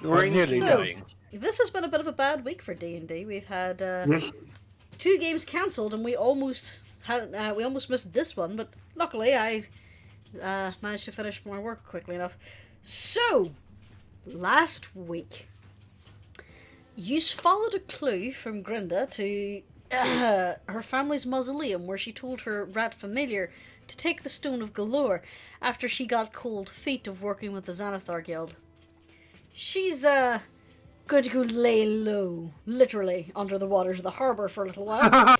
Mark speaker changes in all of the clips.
Speaker 1: We're nearly dying.
Speaker 2: This has been a bit of a bad week for D&D. We've had
Speaker 3: Yes.
Speaker 2: 2 games cancelled, and we almost missed this one. But luckily, I managed to finish my work quickly enough. So, last week, you followed a clue from Grinda to her family's mausoleum, where she told her rat familiar to take the Stone of Galore after she got cold feet of working with the Xanathar Guild. She's going to go lay low, literally, under the waters of the harbour for a little while.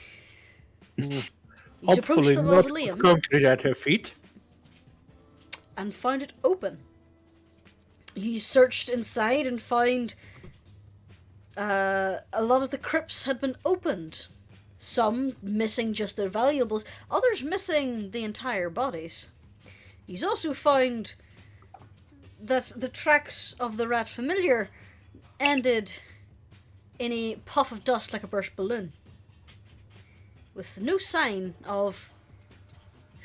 Speaker 2: You approach the mausoleum
Speaker 1: Hopefully not at her feet.
Speaker 2: and find it open. You searched inside and find a lot of the crypts had been opened. Some missing just their valuables, others missing the entire bodies. He's also found that the tracks of the rat familiar ended in a puff of dust like a burst balloon, with no sign of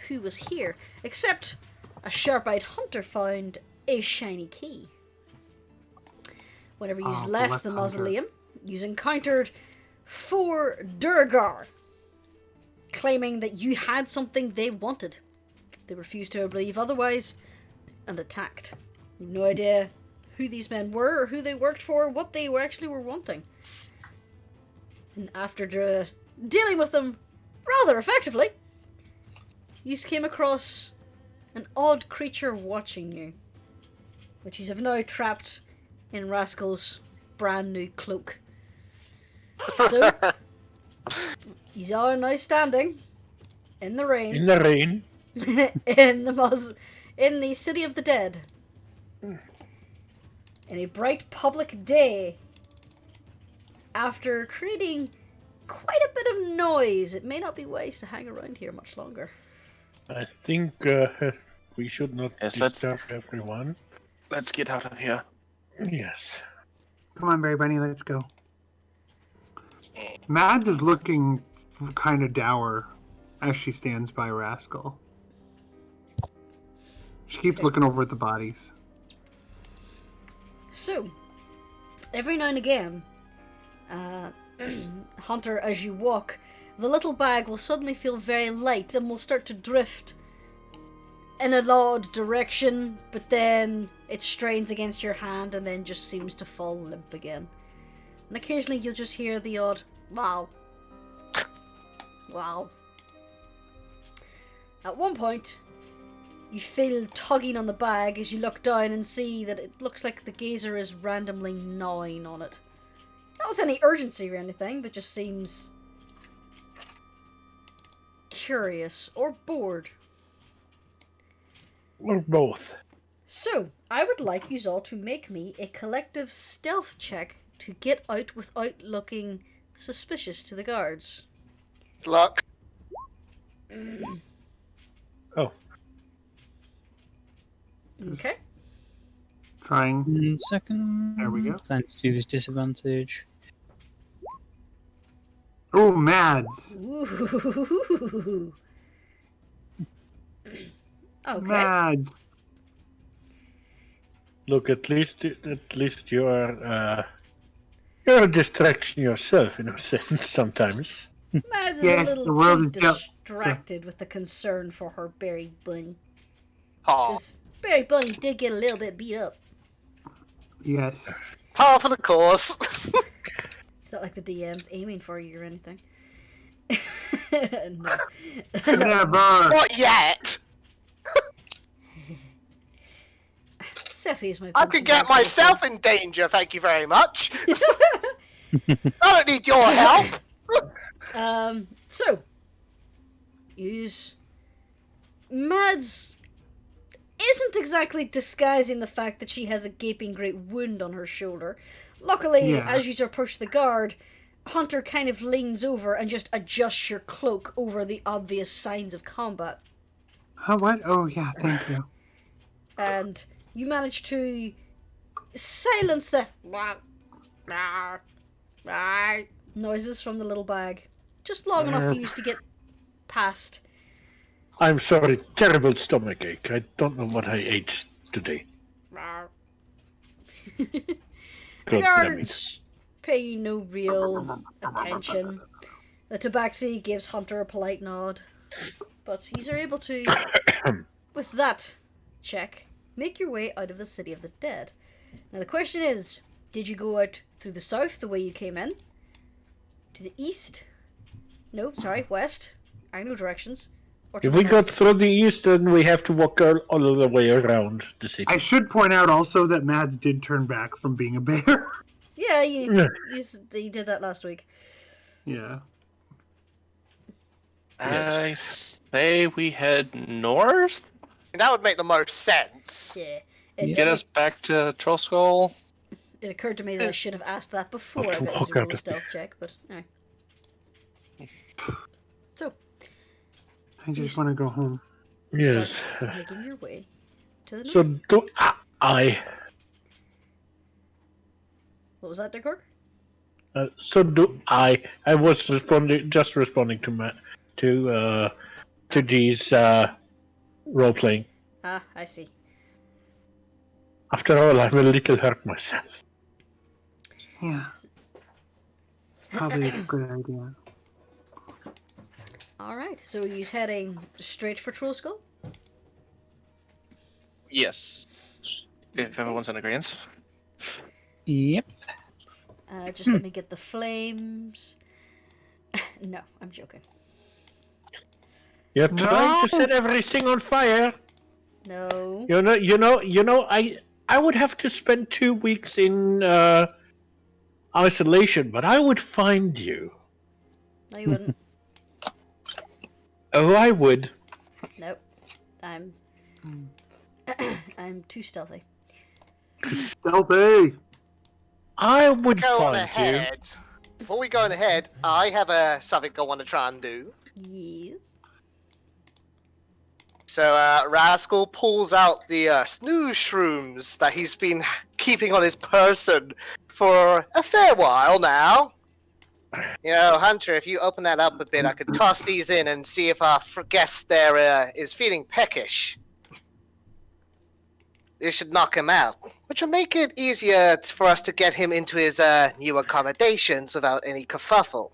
Speaker 2: who was here, except a sharp-eyed hunter found a shiny key. Whenever you left the mausoleum, you encountered 4 Durgar, claiming that you had something they wanted. They refused to believe otherwise, and attacked. You have no idea who these men were, or who they worked for, what they actually were wanting. And after dealing with them rather effectively, you came across an odd creature watching you, which you have now trapped in Rascal's brand new cloak. So, he's all now standing in the rain.
Speaker 1: In the rain.
Speaker 2: in the City of the Dead. In a bright public day. After creating quite a bit of noise, it may not be wise to hang around here much longer.
Speaker 1: I think we should not disturb everyone.
Speaker 4: Let's get out of here.
Speaker 1: Yes.
Speaker 3: Come on, Berry Bunny, let's go. Mads is looking kind of dour as she stands by Rascal. She keeps looking over at the bodies.
Speaker 2: So, every now and again, Hunter, as you walk, the little bag will suddenly feel very light and will start to drift in an odd direction, but then it strains against your hand and then just seems to fall limp again. And occasionally you'll just hear the odd, wow. Wow. At one point, you feel tugging on the bag as you look down and see that it looks like the gazer is randomly gnawing on it. Not with any urgency or anything, but just seems curious or bored.
Speaker 1: Or both.
Speaker 2: So, I would like you all to make me a collective stealth check to get out without looking suspicious to the guards.
Speaker 4: Luck.
Speaker 1: Oh.
Speaker 2: Okay.
Speaker 3: Trying.
Speaker 5: 1 second.
Speaker 3: There we go.
Speaker 5: Time to do this disadvantage.
Speaker 3: Oh, Mads.
Speaker 2: Ooh. Okay.
Speaker 3: Mads.
Speaker 1: Look, at least you're a distraction yourself, in a sense, sometimes.
Speaker 2: Mads is
Speaker 3: Yes,
Speaker 2: a
Speaker 3: the
Speaker 2: little
Speaker 3: world
Speaker 2: too
Speaker 3: is just-
Speaker 2: distracted with the concern for her berry bunny.
Speaker 4: Aw.
Speaker 2: Because Berry Bunny did get a little bit beat up.
Speaker 3: Yes.
Speaker 4: Par for the course.
Speaker 2: It's not like the DM's aiming for you or anything. No.
Speaker 3: Never.
Speaker 4: Not yet.
Speaker 2: Seffi is my
Speaker 4: I could get myself in danger, thank you very much. I don't need your help.
Speaker 2: So, Mads isn't exactly disguising the fact that she has a gaping great wound on her shoulder. Luckily,
Speaker 3: Yeah.
Speaker 2: as you approach the guard, Hunter kind of leans over and just adjusts your cloak over the obvious signs of combat.
Speaker 3: Huh, what? Oh, yeah, thank you.
Speaker 2: And you manage to silence the noises from the little bag. Just long enough for you to get past.
Speaker 1: I'm sorry, terrible stomachache. I don't know what I ate today. God damn it.
Speaker 2: Guards pay no real attention. The tabaxi gives Hunter a polite nod. But you are able to, with that check, make your way out of the City of the Dead. Now the question is, did you go out through the south the way you came in? To the east? No, sorry, west. I know directions. Or to
Speaker 1: If
Speaker 2: the
Speaker 1: we go
Speaker 2: north.
Speaker 1: through the east, then we have to walk all of the way around the city.
Speaker 3: I should point out also that Mads did turn back from being a bear.
Speaker 2: Yeah, you did that last week.
Speaker 3: Yeah.
Speaker 6: I say we head north?
Speaker 4: That would make the most sense.
Speaker 2: Yeah.
Speaker 6: Get us back to Troll Skull?
Speaker 2: It occurred to me that I should have asked that before I got
Speaker 1: Walk
Speaker 2: you to roll
Speaker 1: out
Speaker 2: a
Speaker 1: of
Speaker 2: stealth check, but anyway. So,
Speaker 3: I just want to go home.
Speaker 2: you
Speaker 1: Yes.
Speaker 2: start making your way to the north.
Speaker 1: So do I.
Speaker 2: What was that, Decor?
Speaker 1: So do I. I was just responding to these role playing.
Speaker 2: Ah, I see.
Speaker 1: After all, I'm a little hurt myself.
Speaker 3: Yeah. Probably a good idea.
Speaker 2: Alright, so he's heading straight for Troll Skull?
Speaker 6: Yes. If everyone's in agreement.
Speaker 5: Yep.
Speaker 2: Just let me get the flames. No, I'm joking.
Speaker 1: You're trying to
Speaker 3: No!
Speaker 1: set everything on fire.
Speaker 2: No.
Speaker 1: You know. I would have to spend 2 weeks in isolation, but I would find you.
Speaker 2: No, you wouldn't.
Speaker 1: Oh, I would.
Speaker 2: Nope. I'm too stealthy.
Speaker 3: Stealthy!
Speaker 1: I would
Speaker 4: Go on
Speaker 1: find you.
Speaker 4: ahead. Before we go on ahead, I have something I want to try and do.
Speaker 2: Yes.
Speaker 4: So, Rascal pulls out the snooze shrooms that he's been keeping on his person for a fair while now. You know, Hunter, if you open that up a bit, I could toss these in and see if our guest there is feeling peckish. This should knock him out, which will make it easier for us to get him into his new accommodations without any kerfuffle.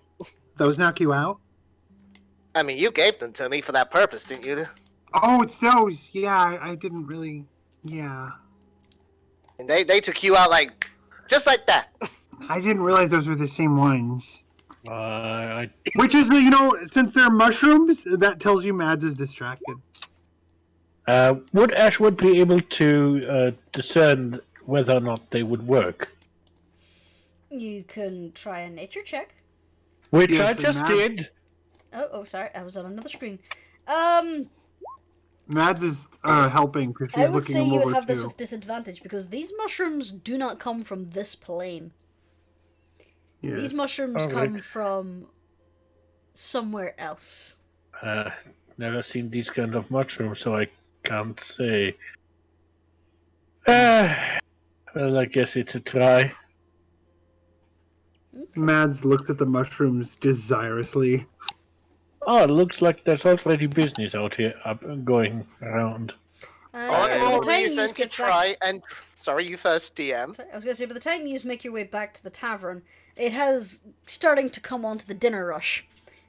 Speaker 3: Those knock you out?
Speaker 4: I mean, you gave them to me for that purpose, didn't you?
Speaker 3: Oh, it's those! Yeah, I didn't really... Yeah.
Speaker 4: And they took you out like... just like that.
Speaker 3: I didn't realize those were the same ones.
Speaker 1: I
Speaker 3: Which is, you know, since they're mushrooms, that tells you Mads is distracted.
Speaker 1: would Ashwood be able to discern whether or not they would work?
Speaker 2: You can try a nature check.
Speaker 1: Which
Speaker 3: Yes,
Speaker 1: I
Speaker 3: and
Speaker 1: just
Speaker 3: now-
Speaker 1: did.
Speaker 2: Oh, sorry, I was on another screen.
Speaker 3: Mads is helping because she's
Speaker 2: I would
Speaker 3: looking
Speaker 2: say
Speaker 3: him
Speaker 2: you would
Speaker 3: over
Speaker 2: have this
Speaker 3: too.
Speaker 2: with disadvantage because these mushrooms do not come from this plane.
Speaker 3: Yes.
Speaker 2: These mushrooms
Speaker 1: Alright.
Speaker 2: come from somewhere else.
Speaker 1: Never seen these kind of mushrooms, so I can't say. Well, I guess it's a try.
Speaker 3: Mads looks at the mushrooms desirously.
Speaker 1: Oh, it looks like there's already business out here going around.
Speaker 4: All
Speaker 2: By
Speaker 4: the more
Speaker 2: the time you
Speaker 4: reason to
Speaker 2: get back-
Speaker 4: try and... Sorry, you first, DM.
Speaker 2: Sorry, I was going to say, by the time you make your way back to the tavern, it has starting to come on to the dinner rush.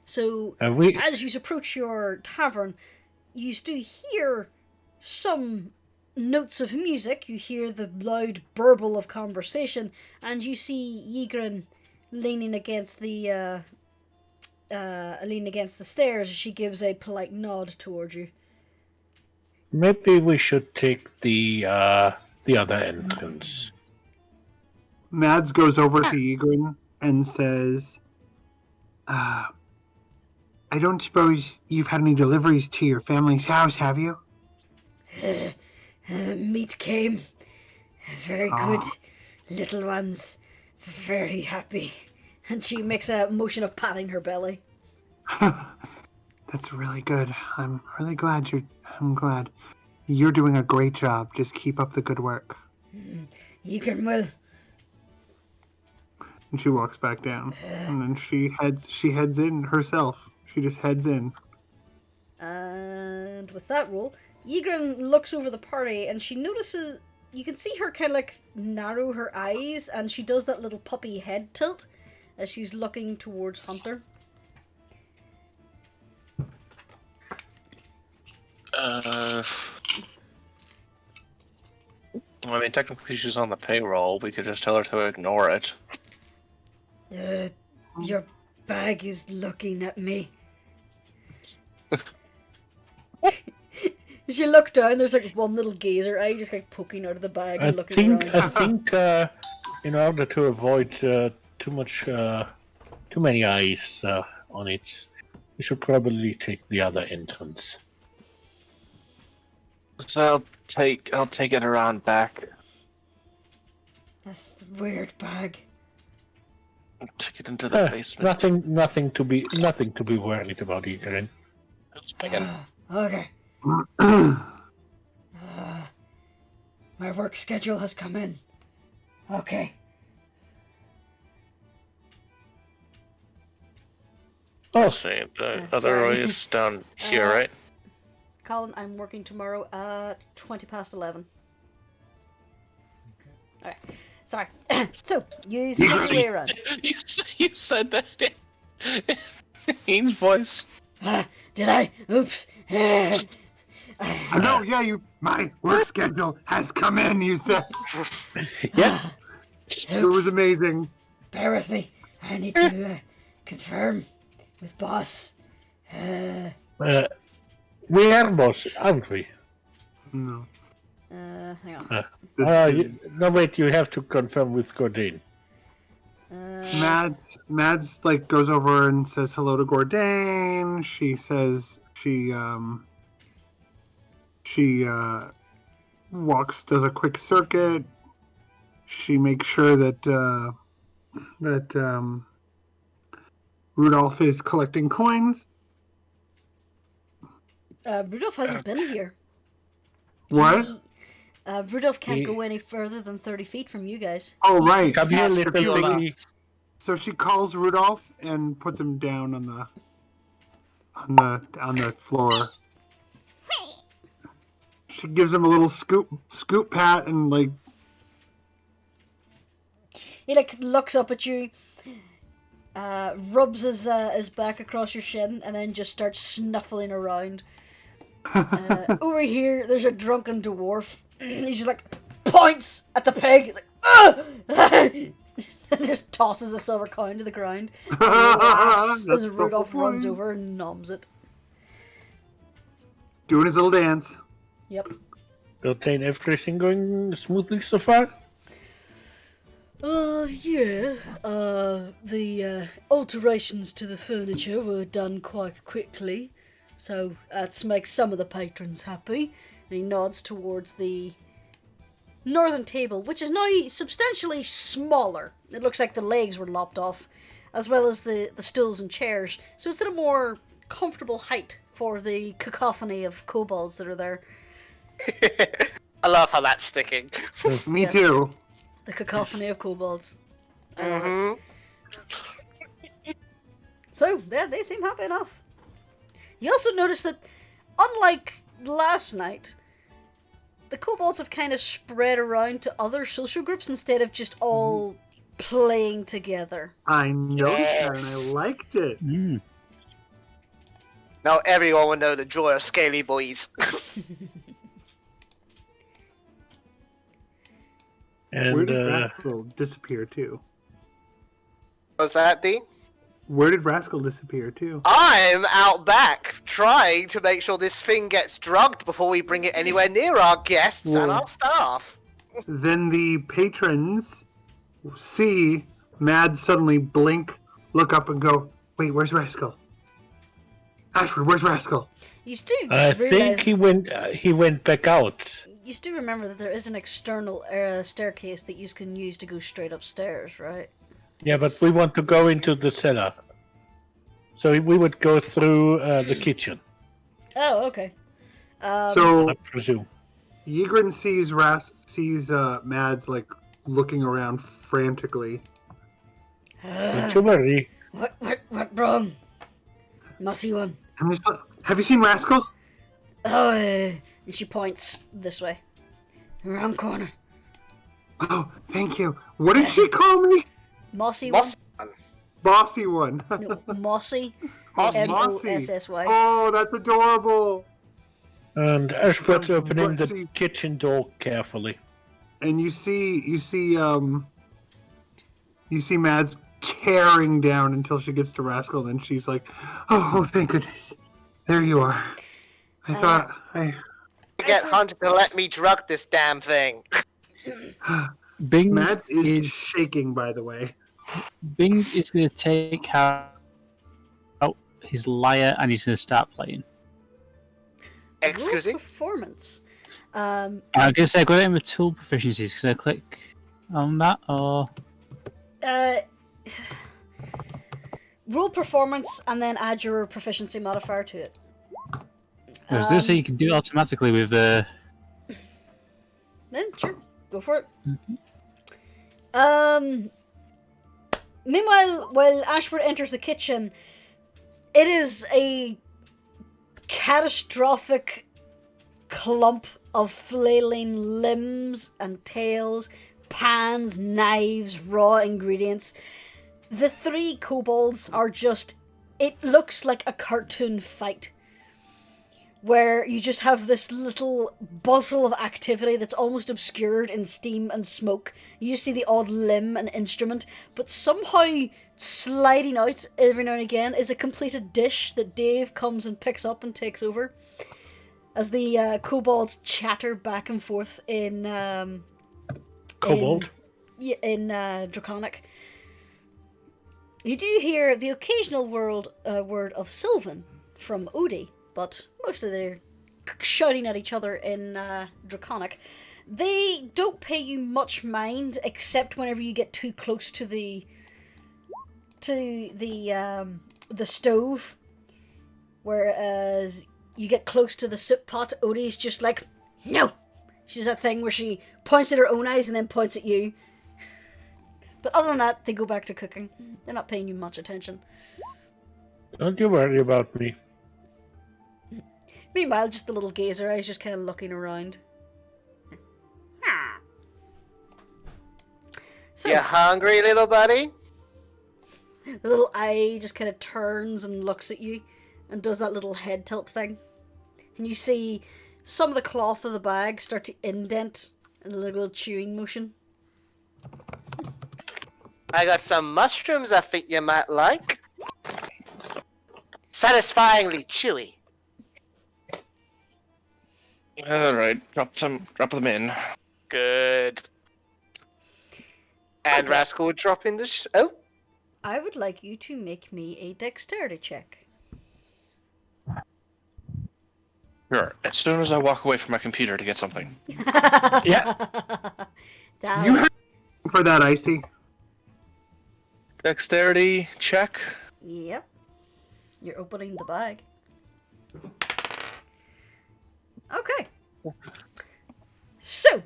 Speaker 2: So,
Speaker 1: We
Speaker 2: as you approach your tavern, you do hear some notes of music. You hear the loud burble of conversation, and you see Ygritte leaning against the stairs. She gives a polite nod towards you.
Speaker 1: maybe we should take the other entrance.
Speaker 3: Mads goes over to Ygritte and says, I don't suppose you've had any deliveries to your family's house, have you?
Speaker 2: Meat came. Very good. Little ones. Very happy. And she makes a motion of patting her belly.
Speaker 3: That's really good. I'm really glad I'm glad. You're doing a great job. Just keep up the good work.
Speaker 2: You can will.
Speaker 3: And she walks back down. And then she heads in herself. She just heads in.
Speaker 2: And with that roll, Ygritte looks over the party and she notices you can see her kind of like narrow her eyes, and she does that little puppy head tilt as she's looking towards Hunter.
Speaker 6: I mean, technically she's on the payroll. We could just tell her to ignore it.
Speaker 2: Your bag is looking at me. As you look down, there's like one little gazer eye just like poking out of the bag and looking around.
Speaker 1: I think in order to avoid too many eyes on it, we should probably take the other entrance.
Speaker 6: So I'll take it around back.
Speaker 2: That's the weird bag.
Speaker 6: Take it into the basement.
Speaker 1: Nothing to be worried about, Igrin.
Speaker 2: Okay. My work schedule has come in. Okay.
Speaker 6: I'll see. The other
Speaker 2: sorry.
Speaker 6: is down here, right?
Speaker 2: Colin, I'm working tomorrow at 11:20. Okay. Sorry. So, you make your way around.
Speaker 6: You said that in Ian's voice.
Speaker 2: Did I? Oops.
Speaker 3: No, yeah, my work schedule has come in, you said.
Speaker 1: Yeah.
Speaker 3: It was amazing.
Speaker 2: Bear with me. I need to confirm with boss.
Speaker 1: We are boss, aren't we?
Speaker 3: No.
Speaker 2: Hang on.
Speaker 1: No, wait, you have to confirm with Gordine.
Speaker 3: Mads like goes over and says hello to Gordane. She says she does a quick circuit. She makes sure that Rudolph is collecting coins.
Speaker 2: Rudolph hasn't been here.
Speaker 3: What?
Speaker 2: Rudolph can't go any further than 30 feet from you guys.
Speaker 3: Oh, right.
Speaker 1: Come here, little
Speaker 4: Feel
Speaker 1: piggy.
Speaker 4: that.
Speaker 3: So she calls Rudolph and puts him down on the floor. She gives him a little scoop pat and like.
Speaker 2: He like looks up at you, rubs his back across your shin, and then just starts snuffling around. Over here, there's a drunken dwarf. He's just like points at the pig. He's like, ah! And just tosses a silver coin to the ground. And laughs as Rudolph runs over and noms it.
Speaker 3: Doing his little dance.
Speaker 2: Yep.
Speaker 1: Gordine, everything going smoothly so far?
Speaker 2: Yeah. The alterations to the furniture were done quite quickly, so that makes some of the patrons happy. And he nods towards the northern table, which is now substantially smaller. It looks like the legs were lopped off, as well as the stools and chairs, so it's at a more comfortable height for the cacophony of kobolds that are there.
Speaker 4: I love how that's sticking.
Speaker 3: Me
Speaker 2: Yes.
Speaker 3: too.
Speaker 2: The cacophony of kobolds.
Speaker 4: Mm-hmm.
Speaker 2: So, they seem happy enough. You also notice that, unlike last night, the kobolds have kind of spread around to other social groups instead of just all playing together.
Speaker 3: I noticed that and I
Speaker 4: Yes.
Speaker 3: liked it.
Speaker 4: Now everyone will know the joy of scaly boys.
Speaker 3: Where
Speaker 1: And
Speaker 3: did Rascal disappear to?
Speaker 4: Was that D?
Speaker 3: Where did Rascal disappear to?
Speaker 4: I'm out back trying to make sure this thing gets drugged before we bring it anywhere near our guests and
Speaker 3: Whoa.
Speaker 4: our staff.
Speaker 3: Then the patrons see Mad suddenly blink, look up and go, wait, where's Rascal? Ashford, where's Rascal?
Speaker 2: You do
Speaker 1: I
Speaker 2: realize,
Speaker 1: think he went back out.
Speaker 2: you do remember that there is an external staircase that you can use to go straight upstairs, right?
Speaker 1: Yeah, but we want to go into the cellar. So we would go through the kitchen,
Speaker 2: Oh, okay.
Speaker 3: So
Speaker 1: I presume.
Speaker 3: Ygritte sees Mads like looking around frantically.
Speaker 1: Don't you worry.
Speaker 2: What wrong? Mossy one.
Speaker 3: Have you seen Rascal?
Speaker 2: Oh, and she points this way. Wrong corner.
Speaker 3: Oh, thank you. What did she call me?
Speaker 2: Mossy one.
Speaker 3: Bossy one.
Speaker 2: No, Mossy.
Speaker 4: Mossy.
Speaker 2: M-O-S-S-Y.
Speaker 3: Oh, that's adorable.
Speaker 1: And Ashbrook's opening
Speaker 3: But
Speaker 1: the
Speaker 3: see-
Speaker 1: kitchen door carefully.
Speaker 3: And you see Mads tearing down until she gets to Rascal. Then she's like, "Oh, thank goodness, there you are." I thought
Speaker 4: Get Hunter to let me drug this damn thing.
Speaker 5: Bing
Speaker 3: Mads is
Speaker 5: is
Speaker 3: shaking. By the way,
Speaker 5: Bing is going to take out his lyre and he's going to start playing.
Speaker 4: Excuse
Speaker 2: Roll
Speaker 4: me?
Speaker 2: performance.
Speaker 5: I'm going to say I've got it in with tool proficiencies. Can I click on that or?
Speaker 2: Roll performance and then add your proficiency modifier to it.
Speaker 5: I was going to say you can do it automatically with
Speaker 2: Then sure, go for it. Meanwhile, while Ashford enters the kitchen, it is a catastrophic clump of flailing limbs and tails, pans, knives, raw ingredients. The three kobolds are just... It looks like a cartoon fight, where you just have this little bustle of activity that's almost obscured in steam and smoke. You see the odd limb and instrument, but somehow sliding out every now and again is a completed dish that Dave comes and picks up and takes over. As the kobolds chatter back and forth in...
Speaker 1: Kobold.
Speaker 2: in Draconic. You do hear the occasional word of Sylvan from Odie, but mostly they're shouting at each other in Draconic. They don't pay you much mind, except whenever you get too close to the stove. Whereas you get close to the soup pot, Odie's just like, no! She's that thing where she points at her own eyes and then points at you. But other than that, they go back to cooking. They're not paying you much attention.
Speaker 1: Don't you worry about me.
Speaker 2: Meanwhile, just the little gazer eyes just kind of looking around. So,
Speaker 4: You hungry, little buddy?
Speaker 2: the little eye just kind of turns and looks at you and does that little head tilt thing. And you see some of the cloth of the bag start to indent in a little chewing motion.
Speaker 4: I got some mushrooms I think you might like. Satisfyingly chewy.
Speaker 6: Alright, drop them in.
Speaker 4: Good. And Rascal would drop in the oh.
Speaker 2: I would like you to make me a dexterity check.
Speaker 6: Sure, as soon as I walk away from my computer to get something.
Speaker 1: Yeah.
Speaker 3: you have for that, Icy.
Speaker 6: Dexterity check.
Speaker 2: Yep. You're opening the bag. Okay. So,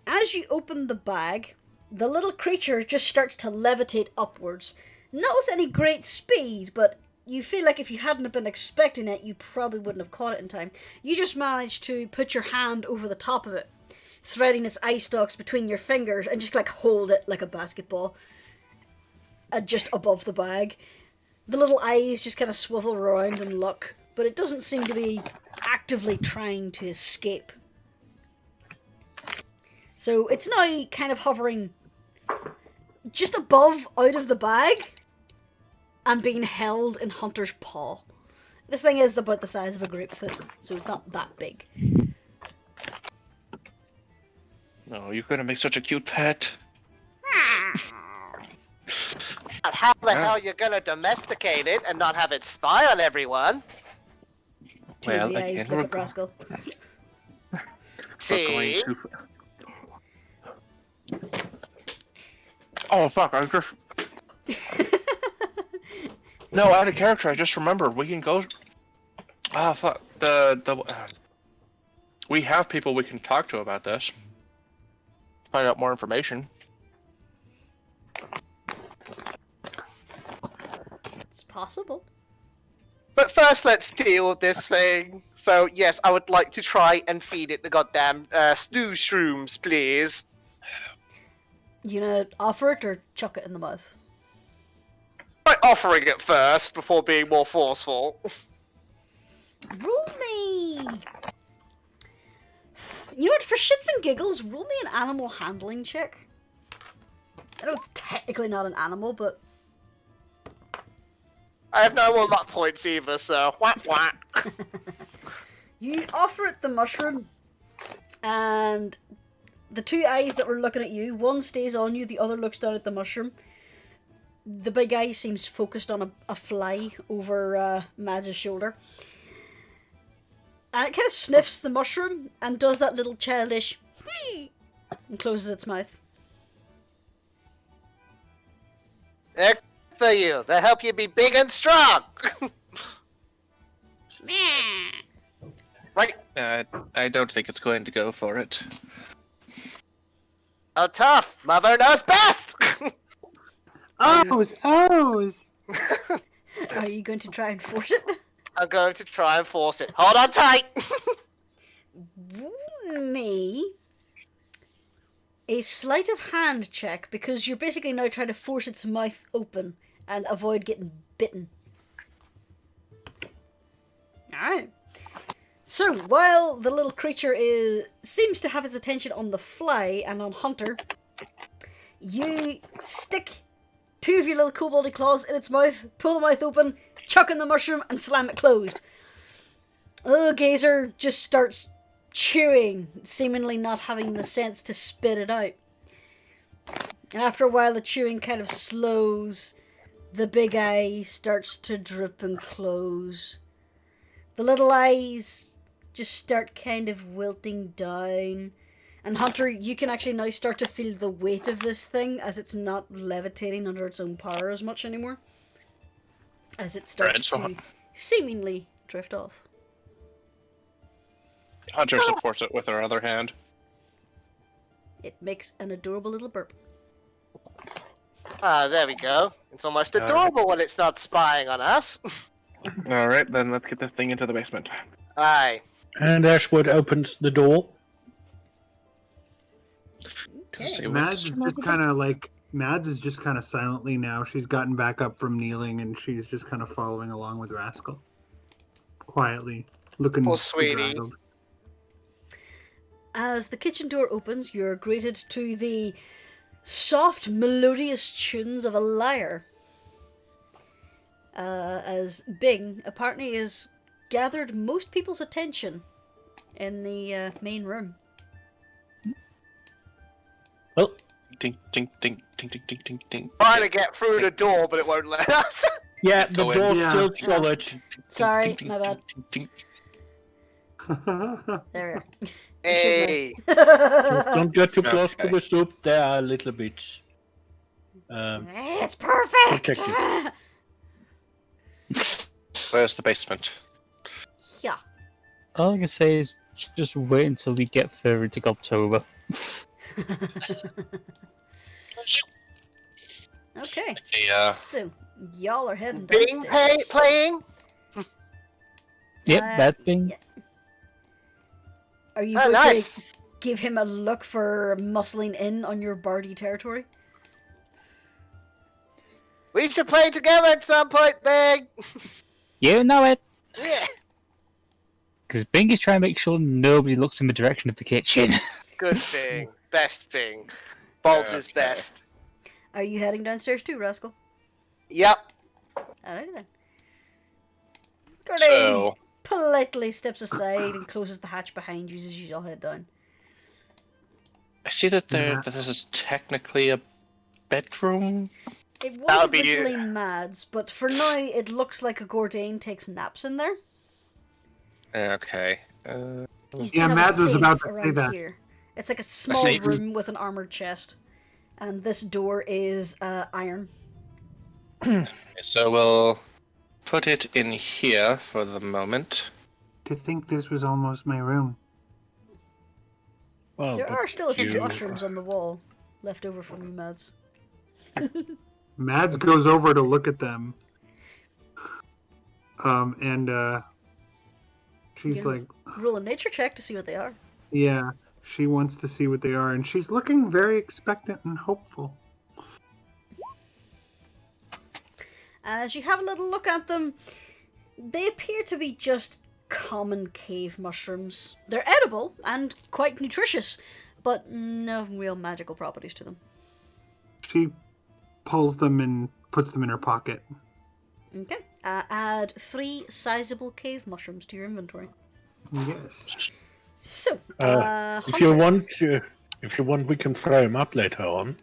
Speaker 2: as you open the bag, the little creature just starts to levitate upwards. Not with any great speed, but you feel like if you hadn't have been expecting it, you probably wouldn't have caught it in time. You just managed to put your hand over the top of it, threading its eye stalks between your fingers, and just like hold it like a basketball. Just above the bag. The little eyes just kind of swivel around and look, but it doesn't seem to be actively trying to escape. So it's now kind of hovering just above out of the bag and being held in Hunter's paw. This thing is about the size of a grapefruit, so it's not that big.
Speaker 6: No, you're gonna make such a cute pet.
Speaker 4: And how the hell you gonna domesticate it and not have it spy on everyone?
Speaker 2: Two of the
Speaker 6: Well,
Speaker 2: eyes
Speaker 6: again,
Speaker 2: look at Rascal.
Speaker 4: See?
Speaker 6: Oh fuck! I just. No, out of character. I just remembered we can go. Ah fuck we have people we can talk to about this. Find out more information.
Speaker 2: It's possible.
Speaker 4: But first, let's deal with this thing. So, yes, I would like to try and feed it the goddamn snooze shrooms, please.
Speaker 2: You gonna offer it or chuck it in the mouth?
Speaker 4: By offering it first before being more forceful.
Speaker 2: Roll me. You know what? For shits and giggles, roll me an animal handling check. I know it's technically not an animal, but
Speaker 4: I have no more luck points either, so whack whack.
Speaker 2: you offer it the mushroom, and the two eyes that were looking at you, one stays on you, the other looks down at the mushroom. The big eye seems focused on a fly over Mads' shoulder. And it kind of sniffs the mushroom and does that little childish whee and closes its mouth.
Speaker 4: They're for you. They help you be big and strong. Right.
Speaker 6: I don't think it's going to go for it.
Speaker 4: Oh, tough. Mother knows best.
Speaker 3: O's!
Speaker 2: Are you going to try and force it?
Speaker 4: I'm going to try and force it. Hold on tight.
Speaker 2: Me a sleight of hand check, because you're basically now trying to force its mouth open and avoid getting bitten. Alright. So, while the little creature seems to have its attention on the fly and on Hunter, you stick two of your little koboldy claws in its mouth, pull the mouth open, chuck in the mushroom, and slam it closed. The little gazer just starts chewing, seemingly not having the sense to spit it out. And after a while, the chewing kind of slows. The big eye starts to droop and close. The little eyes just start kind of wilting down. And Hunter, you can actually now start to feel the weight of this thing as it's not levitating under its own power as much anymore. As it starts to seemingly drift off.
Speaker 6: Hunter supports it with her other hand.
Speaker 2: It makes an adorable little burp.
Speaker 4: Ah, there we go. It's almost adorable when it's not spying on us.
Speaker 6: Alright, then let's get this thing into the basement.
Speaker 4: Aye.
Speaker 1: And Ashwood opens the door.
Speaker 2: Okay.
Speaker 3: Mads is just kind of like Mads is just kind of silently now. She's gotten back up from kneeling and she's just kind of following along with Rascal, quietly looking.
Speaker 4: Oh, sweetie.
Speaker 3: bedraggled.
Speaker 2: As the kitchen door opens, you're greeted to the soft, melodious tunes of a lyre. As Bing apparently has gathered most people's attention in the main room.
Speaker 1: Well,
Speaker 6: Ding, ding, ding, ding, ding, ding, ding, ding.
Speaker 4: Trying to get through the door, but it won't let us.
Speaker 1: yeah, the
Speaker 6: Go in.
Speaker 1: door's
Speaker 3: Yeah.
Speaker 1: still solid.
Speaker 2: Sorry, my bad.
Speaker 6: Ding,
Speaker 2: There we are.
Speaker 4: Hey.
Speaker 1: Don't get too close to
Speaker 6: Okay.
Speaker 1: the soup. There are little bits.
Speaker 2: It's perfect!
Speaker 1: Protected.
Speaker 6: Where's the basement?
Speaker 2: Yeah.
Speaker 5: All I can say is just wait until we get further into October.
Speaker 2: Okay.
Speaker 6: The,
Speaker 2: So, y'all are heading
Speaker 4: Bing
Speaker 2: downstairs.
Speaker 4: playing?
Speaker 5: Yep, that's been.
Speaker 2: yeah. Are you
Speaker 4: Oh,
Speaker 2: going
Speaker 4: nice.
Speaker 2: to give him a look for muscling in on your Bardy territory?
Speaker 4: We should play together at some point, Bing.
Speaker 5: You know it!
Speaker 4: Yeah.
Speaker 5: Because Bing is trying to make sure nobody looks in the direction of the kitchen.
Speaker 4: Good thing. Best thing. Bolt is
Speaker 6: Okay.
Speaker 4: best.
Speaker 2: Are you heading downstairs too, Rascal?
Speaker 4: Yep.
Speaker 2: Alrighty then. Gordon
Speaker 6: So,
Speaker 2: politely steps aside and closes the hatch behind you as you all head down.
Speaker 6: I see that
Speaker 3: Yeah.
Speaker 6: that this is technically a bedroom.
Speaker 2: It was
Speaker 4: That'll be-
Speaker 2: originally Mads, but for now it looks like a Gordain takes naps in there.
Speaker 6: Okay.
Speaker 2: You still
Speaker 3: Yeah,
Speaker 2: have a
Speaker 3: Mads was
Speaker 2: safe
Speaker 3: about to say
Speaker 2: around
Speaker 3: that.
Speaker 2: Here. It's like a small
Speaker 6: safe?
Speaker 2: room with an armored chest, and this door is iron.
Speaker 6: So we'll put it in here for the moment.
Speaker 3: To think this was almost my room.
Speaker 1: Well,
Speaker 2: There
Speaker 1: but
Speaker 2: are still a few
Speaker 1: you-
Speaker 2: mushrooms on the wall left over from you, Mads.
Speaker 3: Mads goes over to look at them. And she's
Speaker 2: Yeah.
Speaker 3: like,
Speaker 2: Roll a nature check to see what they are.
Speaker 3: yeah. She wants to see what they are, and she's looking very expectant and hopeful.
Speaker 2: As you have a little look at them, they appear to be just common cave mushrooms. They're edible and quite nutritious, but no real magical properties to them.
Speaker 3: She pulls them and puts them in her pocket.
Speaker 2: Okay. Add 3 sizable cave mushrooms to your inventory.
Speaker 3: Yes.
Speaker 2: So,
Speaker 1: if you want, we can throw him up later on.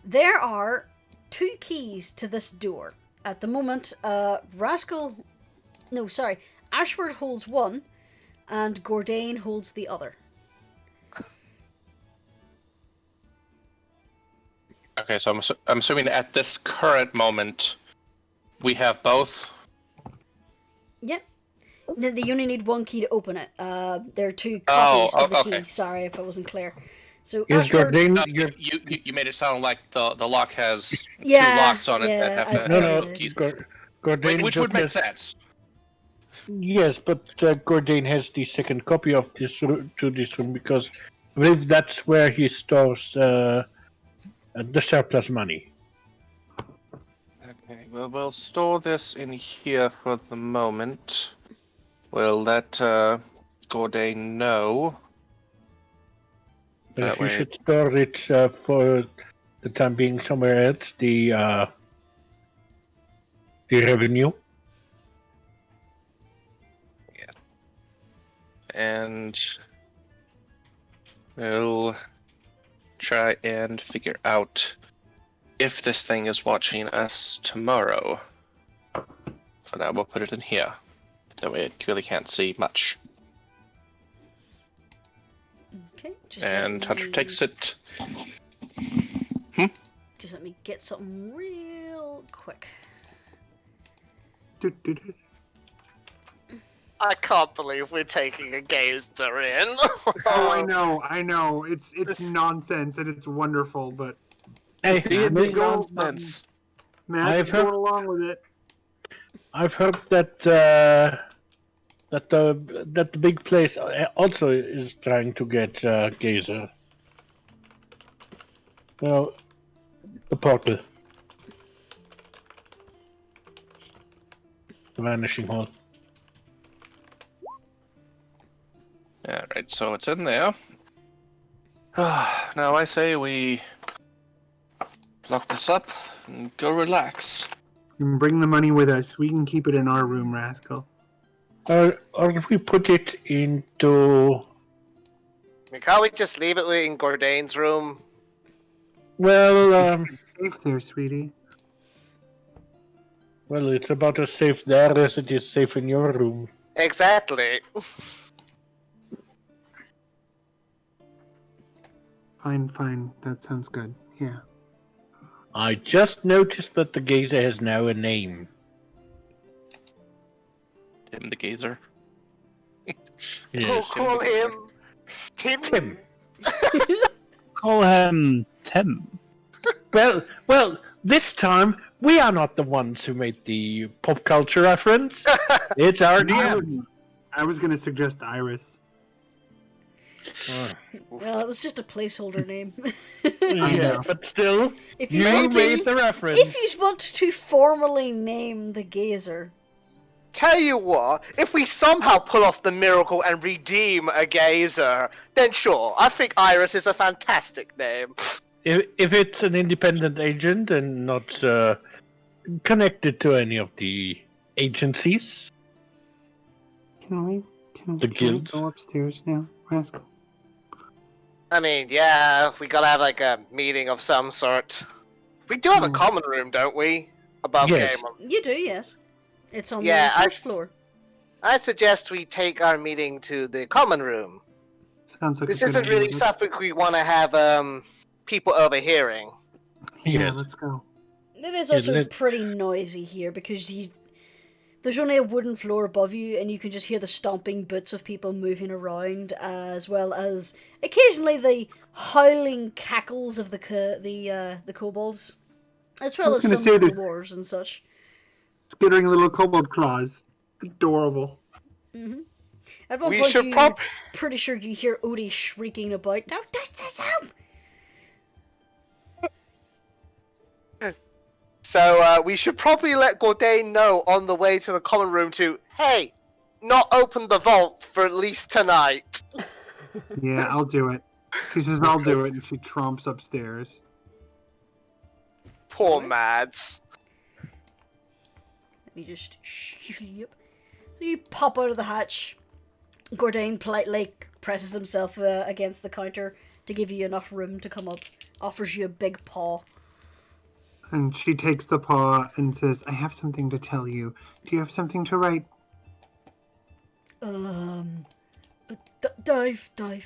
Speaker 2: there are 2 keys to this door. At the moment, Ashford holds one, and Gordain holds the other.
Speaker 6: Okay, so I'm assuming at this current moment, we have both.
Speaker 2: Yep. You only need 1 key to open it. There are 2 copies of the
Speaker 6: okay.
Speaker 2: key. Sorry if I wasn't clear. So
Speaker 1: Yes,
Speaker 2: Ashford...
Speaker 1: Gordain,
Speaker 6: You made it sound like the lock has 2
Speaker 2: Yeah,
Speaker 6: locks on it
Speaker 2: yeah,
Speaker 6: that have to
Speaker 2: I
Speaker 6: have
Speaker 2: know.
Speaker 6: keys.
Speaker 1: Gordain
Speaker 6: Which
Speaker 1: just
Speaker 6: would make
Speaker 1: has-
Speaker 6: sense.
Speaker 1: Yes, but Gordain has the second copy of this to this room because I believe that's where he stores the surplus money.
Speaker 6: Okay, well, we'll store this in here for the moment. We'll let Gordain know.
Speaker 1: But
Speaker 6: That
Speaker 1: if you
Speaker 6: way-
Speaker 1: should store it for the time being somewhere else, the revenue.
Speaker 6: And we'll try and figure out if this thing is watching us tomorrow. For now, we'll put it in here. That way it really can't see much.
Speaker 2: Okay.
Speaker 6: And Hunter takes it.
Speaker 2: Just let me get something real quick.
Speaker 3: Do-do-do.
Speaker 4: I can't believe we're taking a gazer in.
Speaker 3: Oh, I know. It's nonsense and it's wonderful, but
Speaker 1: Hey,
Speaker 6: Be
Speaker 1: Matt,
Speaker 6: nonsense.
Speaker 3: Matt's going along with it.
Speaker 1: I've heard that that the big place also is trying to get Gazer. Well, the portal, the vanishing hall.
Speaker 6: Alright, so it's in there. Now I say we lock this up and go relax.
Speaker 3: And bring the money with us. We can keep it in our room, Rascal.
Speaker 1: Or if we put it into,
Speaker 4: I mean, can't we just leave it in Gordain's room?
Speaker 1: well,
Speaker 3: Safe there, sweetie.
Speaker 1: well, it's about as safe there as it is safe in your room.
Speaker 4: Exactly.
Speaker 3: Fine. That sounds good. Yeah.
Speaker 1: I just noticed that the Gazer has now a name.
Speaker 6: Tim the Gazer.
Speaker 4: We'll call him Tim.
Speaker 1: Tim.
Speaker 5: Call him Tim.
Speaker 1: Well, this time we are not the ones who made the pop culture reference. It's our DM.
Speaker 3: I was going to suggest Iris.
Speaker 2: Well, it was just a placeholder name.
Speaker 1: Yeah, but still,
Speaker 2: If
Speaker 1: you
Speaker 2: you want
Speaker 1: made
Speaker 2: to,
Speaker 1: the reference.
Speaker 2: if you want to formally name the Gazer,
Speaker 4: Tell you what, if we somehow pull off the miracle and redeem a gazer, then sure, I think Iris is a fantastic name.
Speaker 1: If it's an independent agent and not connected to any of the agencies,
Speaker 3: Can we
Speaker 1: The
Speaker 3: can we
Speaker 1: guild?
Speaker 3: go upstairs now, Rascal?
Speaker 4: I mean, yeah, we gotta have like a meeting of some sort. We do have a common room, don't we? Above
Speaker 1: Yes.
Speaker 4: game.
Speaker 2: you do, yes. It's on
Speaker 4: Yeah,
Speaker 2: the first floor.
Speaker 4: I suggest we take our meeting to the common room.
Speaker 3: Sounds like
Speaker 4: This
Speaker 3: a good
Speaker 4: isn't
Speaker 3: idea.
Speaker 4: really something we want to have people overhearing.
Speaker 3: Yeah,
Speaker 1: Yes.
Speaker 3: let's go.
Speaker 2: It is also
Speaker 1: Isn't it?
Speaker 2: pretty noisy here because there's only a wooden floor above you, and you can just hear the stomping boots of people moving around, as well as occasionally the howling cackles of the kobolds, as well
Speaker 3: I
Speaker 2: as
Speaker 3: was
Speaker 2: some
Speaker 3: gonna
Speaker 2: of
Speaker 3: say
Speaker 2: the
Speaker 3: that-
Speaker 2: dwarves and such.
Speaker 3: Skittering little kobold claws. Adorable.
Speaker 2: At one
Speaker 4: We
Speaker 2: point,
Speaker 4: should
Speaker 2: you're pretty sure you hear Odie shrieking about, "Don't touch this up!"
Speaker 4: So we should probably let Gordain know on the way to the common room to, hey, not open the vault for at least tonight.
Speaker 3: Yeah, I'll do it. She says I'll do it, and she tromps upstairs.
Speaker 4: Poor Mads.
Speaker 2: Let me just yep. So you pop out of the hatch. Gordain politely presses himself against the counter to give you enough room to come up. Offers you a big paw.
Speaker 3: And she takes the paw and says, I have something to tell you. Do you have something to write?
Speaker 2: Dave.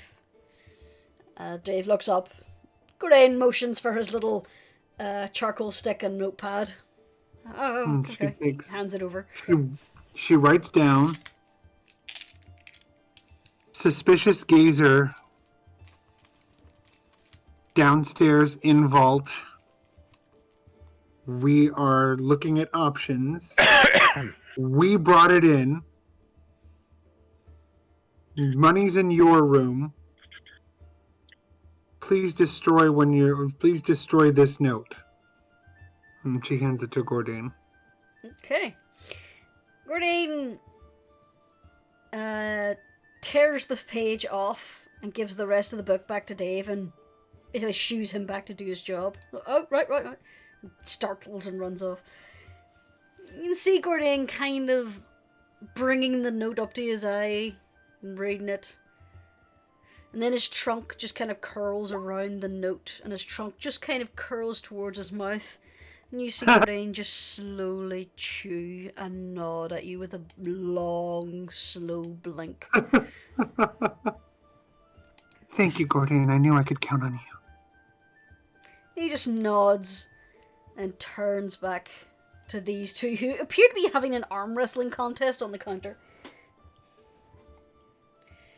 Speaker 2: Dave looks up. Gordain motions for his little charcoal stick and notepad. Oh,
Speaker 3: And
Speaker 2: okay.
Speaker 3: she takes,
Speaker 2: Hands it over.
Speaker 3: she writes down, suspicious gazer downstairs in vault. We are looking at options. We brought it in. Money's in your room. Please destroy this note. And she hands it to Gordain.
Speaker 2: Okay. Gordain tears the page off and gives the rest of the book back to Dave and basically shoos him back to do his job. Oh, right. Startles and runs off. You can see Gordain kind of bringing the note up to his eye and reading it. And then his trunk just kind of curls around the note, and his trunk just kind of curls towards his mouth. And you see Gordain just slowly chew and nod at you with a long, slow blink.
Speaker 3: Thank you, Gordain. I knew I could count on you.
Speaker 2: He just nods and turns back to these two who appear to be having an arm wrestling contest on the counter.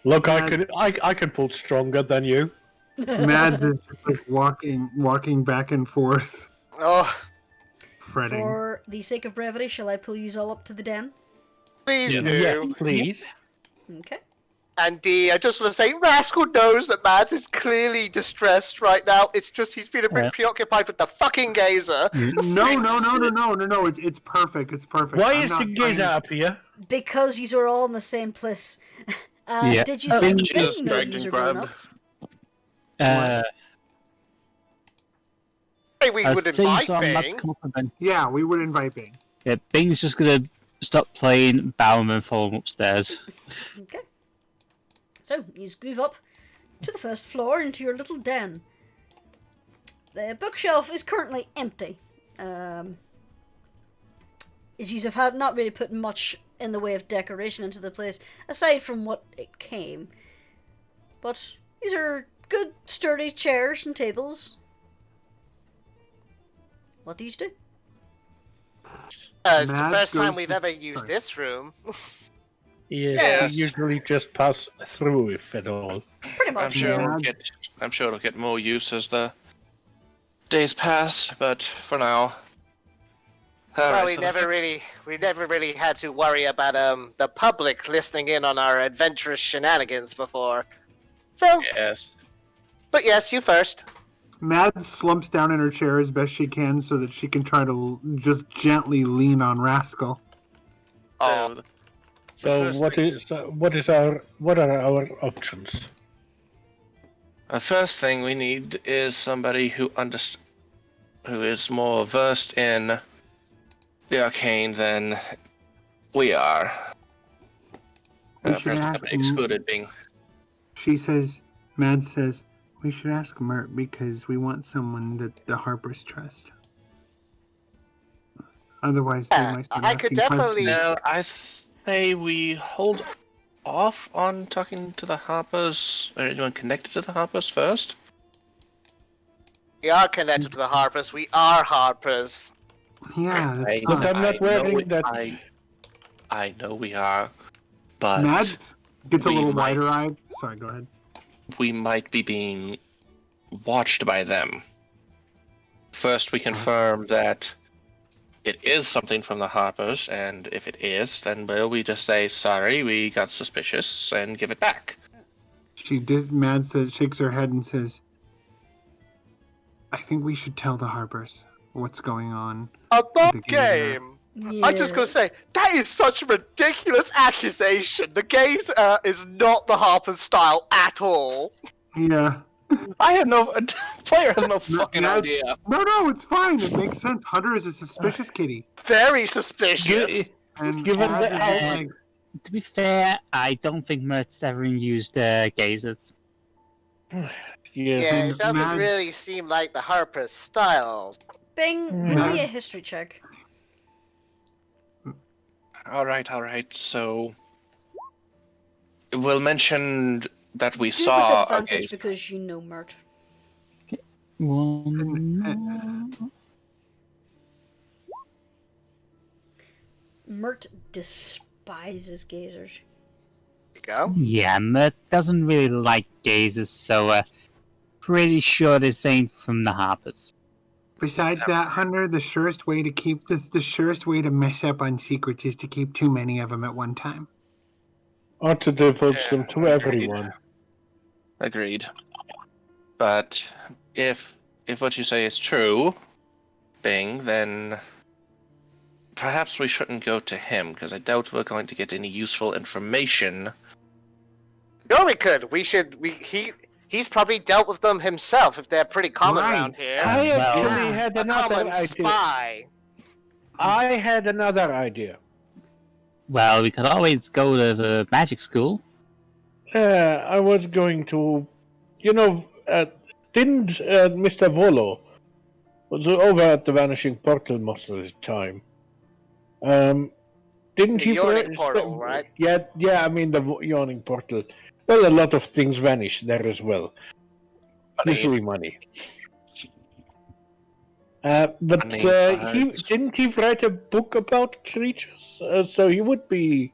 Speaker 1: Look, I can pull stronger than you.
Speaker 3: Mads is just like walking back and forth,
Speaker 4: Oh,
Speaker 3: fretting.
Speaker 2: For the sake of brevity, shall I pull you all up to the den?
Speaker 4: please do.
Speaker 1: Yes, please.
Speaker 2: Okay.
Speaker 4: And I just want to say, Rascal knows that Mads is clearly distressed right now. It's just he's been a bit preoccupied with the fucking gazer.
Speaker 3: No. It's perfect. It's perfect.
Speaker 1: Why
Speaker 3: I'm
Speaker 1: is
Speaker 3: not
Speaker 1: the gazer
Speaker 3: trying-
Speaker 1: up here?
Speaker 2: Because you are all in the same place.
Speaker 5: Yeah.
Speaker 2: Did you say
Speaker 6: Just
Speaker 2: Bing know
Speaker 6: dragged
Speaker 2: you
Speaker 6: and
Speaker 2: were going
Speaker 6: grabbed.
Speaker 2: up?
Speaker 4: Hey, we would invite Bing.
Speaker 5: Come up and then,
Speaker 3: Yeah, we would invite Bing.
Speaker 5: yeah, Bing's just gonna stop playing, bow him, and follow him upstairs.
Speaker 2: Okay. So, you move up to the first floor into your little den. The bookshelf is currently empty. As you have not really put much in the way of decoration into the place, aside from what it came. But these are good, sturdy chairs and tables. What do you do?
Speaker 4: It's the
Speaker 3: Mads
Speaker 4: first
Speaker 3: goes
Speaker 4: time we've
Speaker 3: to-
Speaker 4: ever used
Speaker 3: sorry.
Speaker 4: this room.
Speaker 1: Yes, we usually just pass through, if at all.
Speaker 2: Pretty
Speaker 6: I'm
Speaker 2: much.
Speaker 6: sure
Speaker 2: yeah.
Speaker 6: it'll get more use as the days pass, but for now.
Speaker 4: Well, we never really had to worry about the public listening in on our adventurous shenanigans before. So,
Speaker 6: Yes.
Speaker 4: but yes, you first.
Speaker 3: Mads slumps down in her chair as best she can so that she can try to just gently lean on Rascal.
Speaker 4: Oh,
Speaker 1: So what are our options?
Speaker 6: The first thing we need is somebody who is more versed in the arcane than we are.
Speaker 3: We should
Speaker 6: Perhaps
Speaker 3: ask
Speaker 6: somebody excluded being.
Speaker 3: Mads says, we should ask Mert because we want someone that the Harpers trust. Otherwise, they might start
Speaker 4: I could
Speaker 3: asking
Speaker 4: definitely-
Speaker 3: questions.
Speaker 6: No, I say we hold off on talking to the Harpers, or anyone connected to the Harpers first.
Speaker 4: we are connected to the Harpers. We are Harpers.
Speaker 3: Yeah, that's
Speaker 6: I-
Speaker 1: But
Speaker 3: fine.
Speaker 1: I'm not wearing that.
Speaker 6: I know we are, but
Speaker 3: Mads gets a
Speaker 6: we
Speaker 3: little
Speaker 6: might-
Speaker 3: wider-eyed. Sorry, go ahead.
Speaker 6: we might be being watched by them. First, we confirm that it is something from the Harpers, and if it is, then will we just say sorry, we got suspicious, and give it back?
Speaker 3: Mad says, shakes her head and says, "I think we should tell the Harpers what's going on."
Speaker 4: About
Speaker 3: The gazer.
Speaker 4: game. I'm just gonna say that is such a ridiculous accusation. The gazer is not the Harper's style at all.
Speaker 3: Yeah.
Speaker 6: I have no. Player has no
Speaker 3: No,
Speaker 6: fucking
Speaker 3: no.
Speaker 6: idea.
Speaker 3: No, it's fine. It makes sense. Hunter is a suspicious kitty.
Speaker 4: Very suspicious.
Speaker 3: And
Speaker 1: Given
Speaker 3: Mad
Speaker 1: that-
Speaker 3: is like,
Speaker 5: To be fair, I don't think Mert's ever used gazers.
Speaker 1: Yes.
Speaker 4: Yeah, it doesn't
Speaker 3: Mad-
Speaker 4: really seem like the Harper's style.
Speaker 2: Bing, roll me a history check.
Speaker 6: All right. So we'll mention that we
Speaker 2: Do
Speaker 6: saw
Speaker 2: with
Speaker 6: a
Speaker 2: advantage
Speaker 6: gazer.
Speaker 2: because you know Mert.
Speaker 5: One.
Speaker 2: Mert despises gazers.
Speaker 4: There you go.
Speaker 5: Yeah, Mert doesn't really like gazers, so pretty sure this ain't from the Harpers.
Speaker 3: besides that, Hunter, the surest way to mess up on secrets is to keep too many of them at one time.
Speaker 1: Or to divulge
Speaker 6: Yeah,
Speaker 1: them to
Speaker 6: agreed.
Speaker 1: everyone.
Speaker 6: Agreed. But if what you say is true, Bing, then perhaps we shouldn't go to him, because I doubt we're going to get any useful information.
Speaker 4: Sure, we could. He's probably dealt with them himself if they're pretty common
Speaker 3: Right.
Speaker 4: around here.
Speaker 1: I
Speaker 5: Well,
Speaker 1: actually had
Speaker 4: A
Speaker 1: another
Speaker 4: common
Speaker 1: idea.
Speaker 4: spy.
Speaker 1: I had another idea.
Speaker 5: Well, we could always go to the magic school.
Speaker 1: I was going to, didn't Mr. Volo was over at the Vanishing Portal most of the time? Didn't
Speaker 4: The
Speaker 1: he?
Speaker 4: yawning portal, right?
Speaker 1: Yeah. I mean the yawning portal. Well, a lot of things vanish there as well.
Speaker 6: Money.
Speaker 1: Usually money. But
Speaker 6: Money,
Speaker 1: didn't he write a book about creatures? So he would be.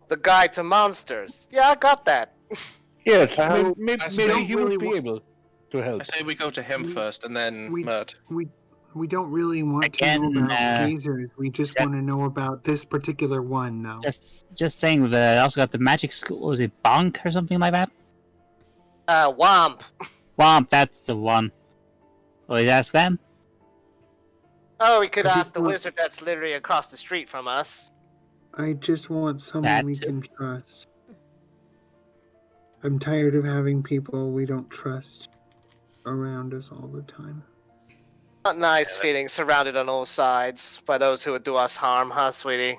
Speaker 4: The Guide to Monsters. Yeah, I got that.
Speaker 1: Yes,
Speaker 3: Well,
Speaker 1: maybe
Speaker 6: I still
Speaker 1: he would
Speaker 3: really
Speaker 1: be able to help.
Speaker 6: I say we go to him first, and then
Speaker 3: we-
Speaker 6: Mert.
Speaker 3: We don't really want
Speaker 5: Again,
Speaker 3: to know about
Speaker 5: uh,
Speaker 3: gazers. We just
Speaker 5: that-
Speaker 3: want to know about this particular one, though.
Speaker 5: Just saying, they also got the magic school. Was it Bonk or something like that?
Speaker 4: Womp.
Speaker 5: Womp, that's the one. Always ask them.
Speaker 4: Oh, we could
Speaker 3: I
Speaker 4: ask
Speaker 3: just
Speaker 4: the
Speaker 3: want-
Speaker 4: wizard that's literally across the street from us.
Speaker 3: I just want someone
Speaker 5: That
Speaker 3: we
Speaker 5: too.
Speaker 3: can trust. I'm tired of having people we don't trust around us all the time.
Speaker 4: Not nice feeling surrounded on all sides by those who would do us harm, huh, sweetie?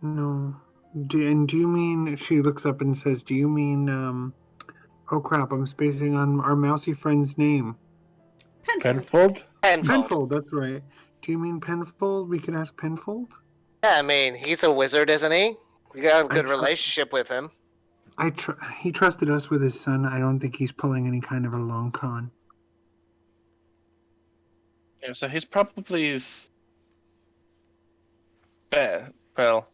Speaker 3: No. Do you mean, she looks up and says, do you mean, oh crap, I'm spacing on our mousy friend's name.
Speaker 2: Penfold.
Speaker 1: Penfold?
Speaker 4: Penfold.
Speaker 3: Penfold, that's right. Do you mean Penfold? We can ask Penfold?
Speaker 4: Yeah, I mean, he's a wizard, isn't he? We got a good
Speaker 3: I-
Speaker 4: relationship with him.
Speaker 3: He trusted us with his son. I don't think he's pulling any kind of a long con.
Speaker 6: Yeah, so he's probably. Well,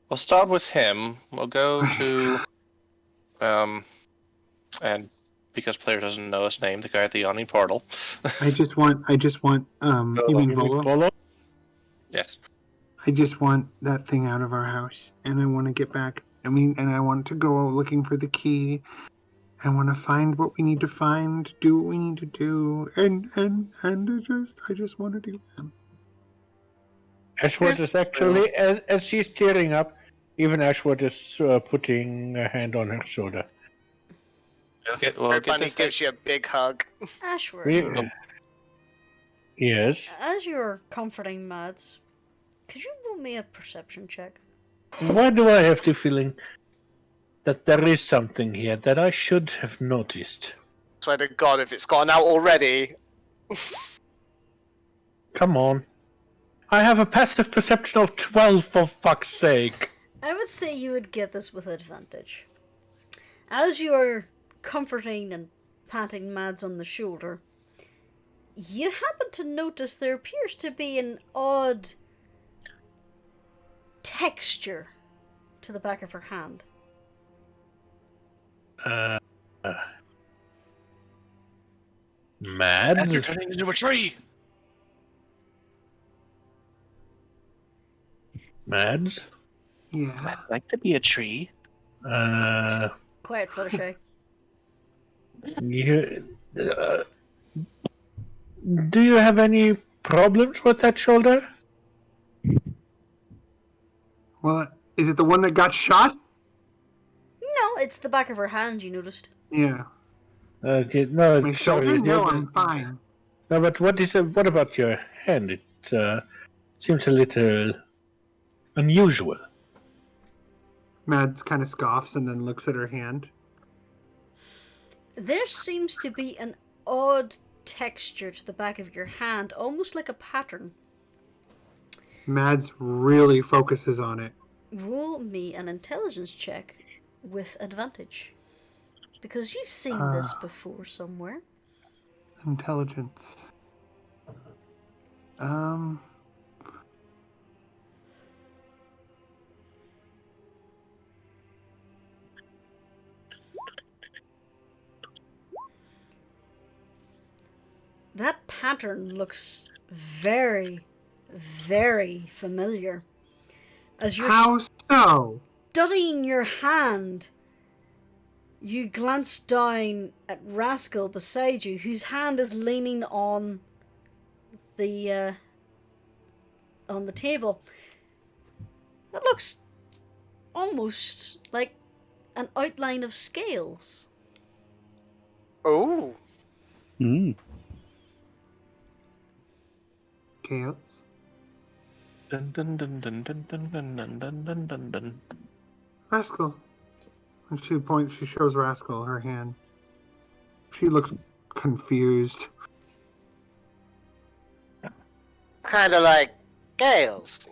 Speaker 6: we'll start with him. We'll go to. And because player doesn't know his name, the guy at the yawning portal.
Speaker 3: I just want, you mean Volo?
Speaker 1: Volo?
Speaker 6: Yes.
Speaker 3: I just want that thing out of our house, and I want to get back. And I want to go out looking for the key. I want to find what we need to find, do what we need to do, and I just want to do that.
Speaker 1: Ashworth
Speaker 4: Yes.
Speaker 1: is actually, as she's tearing up, even Ashworth is putting a hand on her shoulder.
Speaker 6: We'll get
Speaker 4: Bunny
Speaker 6: this
Speaker 4: gives you a big hug.
Speaker 2: Ashworth,
Speaker 1: Yes.
Speaker 2: as you're comforting Mads, could you roll me a perception check?
Speaker 1: Why do I have the feeling that there is something here that I should have noticed?
Speaker 4: Swear to God, if it's gone out already.
Speaker 1: Come on. I have a passive perception of 12, for fuck's sake.
Speaker 2: I would say you would get this with advantage. As you're comforting and patting Mads on the shoulder, you happen to notice there appears to be an odd texture to the back of her hand.
Speaker 1: Mad?
Speaker 6: And you're turning into a tree!
Speaker 1: Mads?
Speaker 3: Yeah.
Speaker 6: I'd like to be a tree.
Speaker 2: Quiet, Fluttershy.
Speaker 1: You, do you have any problems with that shoulder?
Speaker 3: Well, is it the one that got shot?
Speaker 2: No, it's the back of her hand, you noticed.
Speaker 3: Yeah.
Speaker 1: Okay, no,
Speaker 3: My
Speaker 1: sorry.
Speaker 3: shoulder? No,
Speaker 1: the-
Speaker 3: I'm fine.
Speaker 1: No, but what about your hand? It seems a little unusual.
Speaker 3: Mads kind of scoffs and then looks at her hand.
Speaker 2: There seems to be an odd texture to the back of your hand, almost like a pattern.
Speaker 3: Mads really focuses on it.
Speaker 2: Roll me an intelligence check with advantage. Because you've seen this before somewhere.
Speaker 3: Intelligence.
Speaker 2: That pattern looks very, very familiar. As you're
Speaker 3: How so?
Speaker 2: studying your hand, you glance down at Rascal beside you, whose hand is leaning on the table. That looks almost like an outline of scales.
Speaker 4: Oh.
Speaker 5: Hmm.
Speaker 3: Chaos.
Speaker 6: Dun dun dun dun dun dun dun dun dun dun dun dun.
Speaker 3: Rascal. And she shows Rascal her hand. She looks confused.
Speaker 4: Kind of like scales.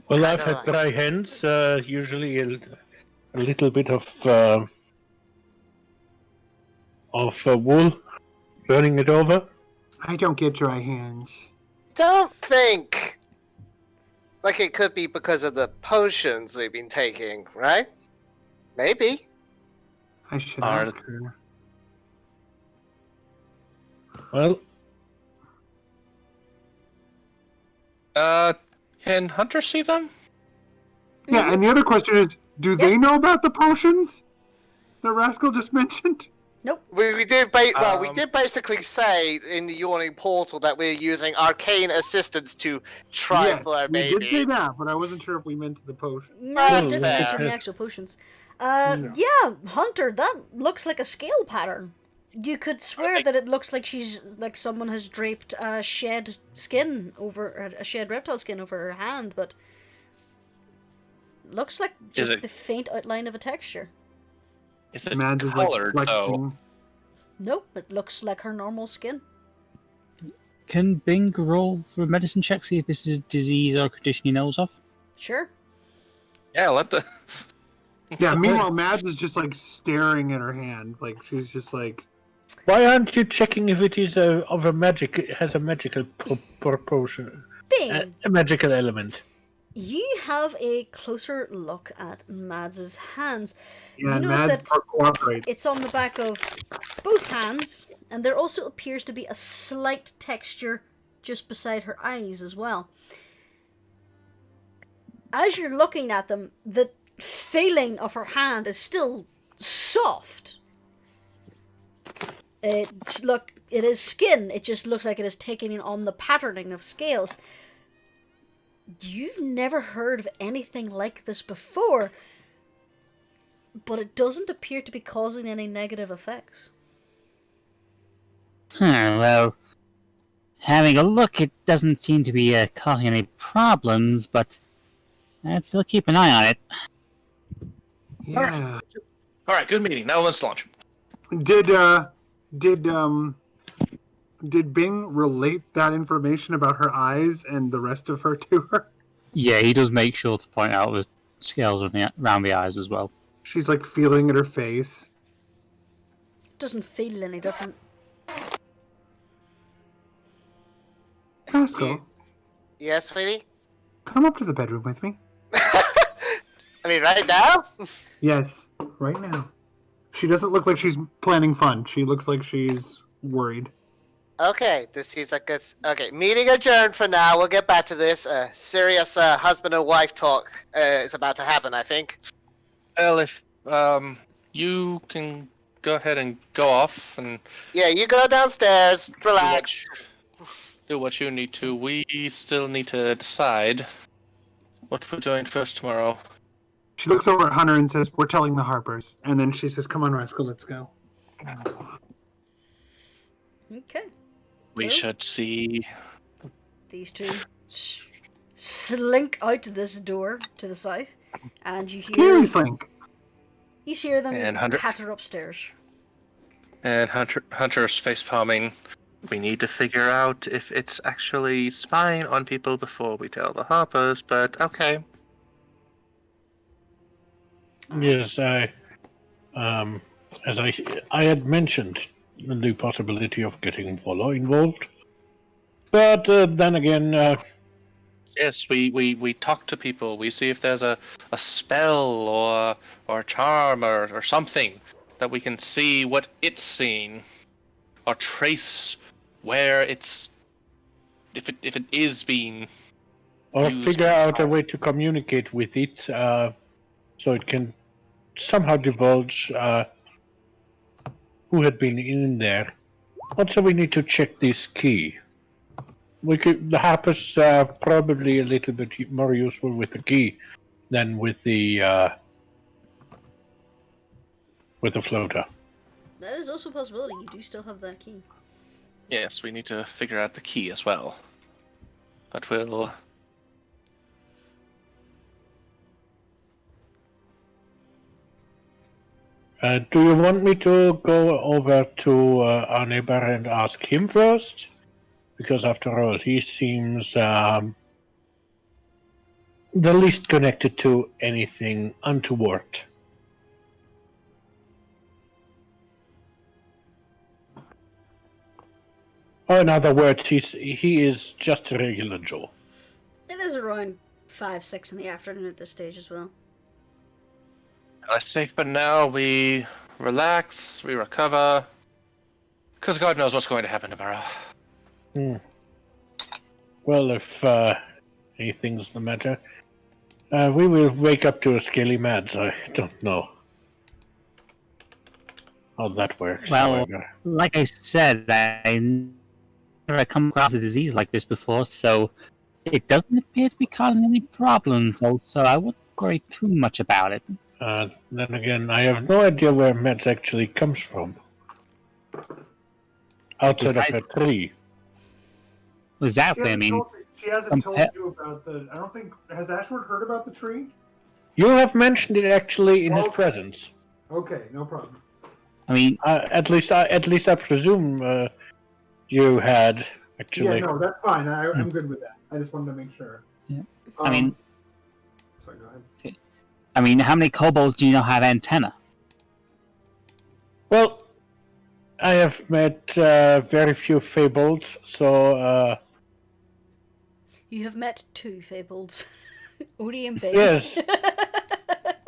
Speaker 1: Well, I've
Speaker 4: Kinda
Speaker 1: had dry hands. Usually a little bit of wool, burning it over.
Speaker 3: I don't get dry hands.
Speaker 4: Don't think like it could be because of the potions we've been taking, right? Maybe.
Speaker 3: I should
Speaker 6: Are-
Speaker 3: ask her.
Speaker 1: Well,
Speaker 6: Can Hunter see them?
Speaker 3: Yeah, and the other question is, do they know about the potions that Rascal just mentioned?
Speaker 2: Nope.
Speaker 4: We did we did basically say in the yawning portal that we're using arcane assistance to try
Speaker 3: Yes,
Speaker 4: for our
Speaker 3: we did say
Speaker 4: baby.
Speaker 3: that, but I wasn't sure if we meant the potion.
Speaker 2: No, I
Speaker 4: That's
Speaker 2: didn't
Speaker 4: fair.
Speaker 2: mention the actual potions. Yeah, Hunter, that looks like a scale pattern. You could swear that it looks like someone has draped a shed reptile skin over her hand, but looks like just
Speaker 6: it-
Speaker 2: the faint outline of a texture.
Speaker 6: Is it
Speaker 3: Mads is
Speaker 6: colored
Speaker 3: like
Speaker 6: though?
Speaker 3: flexing.
Speaker 2: Nope, it looks like her normal skin.
Speaker 5: Can Bing roll for a medicine check, see if this is a disease or a condition he knows of?
Speaker 2: Sure.
Speaker 6: Yeah, let the.
Speaker 3: Yeah, meanwhile, Mads is just like staring at her hand. Like, she's just like,
Speaker 1: why aren't you checking if it is it has a magical proportion,
Speaker 2: Bing,
Speaker 1: a magical element?
Speaker 2: you have a closer look at Mads's hands.
Speaker 3: yeah,
Speaker 2: You notice
Speaker 3: Mads
Speaker 2: that
Speaker 3: cooperates.
Speaker 2: it's on the back of both hands, and there also appears to be a slight texture just beside her eyes as well. As you're looking at them, the feeling of her hand is still soft. It is skin. It just looks like it is taking on the patterning of scales. You've never heard of anything like this before, but it doesn't appear to be causing any negative effects.
Speaker 5: Well, having a look, it doesn't seem to be causing any problems, but I'd still keep an eye on it.
Speaker 3: Yeah.
Speaker 6: All right, good meeting. Now let's launch.
Speaker 3: Did Bing relate that information about her eyes and the rest of her to her?
Speaker 5: Yeah, he does make sure to point out the scales around the eyes as well.
Speaker 3: She's like feeling at her face.
Speaker 2: Doesn't feel any different.
Speaker 3: Rascal,
Speaker 4: Yes, sweetie?
Speaker 3: come up to the bedroom with me.
Speaker 4: I mean, right now?
Speaker 3: Yes, right now. She doesn't look like she's planning fun. She looks like she's worried.
Speaker 4: Okay, this seems like it's okay. Meeting adjourned for now. We'll get back to this. Serious husband and wife talk is about to happen, I think.
Speaker 6: Well, if you can go ahead and go off and
Speaker 4: Yeah, you go downstairs, relax.
Speaker 6: do what you need to. We still need to decide what we're doing first tomorrow.
Speaker 3: She looks over at Hunter and says, "We're telling the Harpers." And then she says, "Come on, Rascal, let's go."
Speaker 2: Okay.
Speaker 6: We
Speaker 2: So?
Speaker 6: should see.
Speaker 2: These two slink out this door to the south, and you hear them
Speaker 6: And Hunter-
Speaker 2: patter upstairs.
Speaker 6: And Hunter's face palming. We need to figure out if it's actually spying on people before we tell the Harpers, but okay.
Speaker 1: Yes, as I had mentioned the possibility of getting Volo involved, but then again,
Speaker 6: Yes, we talk to people. We see if there's a spell or charm or something that we can see what it's seeing, or trace where it's if it is being
Speaker 1: or
Speaker 6: used
Speaker 1: figure
Speaker 6: as
Speaker 1: out a way to communicate with it, so it can somehow divulge who had been in there. Also, we need to check this key. The Harpers probably a little bit more useful with the key than with the floater.
Speaker 2: That is also a possibility. You do still have that key.
Speaker 6: Yes, we need to figure out the key as well. But we'll.
Speaker 1: Do you want me to go over to our neighbor and ask him first? Because after all, he seems the least connected to anything untoward. Or in other words, he is just a regular Joe.
Speaker 2: It is around 5, 6 in the afternoon at this stage as well.
Speaker 6: I think for now we relax, we recover, because God knows what's going to happen tomorrow.
Speaker 1: Well, if anything's the matter, we will wake up to a scaly mads. I don't know how that works.
Speaker 5: Well,
Speaker 1: however.
Speaker 5: like I said, I never come across a disease like this before, so it doesn't appear to be causing any problems. Also, I wouldn't worry too much about it.
Speaker 1: Then again, I have no idea where meds actually comes from. Outside of a tree.
Speaker 5: Exactly, I mean...
Speaker 3: She hasn't told you about the... I don't think... Has Ashford heard about the tree?
Speaker 1: You have mentioned it actually in his presence.
Speaker 3: Okay, no problem.
Speaker 5: I mean...
Speaker 1: At least I presume you had, actually.
Speaker 3: Yeah, no, that's fine. I'm good with that. I just wanted to make sure.
Speaker 5: Yeah.
Speaker 3: Sorry, go ahead.
Speaker 5: Okay. I mean, how many kobolds do you know have antenna?
Speaker 1: Well, I have met very few fables, so...
Speaker 2: You have met 2 fables. Odie and Babe.
Speaker 1: Yes.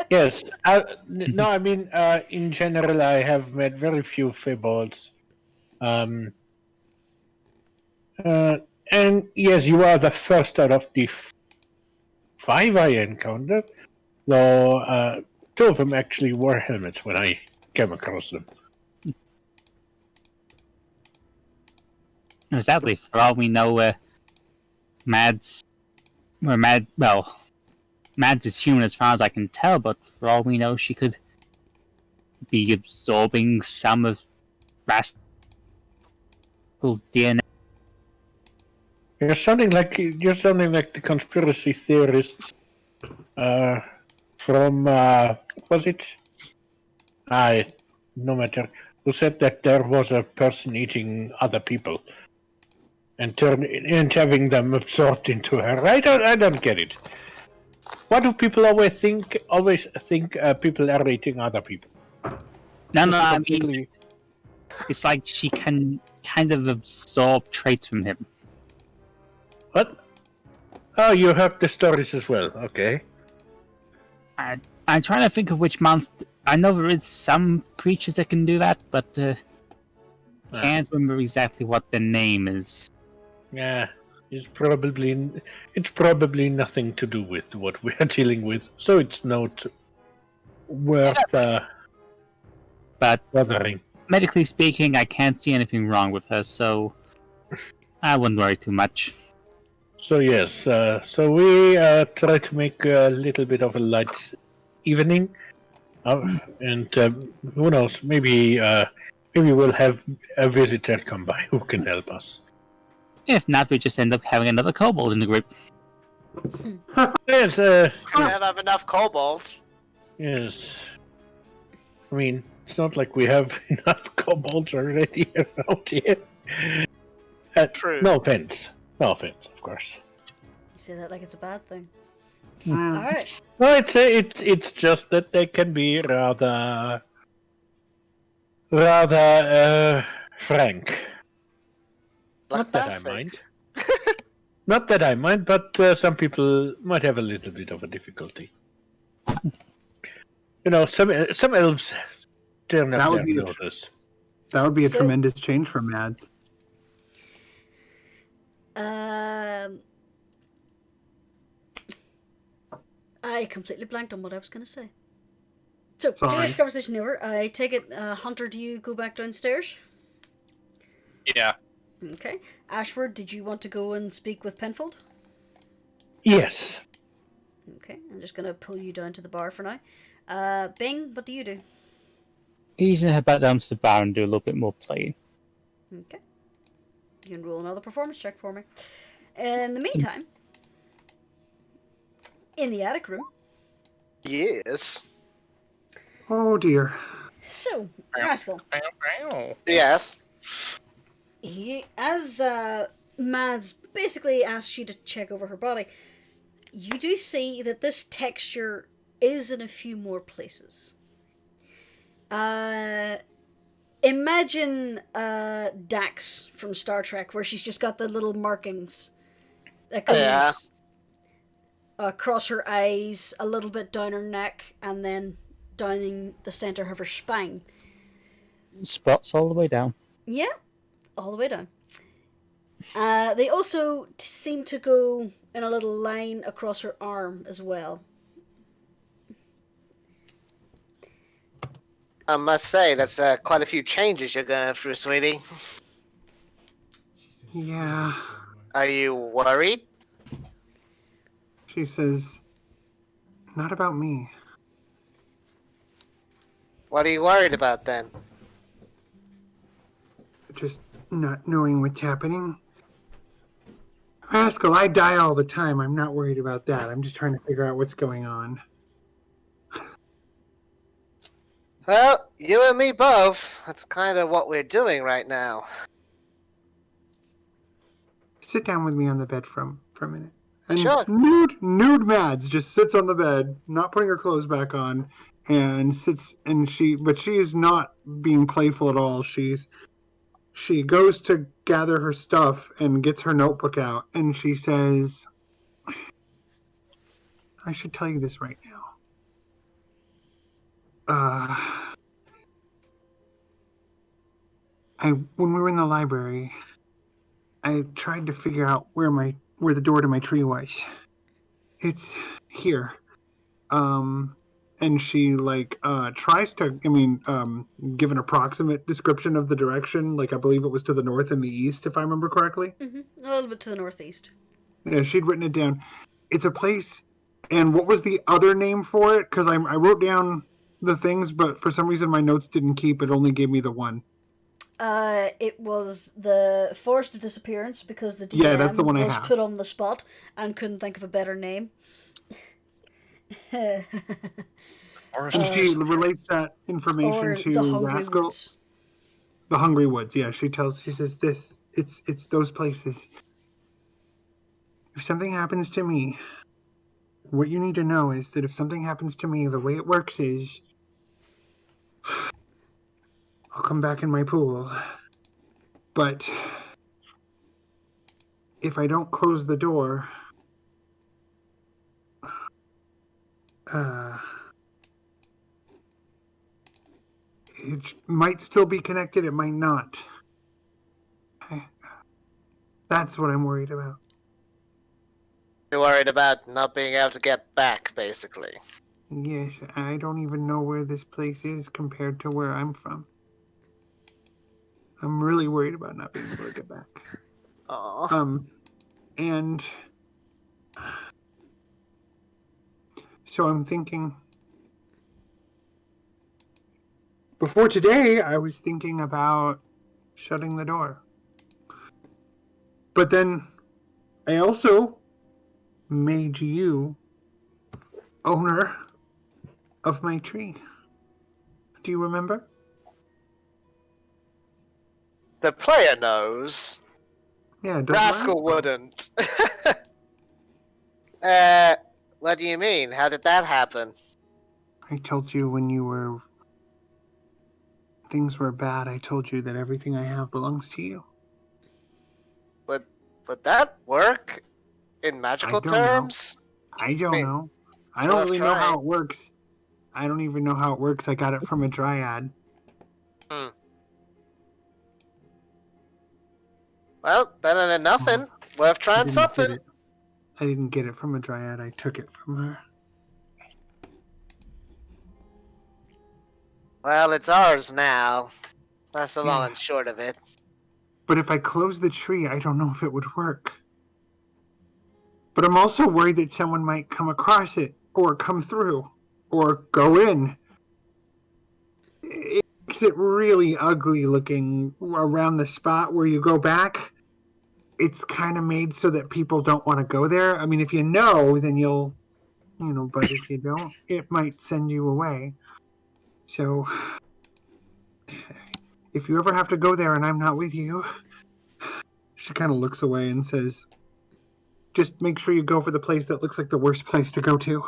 Speaker 1: Yes. No, I mean, in general, I have met very few fables. And yes, you are the first out of the 5 I encountered. Though 2 of them actually wore helmets when I came across them.
Speaker 5: Exactly. For all we know, Mads is human as far as I can tell, but for all we know, she could be absorbing some of Rascal's DNA.
Speaker 1: You're sounding like the conspiracy theorists from was it? No matter. Who said that there was a person eating other people and having them absorbed into her? I don't get it. Why do people always think people are eating other people?
Speaker 5: No, I mean, it's like she can kind of absorb traits from him.
Speaker 1: What? Oh, you heard the stories as well. Okay.
Speaker 5: I'm trying to think of which monster. I know there is some creatures that can do that, but can't remember exactly what the name is.
Speaker 1: Yeah, it's probably nothing to do with what we are dealing with, so it's not worth
Speaker 5: But
Speaker 1: bothering.
Speaker 5: medically speaking, I can't see anything wrong with her, so I wouldn't worry too much.
Speaker 1: So yes, so we try to make a little bit of a light evening, and who knows, maybe we'll have a visitor come by who can help us.
Speaker 5: If not, we just end up having another kobold in the group.
Speaker 1: Yes,
Speaker 4: We don't have enough kobolds.
Speaker 1: yes. I mean, it's not like we have enough kobolds already around here.
Speaker 4: True.
Speaker 1: No offense, of course.
Speaker 2: You say that like it's a bad thing.
Speaker 3: Mm.
Speaker 2: Alright.
Speaker 1: No, it's just that they can be rather frank. Not that I mind. Not that I mind, but some people might have a little bit of a difficulty. You know, some elves turn
Speaker 3: That
Speaker 1: up
Speaker 3: would
Speaker 1: their
Speaker 3: be a
Speaker 1: noses.
Speaker 3: That would be a
Speaker 2: So-
Speaker 3: tremendous change for Mads.
Speaker 2: I completely blanked on what I was going to say. So,
Speaker 3: Sorry.
Speaker 2: serious conversation over. I take it, Hunter, do you go back downstairs?
Speaker 6: Yeah.
Speaker 2: Okay. Ashford, did you want to go and speak with Penfold?
Speaker 1: Yes.
Speaker 2: Okay, I'm just going to pull you down to the bar for now. Bing, what do you do?
Speaker 5: He's gonna head back down to the bar and do a little bit more playing.
Speaker 2: Okay. You can roll another performance check for me. In the meantime, in the attic room.
Speaker 4: Yes.
Speaker 3: Oh dear.
Speaker 2: So, Rascal,
Speaker 4: Yes.
Speaker 2: as Mads basically asks you to check over her body, you do see that this texture is in a few more places. Imagine Dax from Star Trek, where she's just got the little markings that goes
Speaker 4: Yeah.
Speaker 2: across her eyes, a little bit down her neck, and then down the center of her spine.
Speaker 5: Spots all the way down.
Speaker 2: Yeah, all the way down. They also seem to go in a little line across her arm as well.
Speaker 4: I must say, that's quite a few changes you're going through, sweetie.
Speaker 3: Yeah.
Speaker 4: Are you worried?
Speaker 3: She says, not about me.
Speaker 4: What are you worried about then?
Speaker 3: Just not knowing what's happening. Rascal, I die all the time. I'm not worried about that. I'm just trying to figure out what's going on.
Speaker 4: Well, you and me both. That's kind of what we're doing right now.
Speaker 3: Sit down with me on the bed for a minute. And
Speaker 4: Sure.
Speaker 3: nude Mads just sits on the bed, not putting her clothes back on, and sits, and she is not being playful at all. She goes to gather her stuff and gets her notebook out, and she says, I should tell you this right now. When we were in the library, I tried to figure out where the door to my tree was. It's here. And she tries to, give an approximate description of the direction. Like, I believe it was to the north and the east, if I remember correctly.
Speaker 2: Mm-hmm. A little bit to the northeast.
Speaker 3: Yeah, she'd written it down. It's a place, and what was the other name for it? Because I wrote down the things, but for some reason my notes didn't keep. It only gave me the one.
Speaker 2: It was the Forest of Disappearance, because the DM
Speaker 3: that's the one I
Speaker 2: was
Speaker 3: have.
Speaker 2: put on the spot and couldn't think of a better name.
Speaker 3: And she relates that information
Speaker 2: Or
Speaker 3: to
Speaker 2: the Hungry
Speaker 3: Rascal.
Speaker 2: Woods.
Speaker 3: The Hungry Woods, yeah. She says this. It's those places. If something happens to me, what you need to know is that if something happens to me, the way it works is I'll come back in my pool. But if I don't close the door, it might still be connected, it might not. That's what I'm worried about.
Speaker 4: You're worried about not being able to get back, basically.
Speaker 3: Yes, I don't even know where this place is compared to where I'm from. I'm really worried about not being able to get back.
Speaker 4: Aww.
Speaker 3: And so I'm thinking. Before today, I was thinking about shutting the door. But then I also made you owner of my tree. Do you remember?
Speaker 4: The player knows.
Speaker 3: Yeah, does
Speaker 4: Rascal wouldn't. What do you mean? How did that happen?
Speaker 3: I told you when things were bad, I told you that everything I have belongs to you.
Speaker 4: Would that work in magical
Speaker 3: I don't know.
Speaker 4: terms?
Speaker 3: I don't know. I
Speaker 4: it's
Speaker 3: don't
Speaker 4: worth
Speaker 3: really know how
Speaker 4: trying.
Speaker 3: it works. I don't even know how it works. I got it from a dryad.
Speaker 4: Well, better than nothing. Worth trying something.
Speaker 3: I didn't get it from a dryad. I took it from her.
Speaker 4: Well, it's ours now. That's the long
Speaker 3: Yeah.
Speaker 4: and short of it.
Speaker 3: But if I close the tree, I don't know if it would work. But I'm also worried that someone might come across it, or come through, or go in. It makes it really ugly looking around the spot where you go back. It's kind of made so that people don't want to go there. I mean, if you know, then you'll, but if you don't, it might send you away. So, if you ever have to go there and I'm not with you, she kind of looks away and says, just make sure you go for the place that looks like the worst place to go to.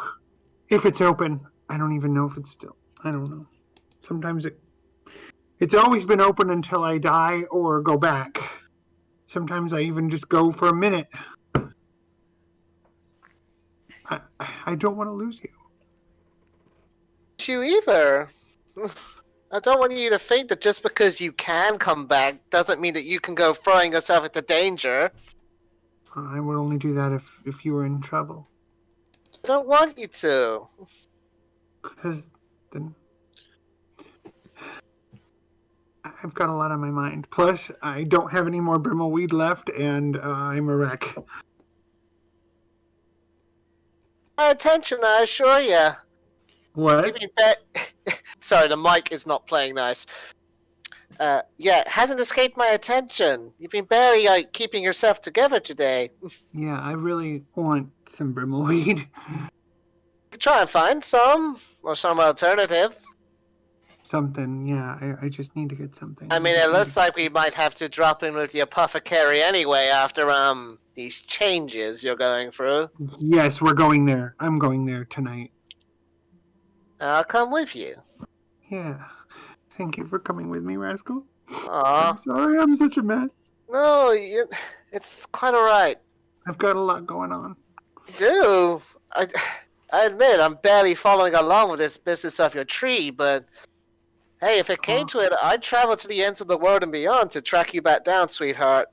Speaker 3: If it's open, I don't even know if it's still. I don't know. Sometimes it's always been open until I die or go back. Sometimes I even just go for a minute. I don't want to lose you.
Speaker 4: You either. I don't want you to think that just because you can come back doesn't mean that you can go throwing yourself into danger.
Speaker 3: I would only do that if you were in trouble.
Speaker 4: I don't want you to.
Speaker 3: Because then I've got a lot on my mind. Plus, I don't have any more bristleweed left, and I'm a wreck.
Speaker 4: My attention, I assure you.
Speaker 3: What?
Speaker 4: Sorry, the mic is not playing nice. It hasn't escaped my attention. You've been barely keeping yourself together today.
Speaker 3: Yeah, I really want some bristleweed.
Speaker 4: Try and find some, or some alternative.
Speaker 3: Something, yeah. I just need to get something.
Speaker 4: I mean, it looks like we might have to drop in with the apothecary anyway after these changes you're going through.
Speaker 3: Yes, we're going there. I'm going there tonight.
Speaker 4: I'll come with you.
Speaker 3: Yeah. Thank you for coming with me, Rascal.
Speaker 4: Aw.
Speaker 3: I'm sorry, I'm such a mess.
Speaker 4: No, it's quite alright.
Speaker 3: I've got a lot going on.
Speaker 4: You do. I admit, I'm barely following along with this business of your tree, but hey, if it came to it, I'd travel to the ends of the world and beyond to track you back down, sweetheart.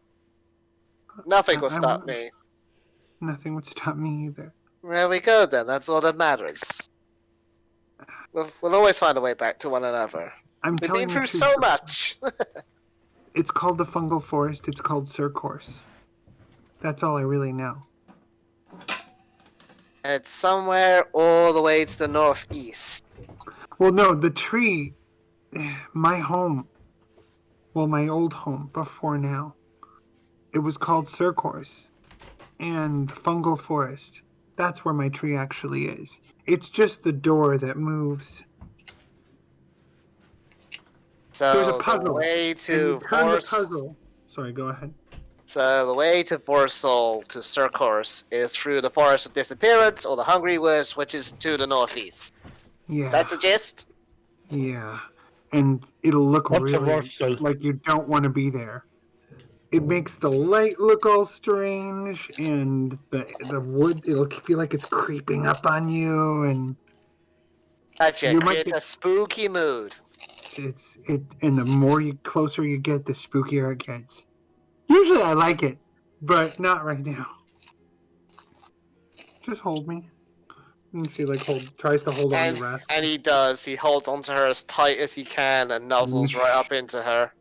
Speaker 4: Nothing will stop me.
Speaker 3: Nothing would stop me either.
Speaker 4: There we go then, that's all that matters. We'll always find a way back to one another.
Speaker 3: I'm
Speaker 4: We've
Speaker 3: telling
Speaker 4: been
Speaker 3: you
Speaker 4: through so much!
Speaker 3: It's called the fungal forest, it's called Sircourse. That's all I really know.
Speaker 4: And it's somewhere all the way to the northeast.
Speaker 3: Well, no, the tree, my home, well, my old home before now, it was called Sircourse. And fungal forest, that's where my tree actually is. It's just the door that moves.
Speaker 4: So
Speaker 3: There's a puzzle.
Speaker 4: the way to
Speaker 3: puzzle. Sorry, go ahead.
Speaker 4: So the way to Vorsol to Sircourse is through the Forest of Disappearance or the Hungry Woods, which is to the northeast.
Speaker 3: Yeah.
Speaker 4: That's the gist?
Speaker 3: Yeah. And it'll look
Speaker 1: What's
Speaker 3: really
Speaker 1: a Vorsol?
Speaker 3: like you don't want to be there. It makes the light look all strange, and the wood, it'll feel like it's creeping up on you, and
Speaker 4: Gotcha, creates a spooky mood.
Speaker 3: and the more closer you get, the spookier it gets. Usually I like it, but not right now. Just hold me. And she tries to hold on to Rascal.
Speaker 4: And he does. He holds onto her as tight as he can and nuzzles right up into her.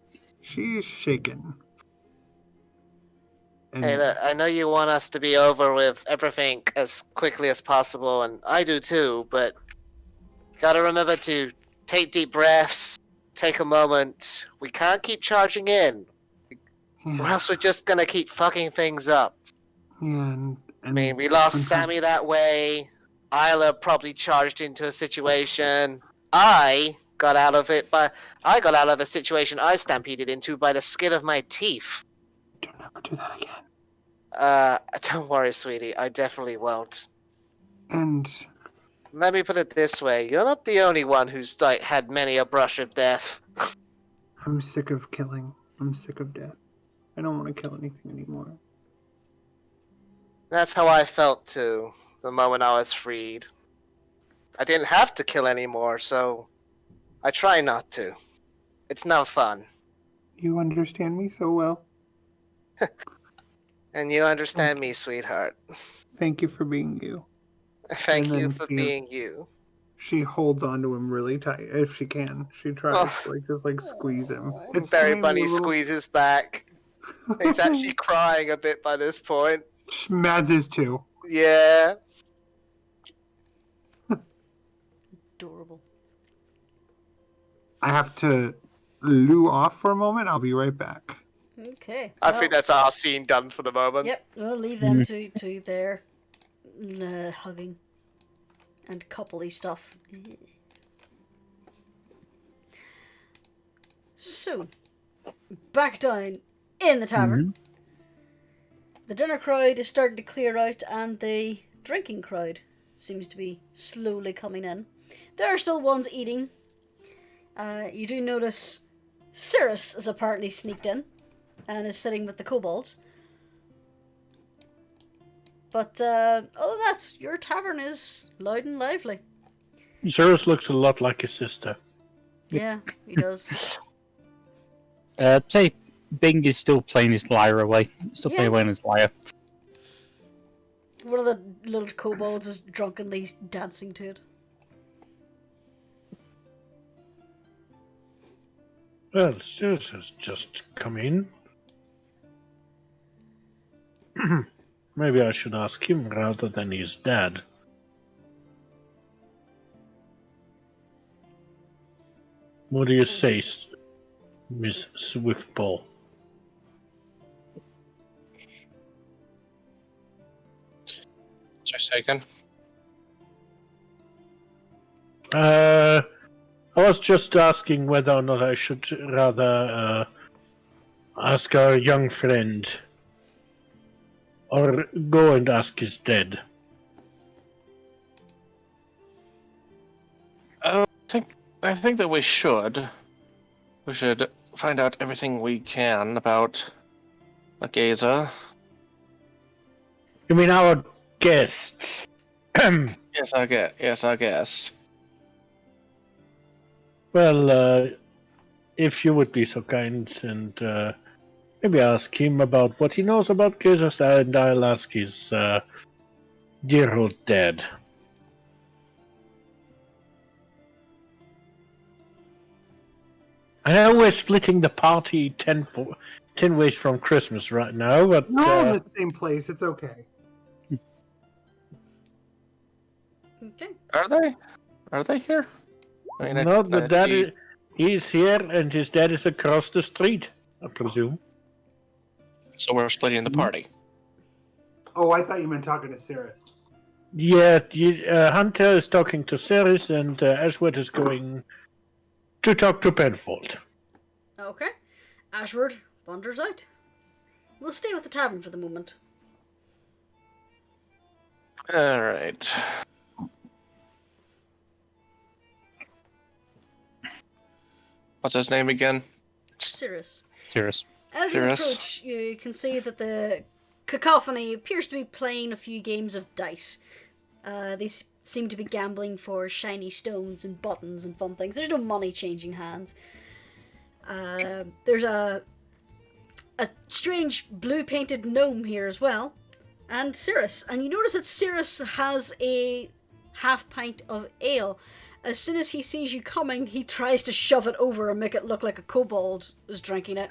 Speaker 3: She's shaken. And
Speaker 4: Hey, look, I know you want us to be over with everything as quickly as possible, and I do too, but gotta remember to take deep breaths, take a moment. We can't keep charging in, or else we're just gonna keep fucking things up.
Speaker 3: Yeah,
Speaker 4: I mean, we lost Sammy that way. Isla probably charged into a situation. I got out of a situation I stampeded into by the skin of my teeth.
Speaker 3: Don't ever do that again.
Speaker 4: Don't worry, sweetie. I definitely won't.
Speaker 3: And
Speaker 4: Let me put it this way: you're not the only one who's had many a brush with death.
Speaker 3: I'm sick of killing. I'm sick of death. I don't want to kill anything anymore.
Speaker 4: That's how I felt too, the moment I was freed. I didn't have to kill anymore, so I try not to. It's no fun.
Speaker 3: You understand me so well.
Speaker 4: And you understand me, sweetheart.
Speaker 3: Thank you for being you.
Speaker 4: Thank
Speaker 3: And
Speaker 4: you
Speaker 3: then
Speaker 4: for being you.
Speaker 3: She holds onto him really tight if she can. She tries to just squeeze him.
Speaker 4: Berry Bunny squeezes back. He's actually crying a bit by this point.
Speaker 3: Mads is too.
Speaker 4: Yeah.
Speaker 2: Adorable.
Speaker 3: I have to loo off for a moment. I'll be right back.
Speaker 2: Okay.
Speaker 4: I think that's our scene done for the moment.
Speaker 2: Yep, we'll leave them to their hugging and coupley stuff. So, back down in the tavern. The dinner crowd is starting to clear out, and the drinking crowd seems to be slowly coming in. There are still ones eating. You do notice Cirrus is apparently sneaked in and is sitting with the kobolds. But other than that, your tavern is loud and lively.
Speaker 1: Cirrus looks a lot like his sister.
Speaker 2: Yeah, he does.
Speaker 5: Say, Bing is still playing his lyre away. Still playing away on his lyre.
Speaker 2: One of the little kobolds is drunkenly dancing to it.
Speaker 1: Well, Cirrus has just come in. Maybe I should ask him rather than his dad. What do you say, Miss Swiftball?
Speaker 6: Just a second.
Speaker 1: I was just asking whether or not I should rather ask our young friend, or go and ask his dad.
Speaker 6: I think that we should. We should find out everything we can about Gaza.
Speaker 1: You mean our guest?
Speaker 6: Yes, our guest.
Speaker 1: Well, if you would be so kind and maybe ask him about what he knows about Gaza, and I'll ask his dear old dad. I know we're splitting the party 10 ways from Christmas right now, but...
Speaker 3: We're all in the same place, it's okay.
Speaker 2: Okay.
Speaker 6: Are they here? I mean,
Speaker 1: no, the dad he's here and his dad is across the street, I presume.
Speaker 6: So we're splitting the party.
Speaker 3: Oh, I thought you meant talking to Cirrus.
Speaker 1: Yeah, Hunter is talking to Ceres and Ashwood is going to talk to Penfold.
Speaker 2: Okay. Ashward wanders out. We'll stay with the tavern for the moment.
Speaker 6: Alright. What's his name again?
Speaker 2: Cirrus.
Speaker 5: Cirrus.
Speaker 2: As you approach, you can see that the cacophony appears to be playing a few games of dice. They seem to be gambling for shiny stones and buttons and fun things. There's no money changing hands. There's a a strange blue-painted gnome here as well, and Cirrus. And you notice that Cirrus has a half pint of ale. As soon as he sees you coming, he tries to shove it over and make it look like a kobold is drinking it.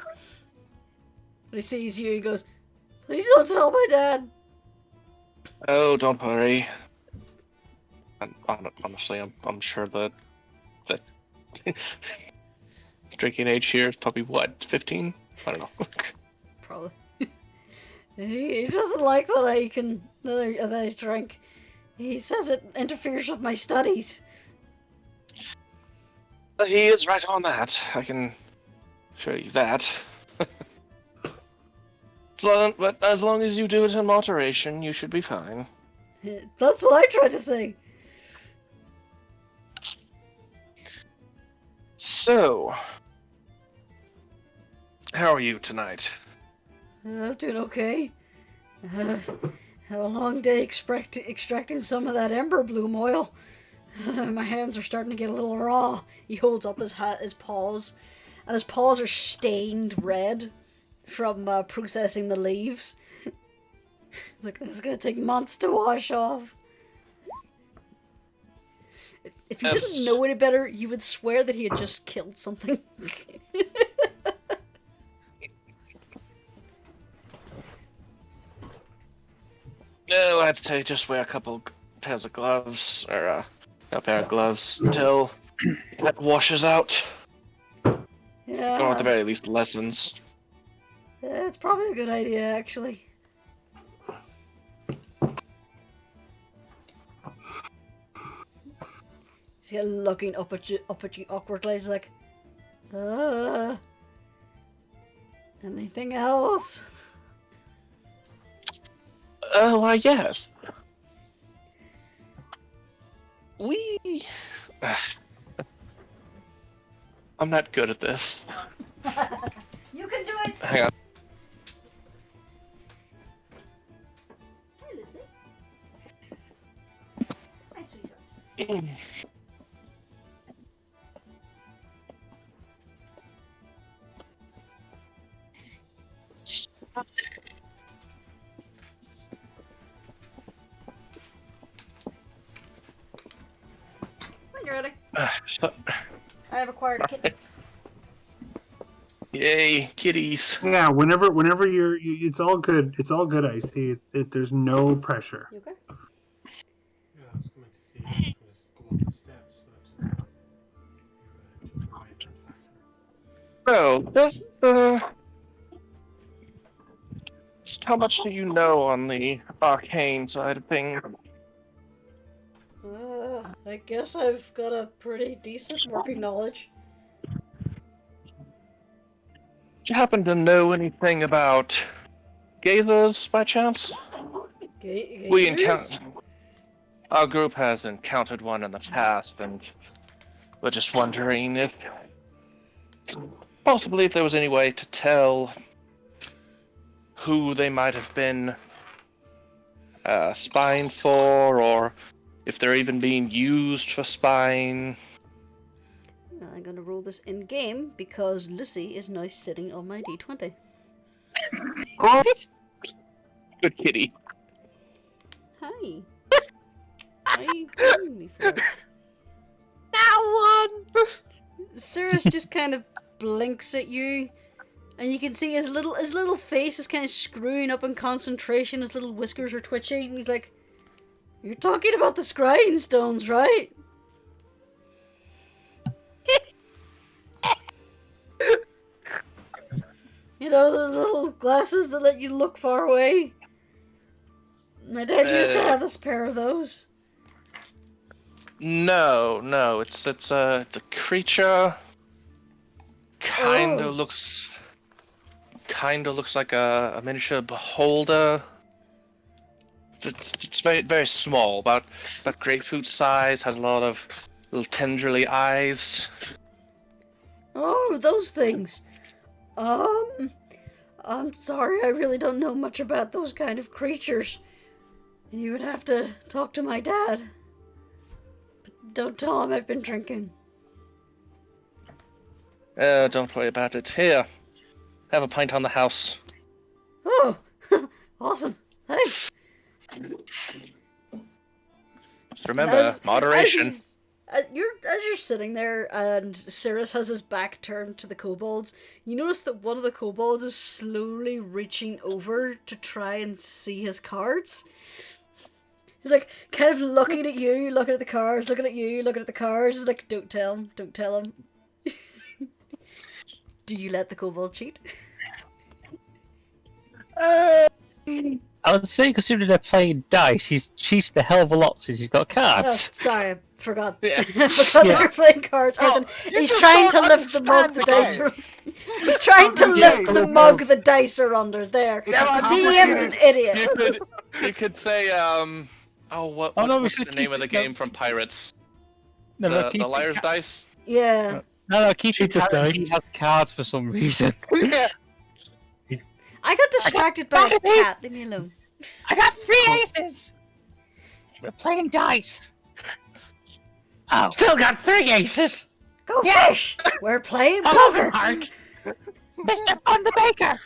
Speaker 2: When he sees you, he goes, "Please don't tell my dad."
Speaker 6: Oh, don't worry. Honestly, I'm sure that drinking age here is probably what, 15? I don't know.
Speaker 2: Probably. He doesn't like that I drink. He says it interferes with my studies.
Speaker 6: He is right on that. I can show you that. But as long as you do it in moderation, you should be fine.
Speaker 2: That's what I tried to say.
Speaker 6: So, how are you tonight?
Speaker 2: I'm doing okay. Had a long day extracting some of that ember bloom oil. My hands are starting to get a little raw. He holds up his paws, and his paws are stained red from processing the leaves. It's like, that's gonna take months to wash off. If you didn't know any better, you would swear that he had just killed something.
Speaker 6: No, I'd say just wear a couple pairs of gloves, or a pair of gloves until that washes out.
Speaker 2: Yeah.
Speaker 6: Or at the very least, lessens.
Speaker 2: Yeah, it's probably a good idea, actually. He's kind of looking up at you awkwardly. He's like, anything else?
Speaker 6: Why, yes. I'm not good at this.
Speaker 2: You can do it!
Speaker 6: Hang on.
Speaker 2: Hi, Lucy. Hi, sweetheart. When you're ready. I have acquired a kitten.
Speaker 6: Yay, kitties.
Speaker 3: Yeah, whenever it's all good. It's all good. I see. There's no pressure.
Speaker 2: You okay?
Speaker 7: Yeah, I was going to see if I was going to go up the steps, but
Speaker 6: Just how much do you know on the arcane side of things?
Speaker 2: I guess I've got a pretty decent working knowledge.
Speaker 6: Do you happen to know anything about gazers by chance? Our group has encountered one in the past, and we're just wondering if there was any way to tell who they might have been spying for, or if they're even being used for spying.
Speaker 2: Well, I'm gonna roll this in game because Lucy is now sitting on my d20.
Speaker 6: Oh. Good kitty.
Speaker 2: Hi. Why are you calling me for?
Speaker 4: That one!
Speaker 2: Cirrus just kind of blinks at you, and you can see his little face is kind of screwing up in concentration. His little whiskers are twitching. And he's like, "You're talking about the scrying stones, right?" You know, the little glasses that let you look far away? My dad used to have a pair of those.
Speaker 6: No, it's a creature. Kinda looks like a miniature beholder. It's very, very small, about grapefruit size. Has a lot of little tendrily eyes.
Speaker 2: Oh, those things. I'm sorry, I really don't know much about those kind of creatures. You would have to talk to my dad. But don't tell him I've been drinking.
Speaker 6: Don't worry about it. Here, Have a pint on the house.
Speaker 2: Oh, awesome. Thanks.
Speaker 6: Remember, moderation.
Speaker 2: As you're sitting there and Cirrus has his back turned to the kobolds, you notice that one of the kobolds is slowly reaching over to try and see his cards. He's like kind of looking at you, looking at the cards, looking at you, looking at the cards. He's like, don't tell him, don't tell him. Do you let the kobold cheat?
Speaker 5: I would say, considering they're playing dice, he's cheated a hell of a lot since he's got
Speaker 2: Oh,
Speaker 5: cards.
Speaker 2: sorry, I forgot.
Speaker 6: Yeah.
Speaker 2: I forgot they were playing cards.
Speaker 4: Oh, you
Speaker 2: He's
Speaker 4: just
Speaker 2: trying to
Speaker 4: don't
Speaker 2: lift the mug the dice
Speaker 4: understand
Speaker 2: are. He's trying to
Speaker 3: Yeah,
Speaker 2: lift the
Speaker 3: yeah.
Speaker 2: mug the dice are under. There.
Speaker 4: Yeah, but
Speaker 2: DM's an idiot.
Speaker 6: You could say, what's the name of the game from Pirates?
Speaker 5: No,
Speaker 6: The Liar's Dice?
Speaker 2: Yeah.
Speaker 5: No, keep
Speaker 1: Cheat
Speaker 5: it
Speaker 1: the
Speaker 5: down.
Speaker 1: dice.
Speaker 5: He has cards for some reason.
Speaker 4: Yeah.
Speaker 2: I got distracted by a cat. Leave me alone.
Speaker 5: I got 3 aces! We're playing dice. Oh,
Speaker 1: Still got 3 aces.
Speaker 2: Go
Speaker 5: Yeah.
Speaker 2: fish! We're playing
Speaker 1: Oh,
Speaker 2: poker!
Speaker 1: heart.
Speaker 5: Mr. On the Baker!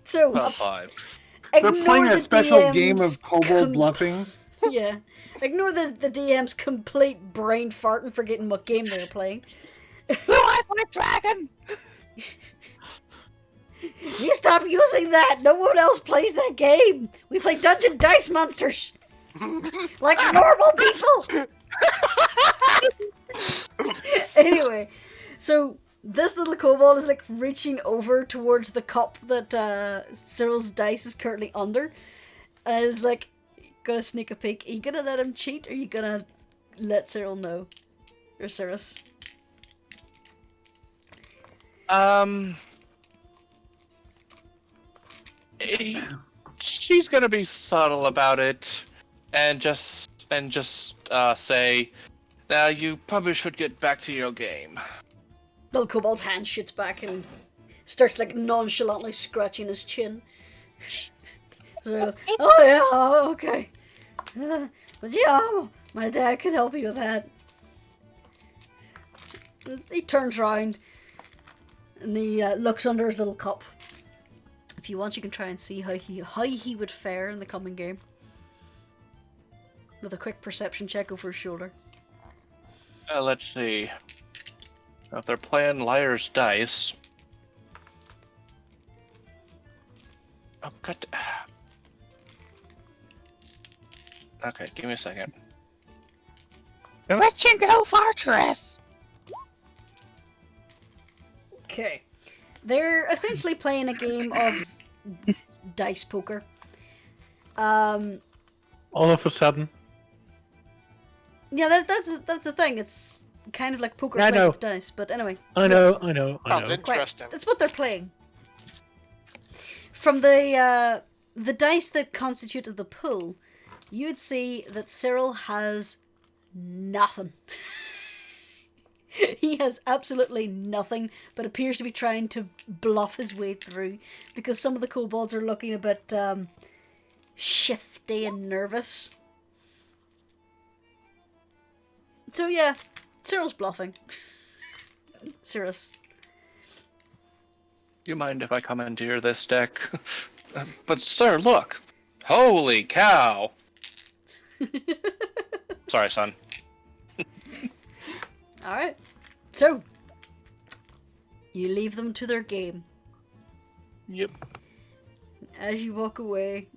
Speaker 2: So,
Speaker 6: Well, 5.
Speaker 3: They're
Speaker 2: ignore
Speaker 3: playing a
Speaker 2: the
Speaker 3: special
Speaker 2: DM's
Speaker 3: game of kobold bluffing.
Speaker 2: Yeah. Ignore the DM's complete brain fart and forgetting what game they were playing.
Speaker 5: Blue Eyes White Dragon!
Speaker 2: You stop using that! No one else plays that game! We play Dungeon Dice Monsters! Like normal people! Anyway, so this little kobold is like reaching over towards the cup that Cyril's dice is currently under. And is like, gonna sneak a peek. Are you gonna let him cheat, or are you gonna let Cyril know? Or Cirrus?
Speaker 6: She's gonna be subtle about it, and just say, now you probably should get back to your game.
Speaker 2: Little kobold's hand shoots back and starts like nonchalantly scratching his chin. So he goes, oh yeah, oh, okay. But yeah, my dad could help you with that. He turns round and he looks under his little cup. If you want, you can try and see how he would fare in the coming game. With a quick perception check over his shoulder.
Speaker 6: Let's see. If they're playing Liar's Dice. Oh, God. Okay, give me a second.
Speaker 5: Rich and Go Fortress!
Speaker 2: Okay. They're essentially playing a game of dice poker.
Speaker 1: All of a sudden.
Speaker 2: Yeah, that's the thing. It's kind of like poker
Speaker 1: I
Speaker 2: played
Speaker 1: know.
Speaker 2: with dice, but anyway.
Speaker 1: I know.
Speaker 4: Sounds
Speaker 2: Quite.
Speaker 4: interesting.
Speaker 2: That's what they're playing. From the dice that constituted the pool, you would see that Cyril has nothing. He has absolutely nothing, but appears to be trying to bluff his way through, because some of the kobolds are looking a bit shifty and nervous. So yeah, Cyril's bluffing. Cirrus.
Speaker 6: You mind if I commandeer this deck? But sir, look! Holy cow! Sorry, son.
Speaker 2: Alright. So, you leave them to their game.
Speaker 6: Yep.
Speaker 2: As you walk away,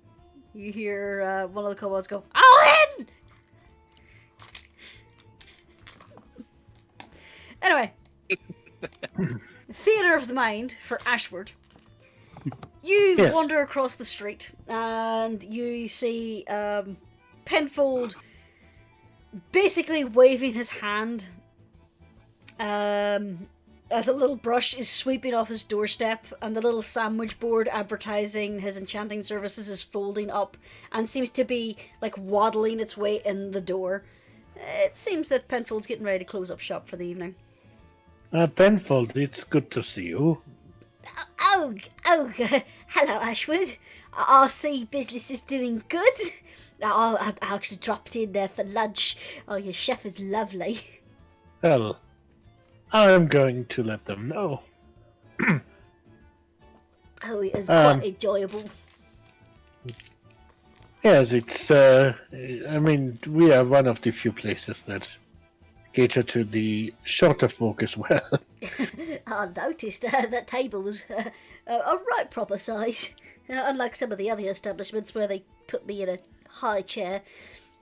Speaker 2: you hear one of the kobolds go, "All in!" Anyway. Theatre of the Mind for Ashward. You
Speaker 1: Yes.
Speaker 2: wander across the street and you see Penfold basically waving his hand as a little brush is sweeping off his doorstep, and the little sandwich board advertising his enchanting services is folding up and seems to be like waddling its way in the door. It seems that Penfold's getting ready to close up shop for the evening.
Speaker 1: Penfold, it's good to see you.
Speaker 2: Oh, hello, Ashwood. I see business is doing good. I actually dropped in there for lunch. Oh, your chef is lovely.
Speaker 1: Well, I am going to let them know.
Speaker 2: Oh, it is quite enjoyable.
Speaker 1: Yes, it's. I mean, we are one of the few places that cater to the shorter folk as well.
Speaker 2: I noticed that table was a right proper size. Unlike some of the other establishments where they put me in a high chair,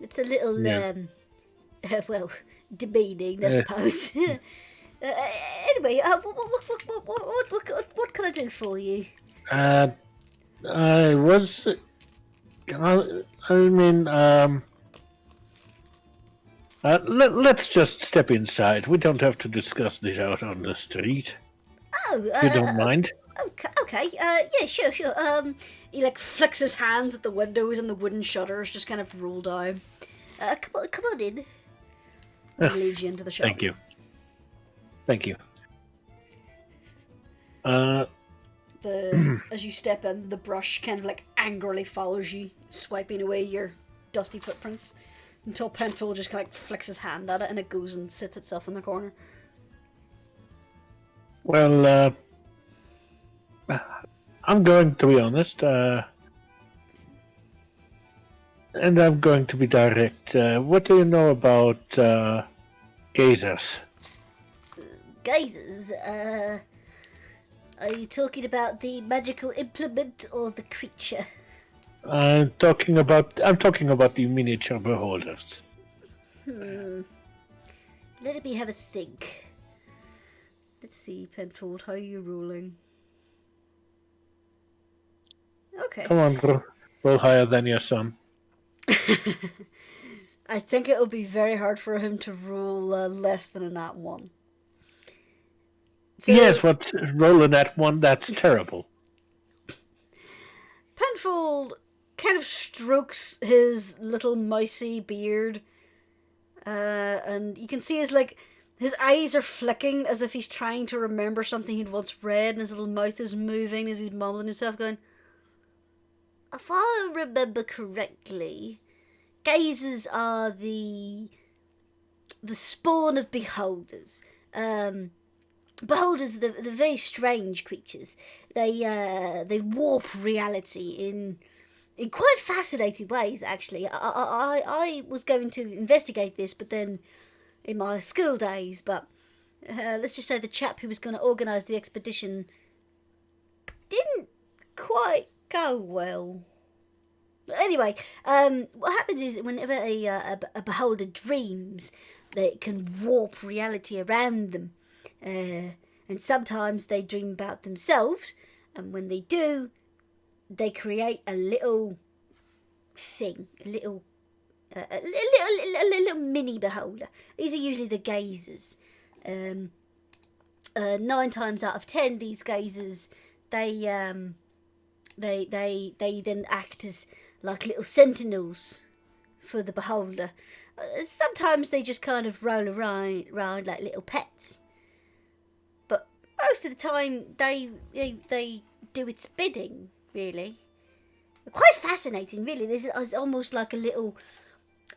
Speaker 2: it's a little,
Speaker 1: Yeah.
Speaker 2: well, demeaning, I suppose. Anyway, what can I do for you?
Speaker 1: I was. I mean, let's just step inside. We don't have to discuss this out on the street.
Speaker 2: Oh,
Speaker 1: If you don't mind.
Speaker 2: Okay. Yeah, sure. He like flicks his hands at the windows and the wooden shutters just kind of roll down. Come on in. He leads you into the shop.
Speaker 1: Thank you.
Speaker 2: As you step in, the brush kind of like angrily follows you, swiping away your dusty footprints, until Penfold just kind of like flicks his hand at it and it goes and sits itself in the corner.
Speaker 1: Well, I'm going to be honest, and I'm going to be direct. What do you know about gazers?
Speaker 2: Gazers, are you talking about the magical implement or the creature?
Speaker 1: I'm talking about the miniature beholders.
Speaker 2: Let me have a think. Let's see, Penfold, how are you rolling? Okay.
Speaker 1: Come on, roll higher than your son.
Speaker 2: I think it'll be very hard for him to roll less than a nat 1. So,
Speaker 1: Yes, what rolling that one? That's terrible.
Speaker 2: Penfold kind of strokes his little mousy beard, and you can see his eyes are flicking as if he's trying to remember something he'd once read, and his little mouth is moving as he's mumbling himself, going, "If I remember correctly, gazers are the spawn of beholders. Beholders are the very strange creatures. They warp reality in quite fascinating ways, actually. I was going to investigate this, but then in my school days, but let's just say the chap who was going to organise the expedition didn't quite go well. But anyway, what happens is whenever a beholder dreams, they can warp reality around them. And sometimes they dream about themselves, and when they do, they create a little thing, a little mini beholder. These are usually the gazers. 9 times out of 10, these gazers, they then act as like little sentinels for the beholder. Sometimes they just kind of roll around like little pets. Most of the time, they do its bidding, really. Quite fascinating, really. There's almost like a little,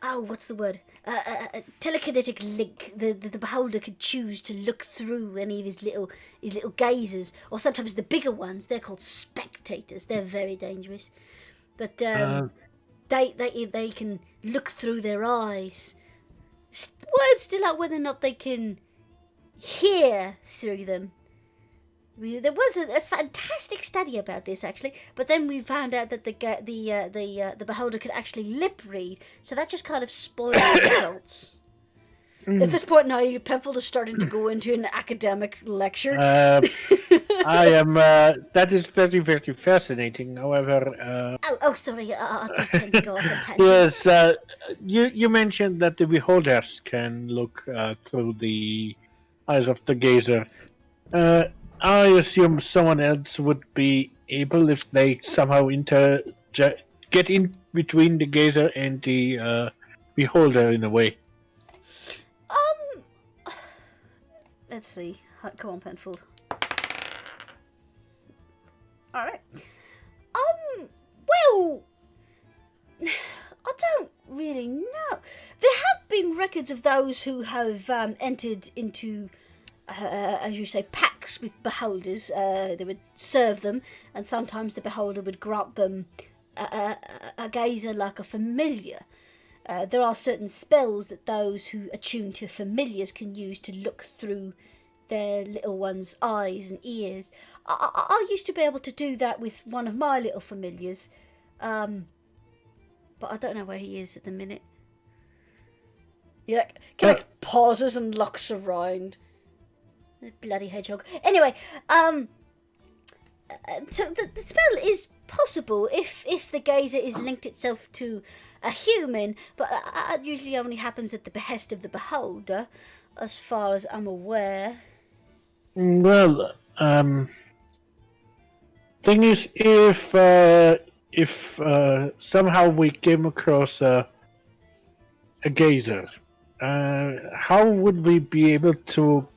Speaker 2: what's the word? A telekinetic link. The beholder could choose to look through any of his little gazers, or sometimes the bigger ones. They're called spectators. They're very dangerous, but they can look through their eyes. Words still out whether or not they can hear through them. There was a fantastic study about this, actually, but then we found out that the beholder could actually lip read, so that just kind of spoiled the results. At this point now, Penfold is starting to go into an academic lecture.
Speaker 1: I am. That is very, very fascinating. However,
Speaker 2: Sorry, I do tend to go off on tangents.
Speaker 1: yes, you mentioned that the beholders can look through the eyes of the gazer. I assume someone else would be able, if they somehow get in between the gazer and the beholder in a way.
Speaker 2: Let's see. Come on, Penfold. All right. Well, I don't really know. There have been records of those who have entered into, as you say, pacts contracts with beholders. They would serve them, and sometimes the beholder would grant them a gazer like a familiar. There are certain spells that those who attune to familiars can use to look through their little one's eyes and ears. I used to be able to do that with one of my little familiars, but I don't know where he is at the minute. He pauses and looks around. The bloody hedgehog. Anyway, so the spell is possible if the gazer is linked itself to a human, but that usually only happens at the behest of the beholder, as far as I'm aware.
Speaker 1: Well, thing is, if somehow we came across a gazer, how would we be able to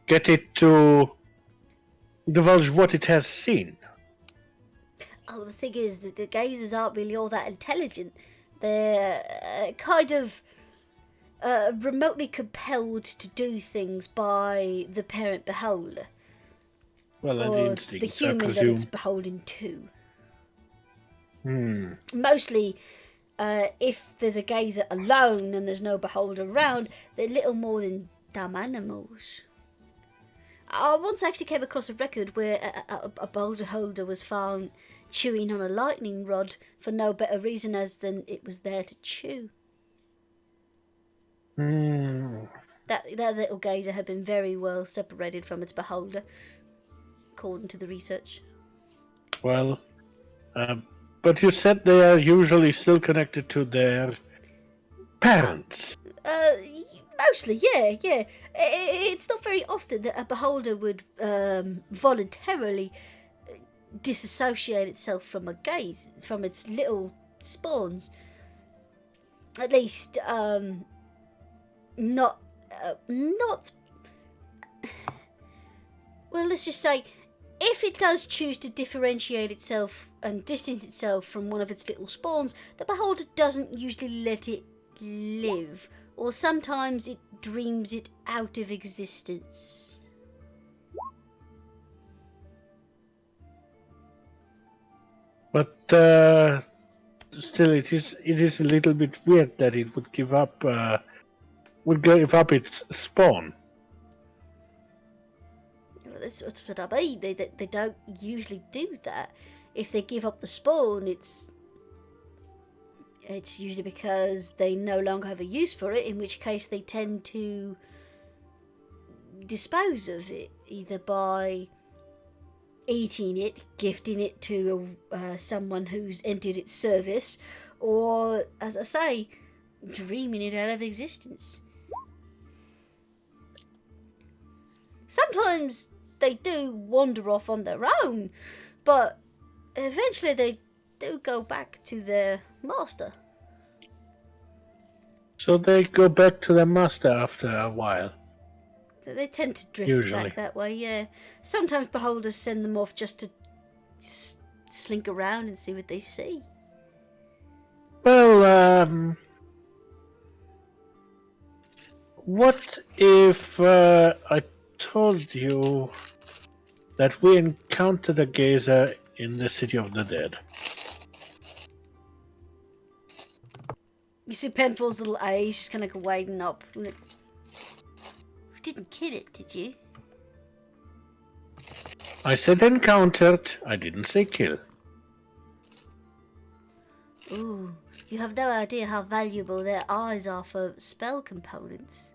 Speaker 1: get it to divulge what it has seen?
Speaker 2: Oh, the thing is that the gazers aren't really all that intelligent. They're kind of remotely compelled to do things by the parent beholder.
Speaker 1: Well,
Speaker 2: or
Speaker 1: an instinct,
Speaker 2: the human
Speaker 1: I
Speaker 2: that it's
Speaker 1: presume.
Speaker 2: beholden to.
Speaker 1: Hmm.
Speaker 2: Mostly, if there's a gazer alone and there's no beholder around, they're little more than dumb animals. I once actually came across a record where a beholder holder was found chewing on a lightning rod for no better reason than it was there to chew.
Speaker 1: Hmm.
Speaker 2: That little gazer had been very well separated from its beholder, according to the research.
Speaker 1: Well, but you said they are usually still connected to their parents.
Speaker 2: Mostly, yeah. It's not very often that a beholder would voluntarily disassociate itself from a gaze, from its little spawns. At least, not. Well, let's just say, if it does choose to differentiate itself and distance itself from one of its little spawns, the beholder doesn't usually let it live, or sometimes it dreams it out of existence.
Speaker 1: But still, it is a little bit weird that it would give up its spawn.
Speaker 2: That's what I mean. They don't usually do that. If they give up the spawn, it's usually because they no longer have a use for it, in which case they tend to dispose of it, either by eating it, gifting it to someone who's entered its service, or, as I say, dreaming it out of existence. Sometimes they do wander off on their own, but eventually they do go back to their master.
Speaker 1: So they go back to their master after a while.
Speaker 2: They tend to drift
Speaker 1: Usually.
Speaker 2: back that way, yeah. Sometimes beholders send them off just to slink around and see what they see.
Speaker 1: Well, what if I told you that we encountered a gazer in the City of the Dead?
Speaker 2: You see Penfold's little eyes just kind of widen up. You didn't kill it, did you?
Speaker 1: I said encountered, I didn't say kill.
Speaker 2: Ooh, you have no idea how valuable their eyes are for spell components.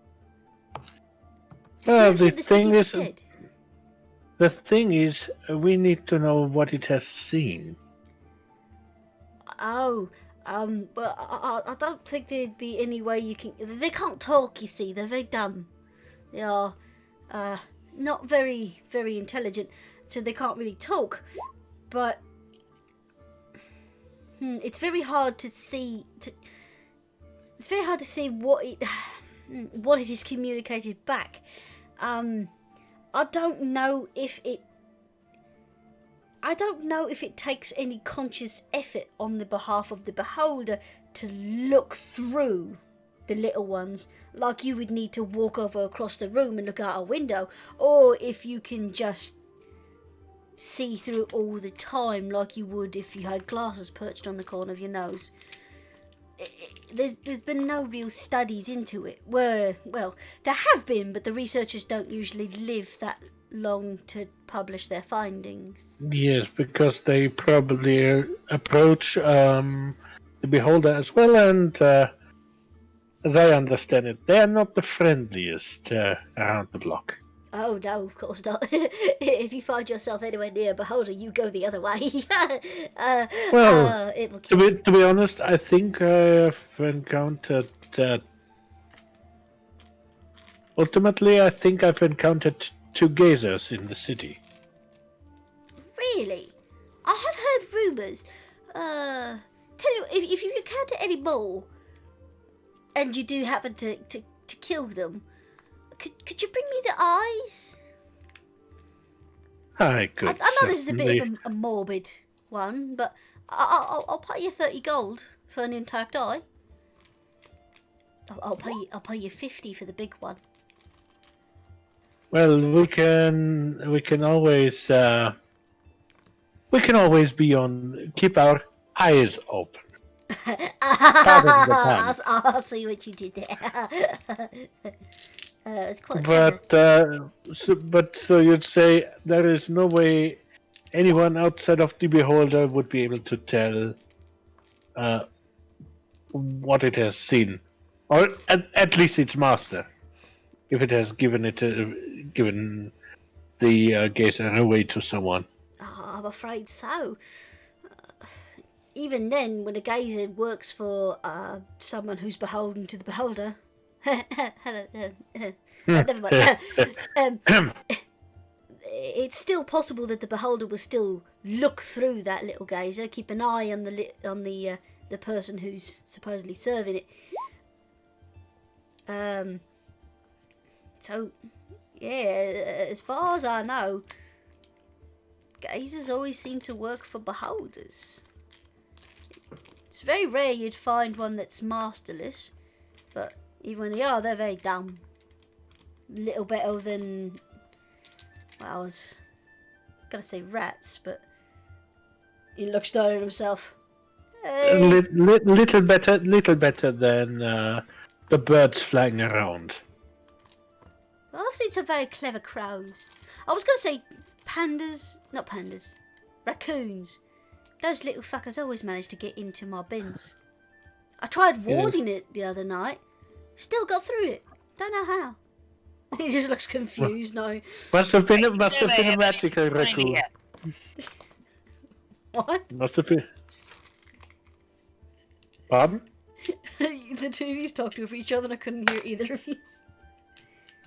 Speaker 1: Well,
Speaker 2: Have you
Speaker 1: the
Speaker 2: ever seen
Speaker 1: thing
Speaker 2: City
Speaker 1: is,
Speaker 2: of the Dead?
Speaker 1: the thing is, we need to know what it has seen.
Speaker 2: Oh, well, I don't think there'd be any way you can... They can't talk, you see. They're very dumb. They are not very, very intelligent, so they can't really talk. But it's very hard to see... It's very hard to see what it is communicated back. I don't know if it takes any conscious effort on the behalf of the beholder to look through the little ones, like you would need to walk over across the room and look out a window, or if you can just see through all the time like you would if you had glasses perched on the corner of your nose. There's been no real studies into it. Well, there have been, but the researchers don't usually live that long to publish their findings.
Speaker 1: Yes, because they probably approach the beholder as well, and as I understand it, they are not the friendliest around the block.
Speaker 2: Oh no, of course not. If you find yourself anywhere near Beholder, you go the other way.
Speaker 1: Well,
Speaker 2: it will kill you.
Speaker 1: to be honest, I think I've encountered that. Ultimately, I think I've encountered 2 gazers in the city.
Speaker 2: Really? I have heard rumours. Tell you, if you encounter any more, and you do happen to kill them, could you bring me the eyes?
Speaker 1: I could.
Speaker 2: I know this is a
Speaker 1: certainly-
Speaker 2: bit of a morbid one, but I'll pay you 30 gold for an intact eye. I'll pay you 50 for the big one.
Speaker 1: Well, we can always keep our eyes open. Pardon the pun.
Speaker 2: I'll see what you did there. It's quite clever.
Speaker 1: But so you'd say there is no way anyone outside of the beholder would be able to tell what it has seen, or at least its master, if it has given the gazer away to someone.
Speaker 2: Oh, I'm afraid so. Even then, when a gazer works for someone who's beholden to the beholder. Never mind. It's still possible that the beholder will still look through that little gazer, keep an eye on the person who's supposedly serving it. So, yeah, as far as I know, gazers always seem to work for beholders. It's very rare you'd find one that's masterless, but even when they are, they're very dumb. Little better than, well, I was gonna say rats, but he looks down at himself. Hey.
Speaker 1: Little better than the birds flying around.
Speaker 2: Well, I've seen some very clever crows. I was gonna say not pandas, raccoons. Those little fuckers always manage to get into my bins. I tried warding it the other night. Still got through it. Don't know how. He just looks confused now.
Speaker 1: Must have been a magical raccoon.
Speaker 2: What?
Speaker 1: Must have been. Pardon?
Speaker 2: The two of you talked over each other and I couldn't hear either of you.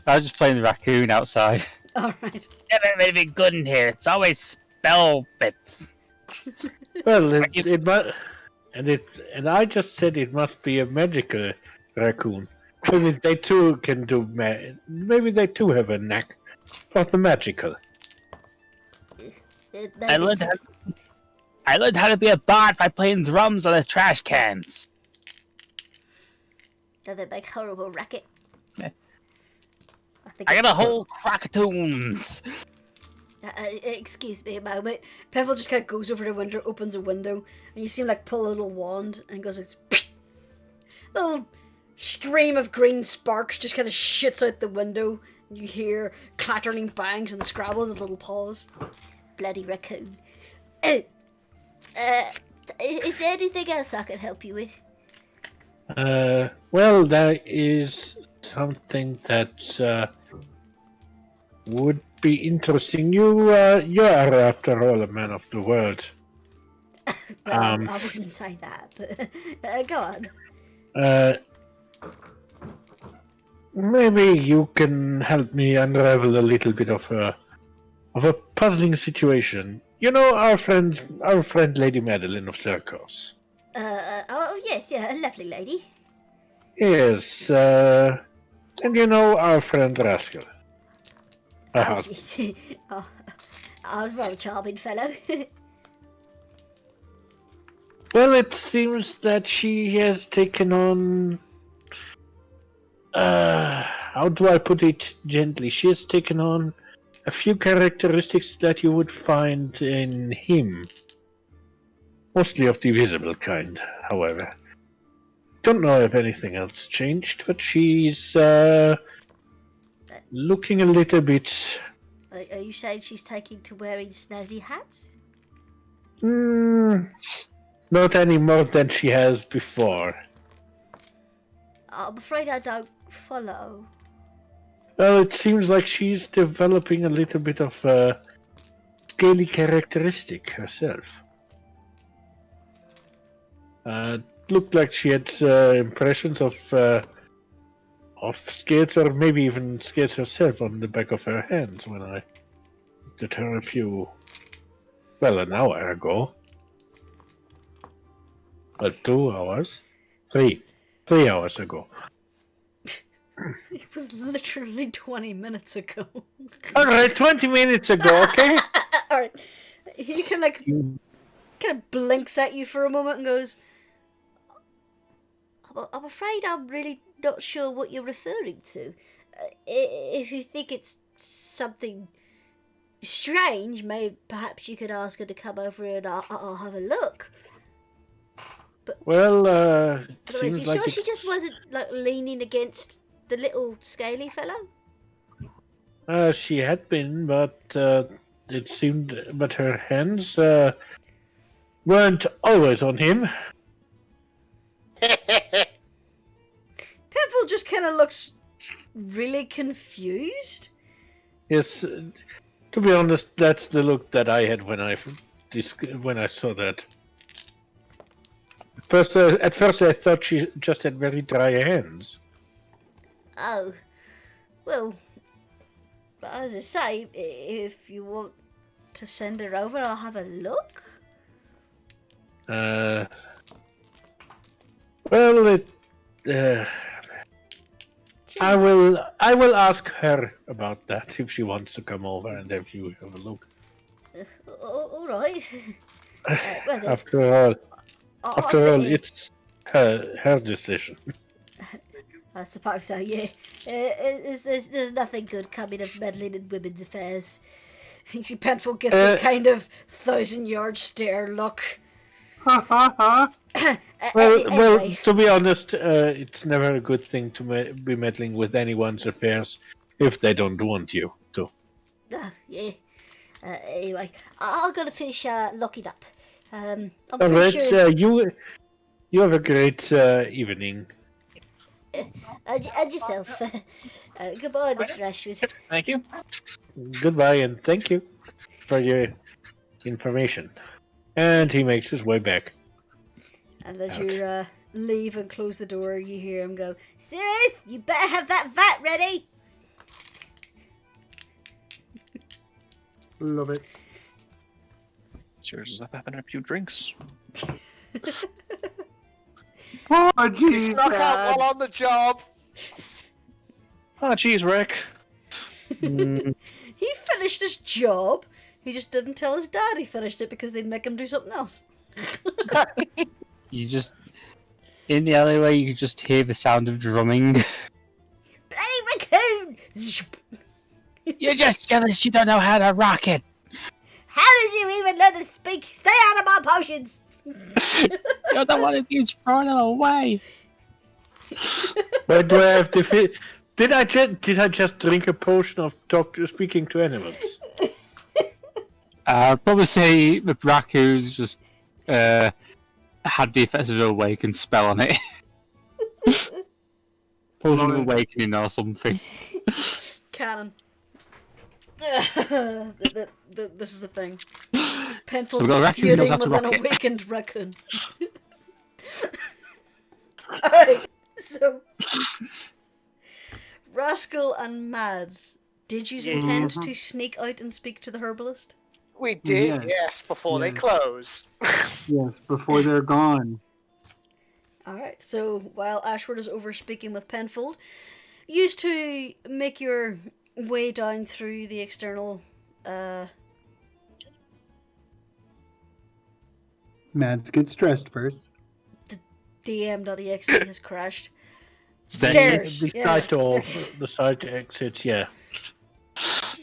Speaker 5: I was just playing the raccoon outside.
Speaker 2: Alright.
Speaker 5: Never anything good in here. It's always spell bits.
Speaker 1: Well, it must, and I just said it must be a magical raccoon. Maybe they too can do. Maybe they too have a knack for the magical.
Speaker 5: I learned how to be a bard by playing drums on the trash cans.
Speaker 2: Do they make horrible racket?
Speaker 5: Yeah.
Speaker 2: think
Speaker 5: I got a whole crack of tunes.
Speaker 2: Excuse me a moment. Pebble just kind of goes over the window, opens a window, and you see him like pull a little wand and goes like, little stream of green sparks just kind of shits out the window. And you hear clattering bangs and the scrabble of little paws. Bloody raccoon. Is there anything else I can help you with?
Speaker 1: Well, there is something that would be interesting. You are, after all, a man of the world.
Speaker 2: Well, I wouldn't say that, but go on.
Speaker 1: Maybe you can help me unravel a little bit of a puzzling situation. You know our friend Lady Madeline of Circos.
Speaker 2: Oh yes, yeah, a lovely lady.
Speaker 1: Yes, and you know our friend Rascal.
Speaker 2: Oh, yes. Oh, a rather charming fellow.
Speaker 1: Well, it seems that she has taken on how do I put it gently? She has taken on a few characteristics that you would find in him. Mostly of the visible kind, however. Don't know if anything else changed, but she's looking a little bit.
Speaker 2: Are you saying she's taking to wearing snazzy hats?
Speaker 1: Not any more than she has before.
Speaker 2: I'm afraid I don't follow.
Speaker 1: Well, it seems like she's developing a little bit of a scaly characteristic herself. Looked like she had impressions of scales, or maybe even scales herself on the back of her hands when I looked at her an hour ago. 2 hours? 3 hours ago.
Speaker 2: It was literally 20 minutes ago.
Speaker 1: Alright, 20 minutes ago, okay?
Speaker 2: Alright. He kind of blinks at you for a moment and goes, I'm afraid I'm really not sure what you're referring to. If you think it's something strange, perhaps you could ask her to come over and I'll have a look.
Speaker 1: Well,
Speaker 2: But are you
Speaker 1: seems like
Speaker 2: sure she just wasn't like leaning against the little scaly fellow?
Speaker 1: she had been, but it seemed, but her hands weren't always on him.
Speaker 2: Penfold just kind of looks really confused.
Speaker 1: Yes, to be honest, that's the look that I had when I saw that. At first, I thought she just had very dry hands.
Speaker 2: Oh, well, as I say, if you want to send her over, I'll have a look.
Speaker 1: Well, I will ask her about that if she wants to come over and have you have a look.
Speaker 2: All right. Well,
Speaker 1: After all,
Speaker 2: I'll
Speaker 1: it's her decision.
Speaker 2: I suppose so, yeah. There's nothing good coming of meddling in women's affairs. You see Penfold gets this kind of 1,000-yard stare look.
Speaker 1: Well,
Speaker 2: Anyway.
Speaker 1: to be honest, it's never a good thing to be meddling with anyone's affairs if they don't want you to.
Speaker 2: Yeah. Anyway, I'll go to finish locking up. I'm
Speaker 1: All
Speaker 2: pretty
Speaker 1: right,
Speaker 2: sure...
Speaker 1: you have a great evening.
Speaker 2: And yourself. Goodbye, Mr. Ashwood.
Speaker 6: Thank you.
Speaker 1: Goodbye, and thank you for your information. And he makes his way back.
Speaker 2: And as you leave and close the door, you hear him go, Sirius, you better have that vat ready!
Speaker 3: Love it.
Speaker 6: Yours is up having a few drinks.
Speaker 3: Oh,
Speaker 4: He
Speaker 3: jeez.
Speaker 4: snuck out while on the job.
Speaker 6: Oh, jeez, Rick.
Speaker 2: He finished his job. He just didn't tell his dad he finished it because they'd make him do something else.
Speaker 5: You just in the alleyway, you could just hear the sound of drumming.
Speaker 2: Bloody raccoon!
Speaker 5: You're just jealous you don't know how to rock it.
Speaker 2: How did you even let us speak? Stay out of my potions!
Speaker 5: You're the one who keeps throwing them away.
Speaker 1: Why do I have to Did I just drink a potion of speaking to animals?
Speaker 5: I'd probably say the raccoon's just had the effects of an awaken spell on it. Potion of awakening or something.
Speaker 2: Canon. This is the thing. Penfold
Speaker 5: we've got a
Speaker 2: is
Speaker 5: raccoon who knows
Speaker 2: feuding
Speaker 5: how to
Speaker 2: with an
Speaker 5: rock it.
Speaker 2: awakened raccoon. Alright, so... Rascal and Mads, did you intend to sneak out and speak to the herbalist?
Speaker 4: We did,
Speaker 3: Yes.
Speaker 4: yes, before they
Speaker 3: Yes.
Speaker 4: close.
Speaker 3: Yes, before they're gone.
Speaker 2: Alright, so while Ashford is over speaking with Penfold, you used to make your way down through the external
Speaker 3: Mads gets dressed first.
Speaker 2: DM.exe has crashed. Stairs.
Speaker 1: The
Speaker 2: Yeah,
Speaker 1: side door,
Speaker 2: staircase.
Speaker 1: the side exits, yeah.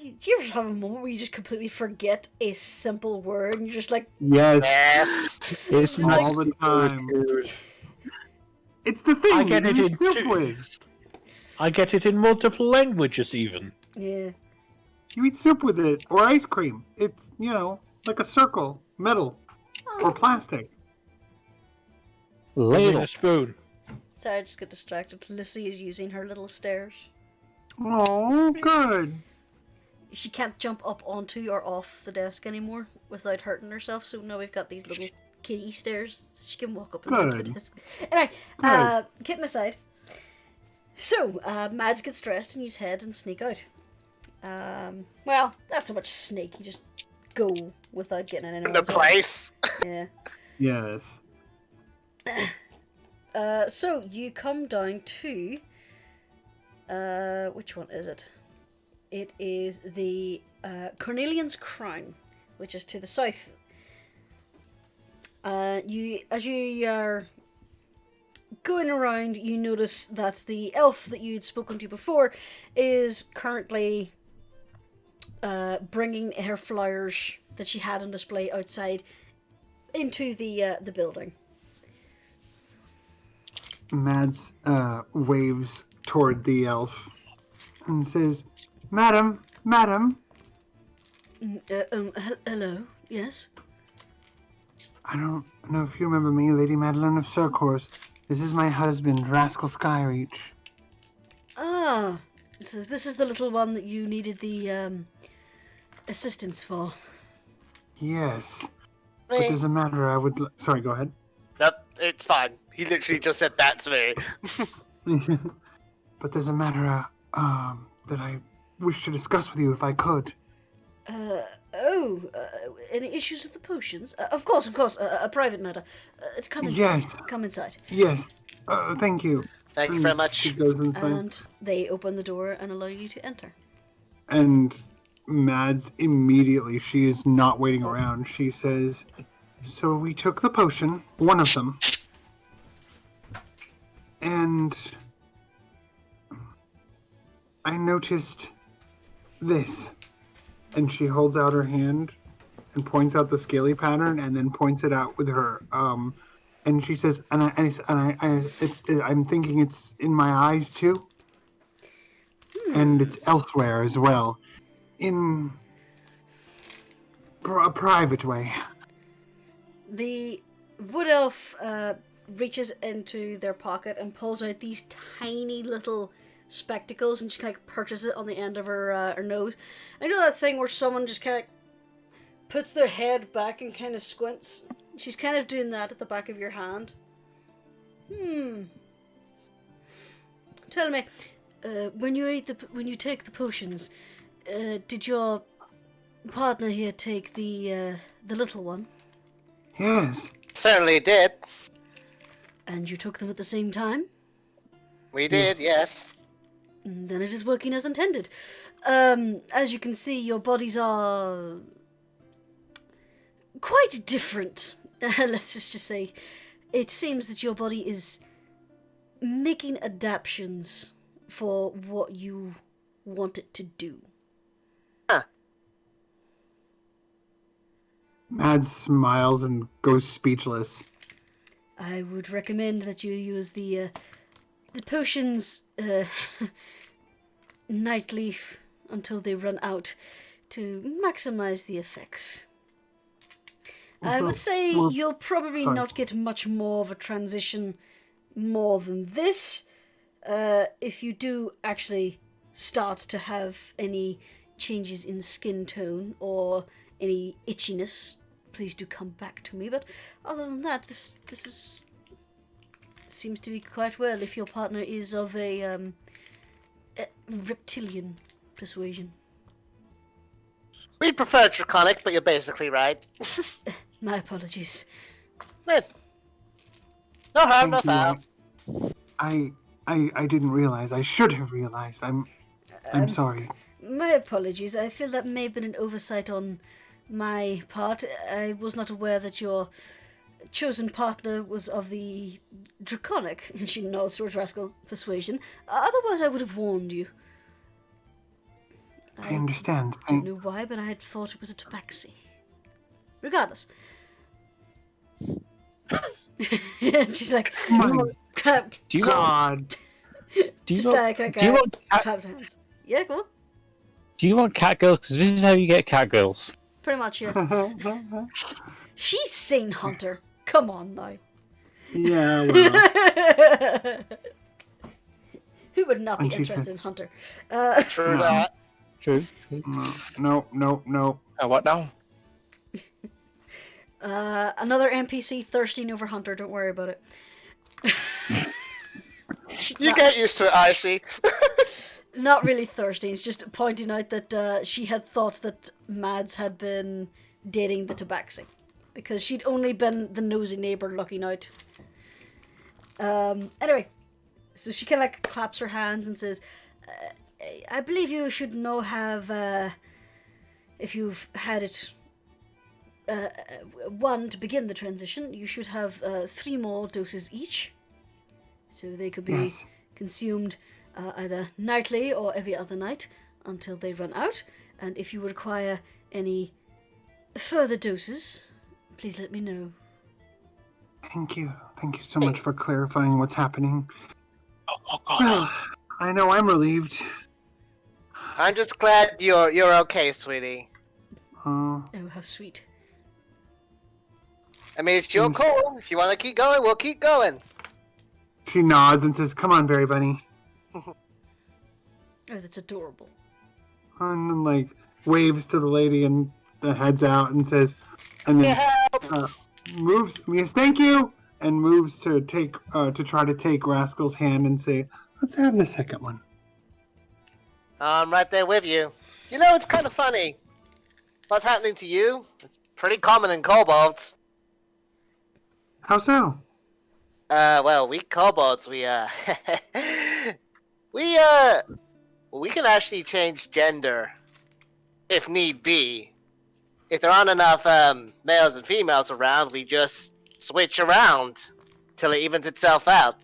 Speaker 2: Do you ever have a moment where you just completely forget a simple word and you're just like,
Speaker 3: Yes,
Speaker 4: Yes.
Speaker 5: It's
Speaker 2: just like,
Speaker 3: all the time. It's the thing
Speaker 1: I get it
Speaker 3: you
Speaker 1: in
Speaker 3: eat soup
Speaker 1: two.
Speaker 3: with.
Speaker 1: I get it in multiple languages, even.
Speaker 2: yeah.
Speaker 3: You eat soup with it, or ice cream. It's, like a circle, metal, or plastic.
Speaker 1: I mean
Speaker 5: ladle.
Speaker 1: a spoon.
Speaker 2: Sorry, I just got distracted. Lucy is using her little stairs.
Speaker 3: Oh, good.
Speaker 2: She can't jump up onto or off the desk anymore without hurting herself, so now we've got these little kiddie stairs. She can walk up and down to the
Speaker 3: Good.
Speaker 2: desk. Anyway,
Speaker 3: Good.
Speaker 2: kidding aside. So, Mads gets dressed and you head and sneak out. Well, not so much sneak, you just go without getting in
Speaker 4: In the
Speaker 2: anyone's way.
Speaker 4: place.
Speaker 2: Yeah.
Speaker 3: Yes.
Speaker 2: So you come down to which one is it? It is the Cornelian's Crown, which is to the south. As you are going around, you notice that the elf that you'd spoken to before is currently bringing her flowers that she had on display outside into the building.
Speaker 3: Mads waves toward the elf and says, Madam.
Speaker 2: Hello. Yes.
Speaker 3: I don't know if you remember me, Lady Madeline of Circourse. This is my husband, Rascal Skyreach.
Speaker 2: Ah, so this is the little one that you needed the assistance for.
Speaker 3: Yes. But there's a matter I would... Sorry, go ahead.
Speaker 4: Nope, it's fine. He literally just said that to me.
Speaker 3: But there's a matter that I wish to discuss with you if I could.
Speaker 2: Any issues with the potions? Of course, a private matter. Come inside.
Speaker 3: Yes.
Speaker 2: Come inside.
Speaker 3: Yes. Thank you.
Speaker 4: Thank you very much.
Speaker 3: She goes inside.
Speaker 2: And they open the door and allow you to enter.
Speaker 3: And Mads immediately, she is not waiting around. She says, so we took the potion, one of them, and I noticed this. And she holds out her hand and points out the scaly pattern and then points it out with her. And she says, I'm thinking it's in my eyes too. And it's elsewhere as well. In a private way.
Speaker 2: The wood elf reaches into their pocket and pulls out these tiny little spectacles, and she kind of perches it on the end of her nose. I know that thing where someone just kind of puts their head back and kind of squints. She's kind of doing that at the back of your hand. Tell me, when you take the potions, did your partner here take the little one?
Speaker 3: Yes.
Speaker 4: Certainly did.
Speaker 2: And you took them at the same time?
Speaker 4: We did, yes.
Speaker 2: Then it is working as intended. As you can see, your bodies are quite different. Let's just say, it seems that your body is making adaptations for what you want it to do.
Speaker 3: Mads smiles and goes speechless.
Speaker 2: I would recommend that you use the potions nightly until they run out to maximize the effects. I would say you'll probably not get much more of a transition more than this. If you do actually start to have any changes in skin tone or any itchiness, please do come back to me. But other than that, this seems to be quite well if your partner is of a reptilian persuasion.
Speaker 4: We prefer draconic, but you're basically right.
Speaker 2: My apologies.
Speaker 4: No harm, no
Speaker 3: Thank
Speaker 4: foul.
Speaker 3: you. I didn't realize. I should have realized. I'm sorry.
Speaker 2: My apologies. I feel that may have been an oversight on my part. I was not aware that your chosen partner was of the draconic, and she nods towards Rascal, persuasion. Otherwise, I would have warned you.
Speaker 3: I understand.
Speaker 2: Don't know why, but I had thought it was a tabaxi. Regardless. And she's like, clap.
Speaker 5: Do you
Speaker 3: God.
Speaker 5: Do you
Speaker 2: Just
Speaker 5: want, do you want
Speaker 2: claps her hands. Yeah, go on.
Speaker 5: do you want cat girls? Because this is how you get cat girls.
Speaker 2: Pretty much, yeah. She's seen Hunter. Come on now.
Speaker 3: Yeah, well.
Speaker 2: Who would not be
Speaker 3: And she
Speaker 2: interested
Speaker 3: said-
Speaker 2: in Hunter?
Speaker 4: True
Speaker 3: No.
Speaker 4: that.
Speaker 5: True.
Speaker 3: No.
Speaker 6: What now?
Speaker 2: Another NPC thirsting over Hunter. Don't worry about it.
Speaker 4: You get used to it, I see.
Speaker 2: Not really thirsty. It's just pointing out that she had thought that Mads had been dating the Tabaxi. Because she'd only been the nosy neighbour looking out. Anyway, so she kind of like claps her hands and says, I believe you should now have, if you've had it, one to begin the transition, you should have 3 more doses each. So they could be
Speaker 3: Yes.
Speaker 2: consumed either nightly or every other night until they run out. And if you require any further doses, please let me know.
Speaker 3: Thank you. Thank you so much for clarifying what's happening.
Speaker 5: Oh God.
Speaker 3: Well, I know I'm relieved.
Speaker 4: I'm just glad you're okay, sweetie.
Speaker 3: Uh,
Speaker 2: Oh, how sweet.
Speaker 4: I mean, it's your call. If you want to keep going, we'll keep going.
Speaker 3: she nods and says, "Come on, Berry Bunny,"
Speaker 2: Oh, that's adorable.
Speaker 3: and then like waves to the lady and heads out and says, and then moves. Yes, thank you, and moves to take to try to take Rascal's hand and say, "Let's have the second one."
Speaker 4: I'm right there with you. You know, it's kind of funny. What's happening to you? It's pretty common in kobolds.
Speaker 3: How so?
Speaker 4: Well, we kobolds, we we can actually change gender, if need be. If there aren't enough, males and females around, we just switch around till it evens itself out.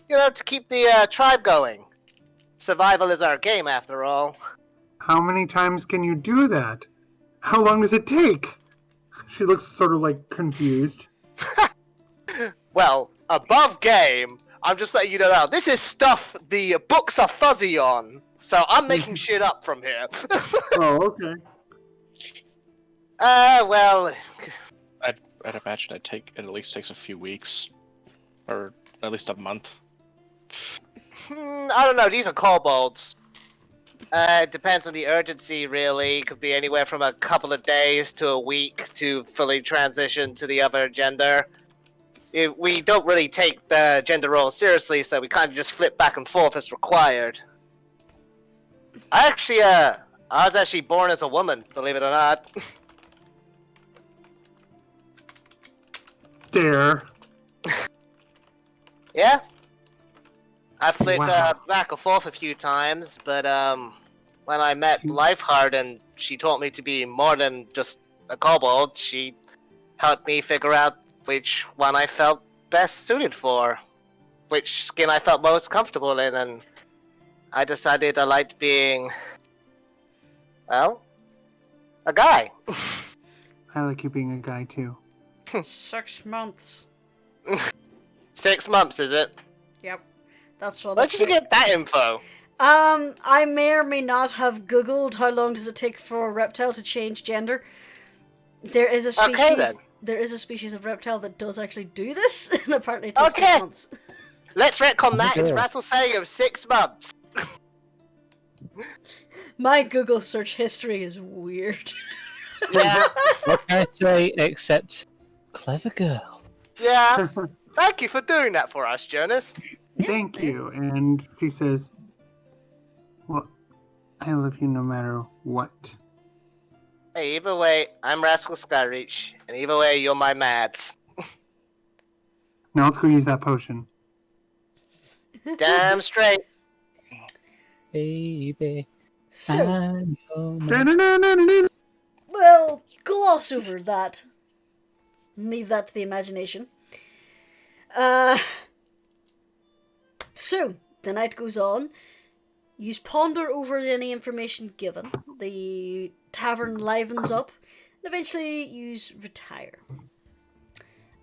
Speaker 4: You know, to keep the, tribe going. Survival is our game, after all.
Speaker 3: How many times can you do that? How long does it take? She looks sort of like confused.
Speaker 4: Well, above game, I'm just letting you know now, this is stuff the books are fuzzy on, so I'm making shit up from here.
Speaker 3: Oh, okay.
Speaker 4: Well,
Speaker 6: I'd imagine it at least takes a few weeks, or at least a month.
Speaker 4: I don't know, these are kobolds. It depends on the urgency, really. Could be anywhere from a couple of days to a week to fully transition to the other gender. We don't really take the gender role seriously, so we kind of just flip back and forth as required. I was actually born as a woman, believe it or not.
Speaker 3: There.
Speaker 4: Yeah? I flipped
Speaker 3: Wow.
Speaker 4: back and forth a few times, but when I met Lifeheart and she taught me to be more than just a kobold, she helped me figure out which one I felt best suited for, which skin I felt most comfortable in, and I decided I liked being, well, a guy.
Speaker 3: I like you being a guy too.
Speaker 2: 6 months.
Speaker 4: 6 months, is it?
Speaker 2: Yep. That's what
Speaker 4: Where did you get that info?
Speaker 2: I may or may not have googled how long does it take for a reptile to change gender. There is a species.
Speaker 4: Okay, then.
Speaker 2: There is a species of reptile that does actually do this, and apparently it takes
Speaker 4: Okay.
Speaker 2: 6 months.
Speaker 4: Let's retcon that into
Speaker 5: Okay.
Speaker 4: Rascal saying of 6 months.
Speaker 2: My Google search history is weird.
Speaker 4: Yeah,
Speaker 5: What can I say except clever girl?
Speaker 4: yeah. Thank you for doing that for us, Jurnis.
Speaker 3: Thank you. And she says, "Well, I love you no matter what."
Speaker 4: Hey, either way, I'm Rascal Skyreach, and either way, you're my Mads.
Speaker 3: Now let's go use that potion.
Speaker 4: Damn straight.
Speaker 5: Baby,
Speaker 2: So,
Speaker 5: I'm your man.
Speaker 3: Da-da-da-da-da-da.
Speaker 2: well, gloss over that. Leave that to the imagination. So, the night goes on. You ponder over any information given. The tavern livens up. And eventually, you retire.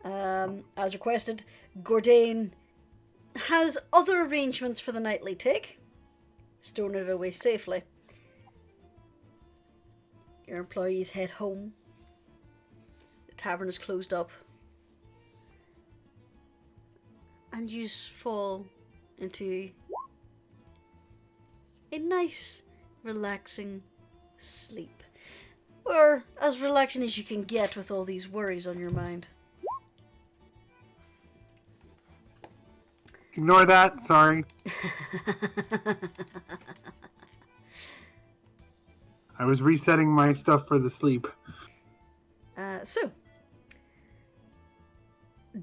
Speaker 2: As requested, Gordain has other arrangements for the nightly take. Storing it away safely. Your employees head home. The tavern is closed up. And you fall into a nice, relaxing sleep. Or as relaxing as you can get with all these worries on your mind.
Speaker 3: Ignore that, sorry. I was resetting my stuff for the sleep.
Speaker 2: So,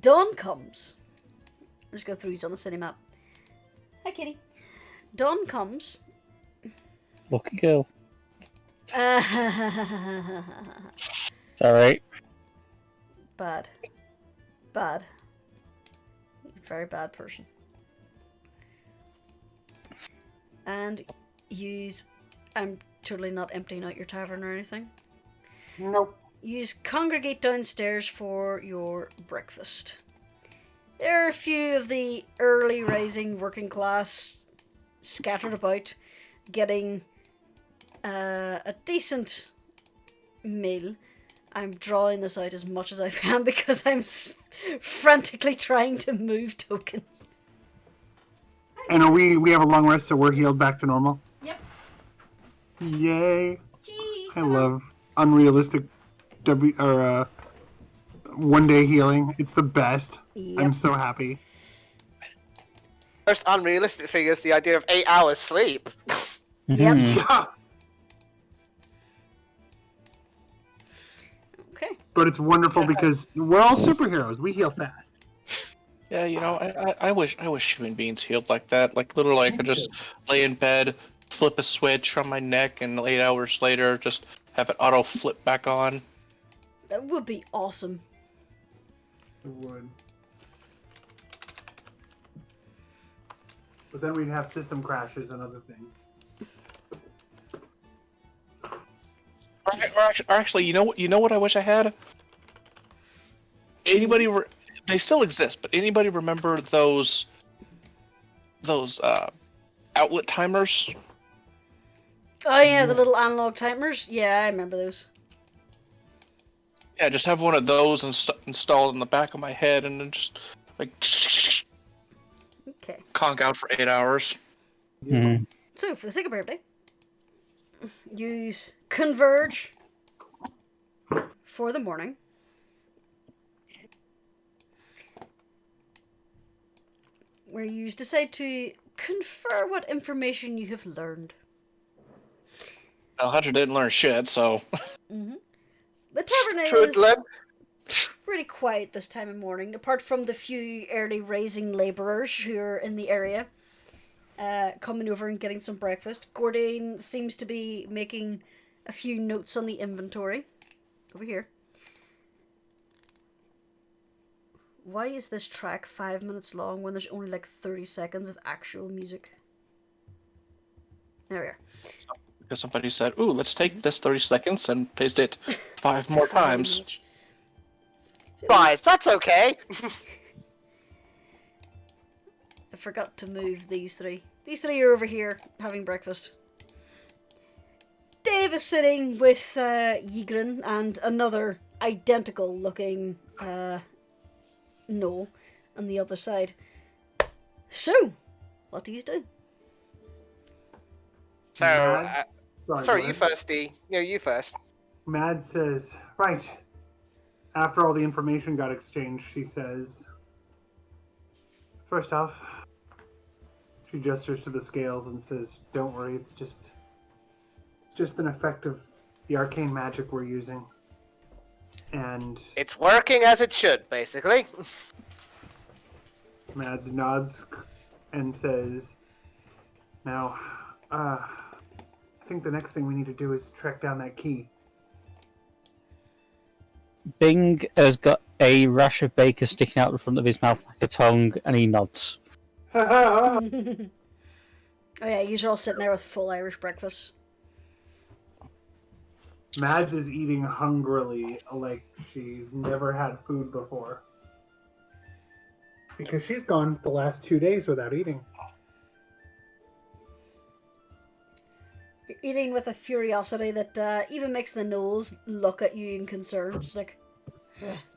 Speaker 2: dawn comes. I'll just go through these on the city map. Hi, kitty. Dawn comes.
Speaker 5: Lucky girl.
Speaker 2: It's
Speaker 5: alright.
Speaker 2: Bad. Bad. Very bad person. And use... I'm totally not emptying out your tavern or anything.
Speaker 3: Nope.
Speaker 2: Use congregate downstairs for your breakfast. There are a few of the early rising working class scattered about, getting a decent meal. I'm drawing this out as much as I can because I'm frantically trying to move tokens.
Speaker 3: And we have a long rest, so we're healed back to normal.
Speaker 2: Yep.
Speaker 3: Yay!
Speaker 2: Gee,
Speaker 3: I love unrealistic one-day healing. It's the best.
Speaker 2: Yep.
Speaker 3: I'm so happy.
Speaker 4: Most unrealistic thing is the idea of 8 hours sleep.
Speaker 2: Yep.
Speaker 3: Yeah.
Speaker 2: Okay.
Speaker 3: But it's wonderful because we're all superheroes. We heal fast.
Speaker 6: Yeah, you know, I wish human beings healed like that. Like literally, I could just lay in bed, flip a switch on my neck, and 8 hours later, just have it auto flip back on.
Speaker 2: That would be awesome.
Speaker 3: It would. But then we'd have system crashes and other things.
Speaker 6: Or actually, you know what I wish I had? Anybody? They still exist, but anybody remember those outlet timers?
Speaker 2: Oh yeah, the little analog timers. Yeah, I remember those.
Speaker 6: Yeah, just have one of those installed in the back of my head, and then just like
Speaker 2: Okay.
Speaker 6: conk out for 8 hours.
Speaker 5: Mm-hmm.
Speaker 2: So, for the sake of birthday, use Converge for the morning. Where you decide to confer what information you have learned.
Speaker 6: Well, Hunter didn't learn shit, so...
Speaker 2: Mm-hmm. The tavern is
Speaker 4: Trudlin.
Speaker 2: pretty quiet this time of morning, apart from the few early rising labourers who are in the area. Coming over and getting some breakfast. Gordain seems to be making a few notes on the inventory. Over here. Why is this track 5 minutes long when there's only like 30 seconds of actual music? There we are.
Speaker 6: Because somebody said, ooh, let's take this 30 seconds and paste it 5 more times.
Speaker 4: Guys, that's okay.
Speaker 2: I forgot to move these three. These three are over here having breakfast. Dave is sitting with Ygritte and another identical looking Noel on the other side. So, what do you do?
Speaker 4: So, sorry,
Speaker 3: go
Speaker 4: you
Speaker 3: ahead.
Speaker 4: first, D. No, you first.
Speaker 3: Mad says, right. After all the information got exchanged, she says, first off, she gestures to the scales and says, don't worry, it's just an effect of the arcane magic we're using. And
Speaker 4: It's working as it should, basically.
Speaker 3: Mads nods and says, now, I think the next thing we need to do is track down that key.
Speaker 5: Bing has got a rash of bacon sticking out the front of his mouth like a tongue, and he nods.
Speaker 2: Oh yeah, you're all sitting there with full Irish breakfast.
Speaker 3: Mads is eating hungrily, like she's never had food before. Because she's gone the last 2 days without eating.
Speaker 2: You're eating with a curiosity that even makes the gnolls look at you in concern. Just like,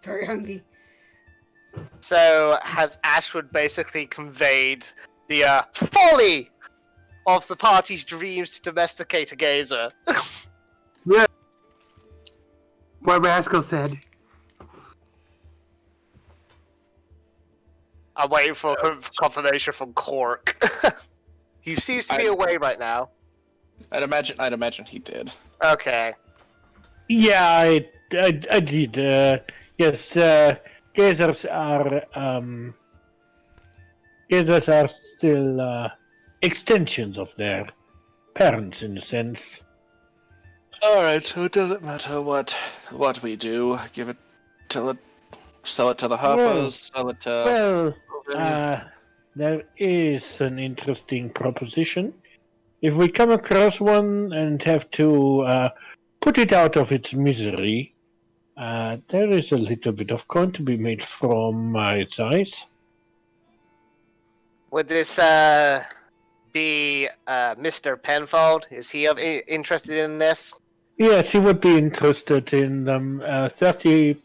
Speaker 2: very hungry.
Speaker 4: So has Ashwood basically conveyed the folly of the party's dreams to domesticate a gazer?
Speaker 3: Yeah. What Rascal said.
Speaker 4: I'm waiting for confirmation from Cork. He seems to be away right now.
Speaker 6: I'd imagine he did.
Speaker 4: Okay.
Speaker 1: Yeah, I did. Yes, gazers are still extensions of their parents, in a sense.
Speaker 6: Alright, so it doesn't matter what we do. Sell it to the Hoppers, sell it to...
Speaker 1: Well, there is an interesting proposition. If we come across one and have to put it out of its misery, there is a little bit of coin to be made from its eyes.
Speaker 4: Would this be Mr. Penfold? Is he interested in this?
Speaker 1: Yes, he would be interested in them. 30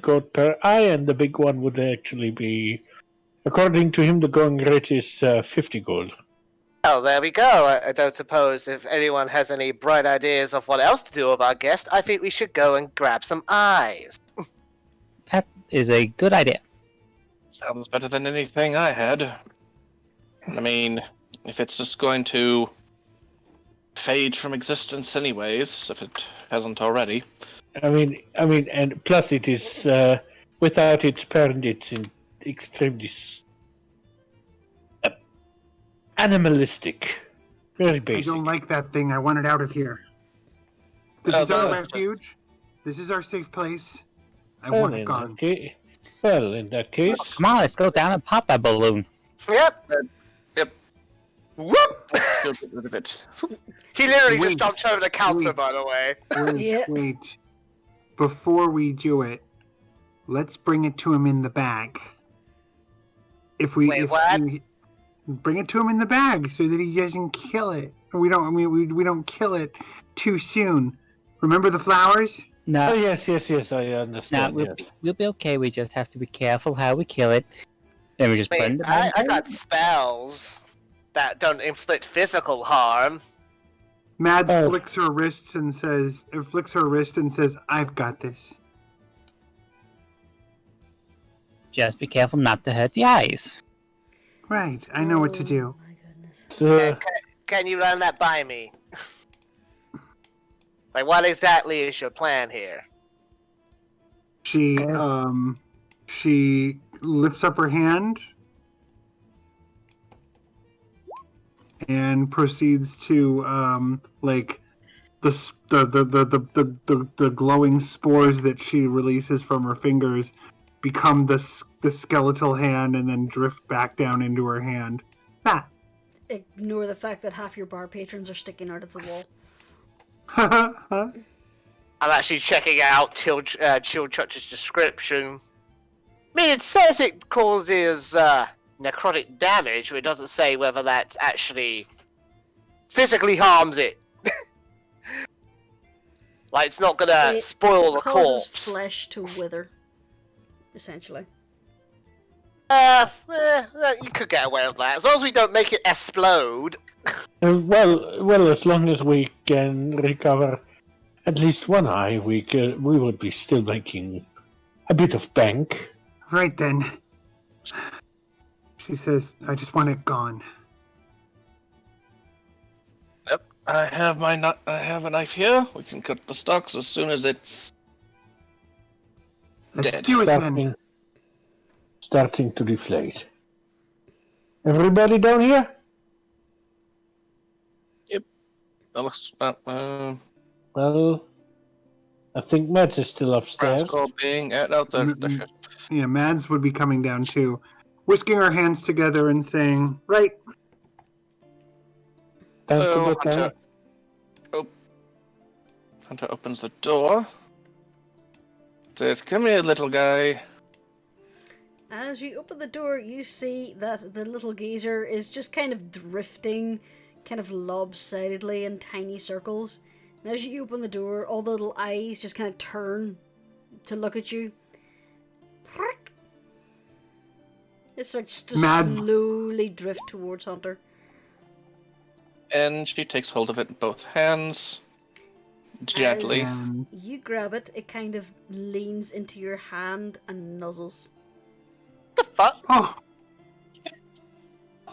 Speaker 1: gold per eye, and the big one would actually be, according to him, the going rate is 50 gold.
Speaker 4: Oh, there we go. I don't suppose if anyone has any bright ideas of what else to do with our guest, I think we should go and grab some eyes.
Speaker 5: That is a good idea.
Speaker 6: Sounds better than anything I had. I mean, if it's just going to fade from existence anyways, if it hasn't already.
Speaker 1: I mean, and plus it is without its parent, it's extremely animalistic, very
Speaker 3: I
Speaker 1: basic.
Speaker 3: don't like that thing. I want it out of here. This is our refuge. This is our safe place. I want it gone.
Speaker 1: Well, in that case,
Speaker 5: Come on, let's go down and pop that balloon.
Speaker 4: Yep. Whoop!
Speaker 6: Let's go get rid of it.
Speaker 4: He literally just
Speaker 3: Wait.
Speaker 4: jumped over the counter,
Speaker 3: Wait.
Speaker 4: by the way.
Speaker 3: Wait. Before we do it, let's bring it to him in the bag.
Speaker 4: What?
Speaker 3: Bring it to him in the bag so that he doesn't kill it. We don't kill it too soon. Remember the flowers?
Speaker 5: No,
Speaker 1: oh yes, I
Speaker 5: no,
Speaker 1: understand.
Speaker 5: we'll be okay. We just have to be careful how we kill it. Then we just
Speaker 4: Wait,
Speaker 5: burn the
Speaker 4: I got spells that don't inflict physical harm.
Speaker 3: Mads
Speaker 1: Oh.
Speaker 3: flicks her wrist and says, "I've got this."
Speaker 5: Just be careful not to hurt the eyes.
Speaker 3: Right, I know what to do.
Speaker 2: Oh my goodness.
Speaker 4: Can you run that by me? Like, what exactly is your plan here?
Speaker 3: She lifts up her hand and proceeds to like the glowing spores that she releases from her fingers become the skeletal hand and then drift back down into her hand. Ah.
Speaker 2: Ignore the fact that half your bar patrons are sticking out of the wall.
Speaker 4: I'm actually checking out Chilchutch's description. I mean, it says it causes necrotic damage, but it doesn't say whether that actually physically harms it. Like, it's not gonna
Speaker 2: It
Speaker 4: spoil the
Speaker 2: causes
Speaker 4: corpse.
Speaker 2: flesh to wither, essentially.
Speaker 4: You could get away with that. As long as we don't make it explode.
Speaker 1: Well, as long as we can recover at least one eye, we would be still making a bit of bank.
Speaker 3: Right then. She says, "I just want it gone."
Speaker 6: Yep, I have a knife here. We can cut the stalks as soon as it's
Speaker 3: Let's
Speaker 6: dead.
Speaker 3: do it then.
Speaker 1: Starting to deflate. Everybody down here?
Speaker 6: That looks.
Speaker 1: Well, I think Matt is still upstairs.
Speaker 6: Rascal being at out there.
Speaker 3: Yeah, Mads would be coming down too, whisking our hands together and saying, "Right."
Speaker 1: Time to
Speaker 6: Oh,
Speaker 1: go down.
Speaker 6: Hunter. Hunter opens the door. Says, "Come here, little guy."
Speaker 2: As you open the door, you see that the little gazer is just kind of drifting, kind of lopsidedly in tiny circles. And as you open the door, all the little eyes just kind of turn to look at you. It starts to slowly drift towards Hunter.
Speaker 6: And she takes hold of it in both hands. Gently.
Speaker 2: As you grab it, it kind of leans into your hand and nuzzles.
Speaker 4: The fuck?
Speaker 3: Oh,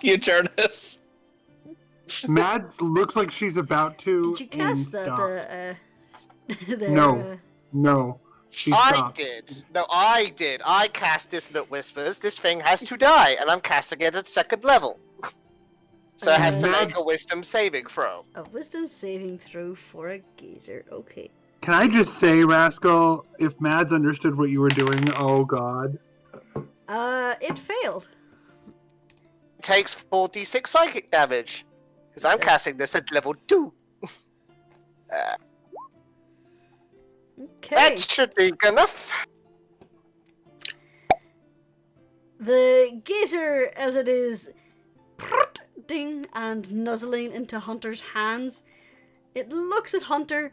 Speaker 6: You, Jurnis.
Speaker 3: Mads looks like she's about to.
Speaker 2: Did you cast
Speaker 3: and
Speaker 2: that?
Speaker 3: stopped.
Speaker 2: There,
Speaker 3: No. She
Speaker 4: I
Speaker 3: stopped.
Speaker 4: did. No, I did. I cast Dissonant Whispers. This thing has to die, and I'm casting it at 2nd level. So it has to
Speaker 3: Mad-
Speaker 4: make a wisdom saving throw.
Speaker 2: A wisdom saving throw for a gazer. Okay.
Speaker 3: Can I just say, Rascal, if Mads understood what you were doing, oh god.
Speaker 2: It failed.
Speaker 4: It takes 4d6 psychic damage. Because I'm casting this at level 2.
Speaker 2: Okay.
Speaker 4: That should be good enough.
Speaker 2: The gazer, as it is ding and nuzzling into Hunter's hands, it looks at Hunter,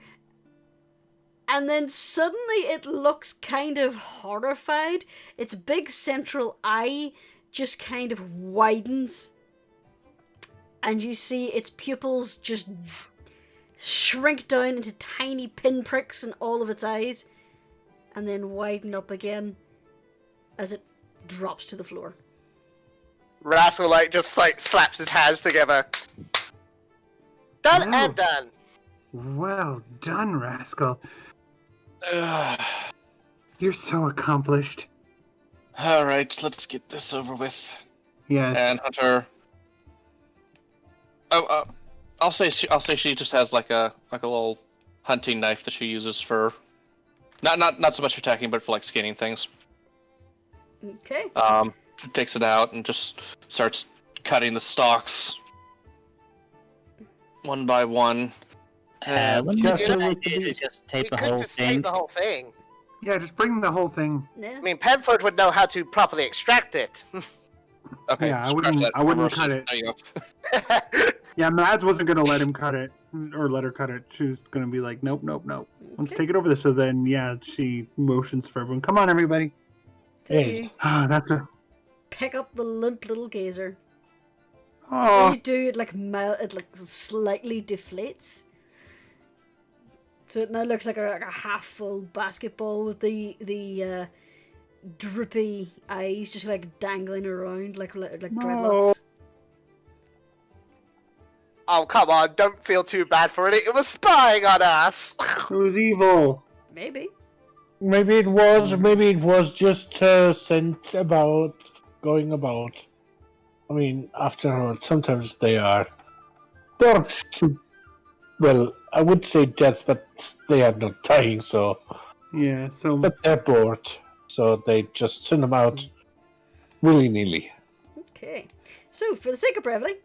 Speaker 2: and then suddenly it looks kind of horrified. Its big central eye just kind of widens, and you see its pupils just shrink down into tiny pinpricks in all of its eyes, and then widen up again as it drops to the floor.
Speaker 4: Rascal just slaps his hands together. Done
Speaker 3: Wow.
Speaker 4: and done.
Speaker 3: Well done, Rascal. You're so accomplished.
Speaker 6: Alright, let's get this over with.
Speaker 3: Yes.
Speaker 6: And Hunter. I'll say she just has like a little hunting knife that she uses for not so much attacking, but for like skinning things.
Speaker 2: Okay.
Speaker 6: She takes it out and just starts cutting the stalks one by one.
Speaker 5: Wouldn't
Speaker 1: just
Speaker 5: it
Speaker 1: so
Speaker 5: be
Speaker 1: we
Speaker 5: an
Speaker 1: could
Speaker 5: idea
Speaker 1: be-
Speaker 5: to just
Speaker 4: We
Speaker 5: take the
Speaker 4: could
Speaker 5: whole
Speaker 4: just
Speaker 5: thing?
Speaker 4: take the whole thing.
Speaker 3: Yeah, just bring the whole thing.
Speaker 2: Yeah.
Speaker 4: I mean, Penford would know how to properly extract it.
Speaker 6: Okay,
Speaker 3: Yeah, I
Speaker 6: scratch
Speaker 3: wouldn't-
Speaker 6: that.
Speaker 3: I wouldn't
Speaker 6: Reverse
Speaker 3: cut it.
Speaker 6: There you go.
Speaker 3: Yeah, Mads wasn't gonna let him cut it, or let her cut it. She was gonna be like, nope. Let's
Speaker 2: Okay.
Speaker 3: take it over there. So then, yeah, she motions for everyone. Come on, everybody.
Speaker 2: So you
Speaker 3: Ah, that's a.
Speaker 2: pick up the limp little gazer. As
Speaker 3: Oh,
Speaker 2: you do, it like slightly deflates. So it now looks like a half full basketball with the drippy eyes just like dangling around like dreadlocks.
Speaker 4: Oh, come on, don't feel too bad for it. It was spying on us.
Speaker 3: it was evil.
Speaker 2: Maybe.
Speaker 1: Maybe it was just sent about, going about. I mean, after all, sometimes they are not to, well, I would say death, but they are not dying, so,
Speaker 3: Yeah. So
Speaker 1: but they're bored, so they just send them out willy-nilly.
Speaker 2: Okay. So for the sake of brevity,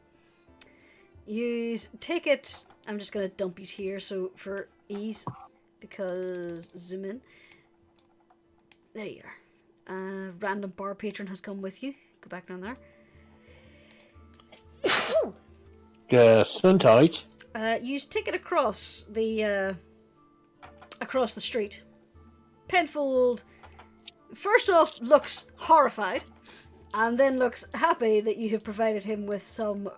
Speaker 2: you take it. I'm just gonna dump these here, so for ease, because zoom in. There you are. Random bar patron has come with you. Go back down there.
Speaker 1: Gesundheit.
Speaker 2: You take it across the street. Penfold, first off, looks horrified, and then looks happy that you have provided him with some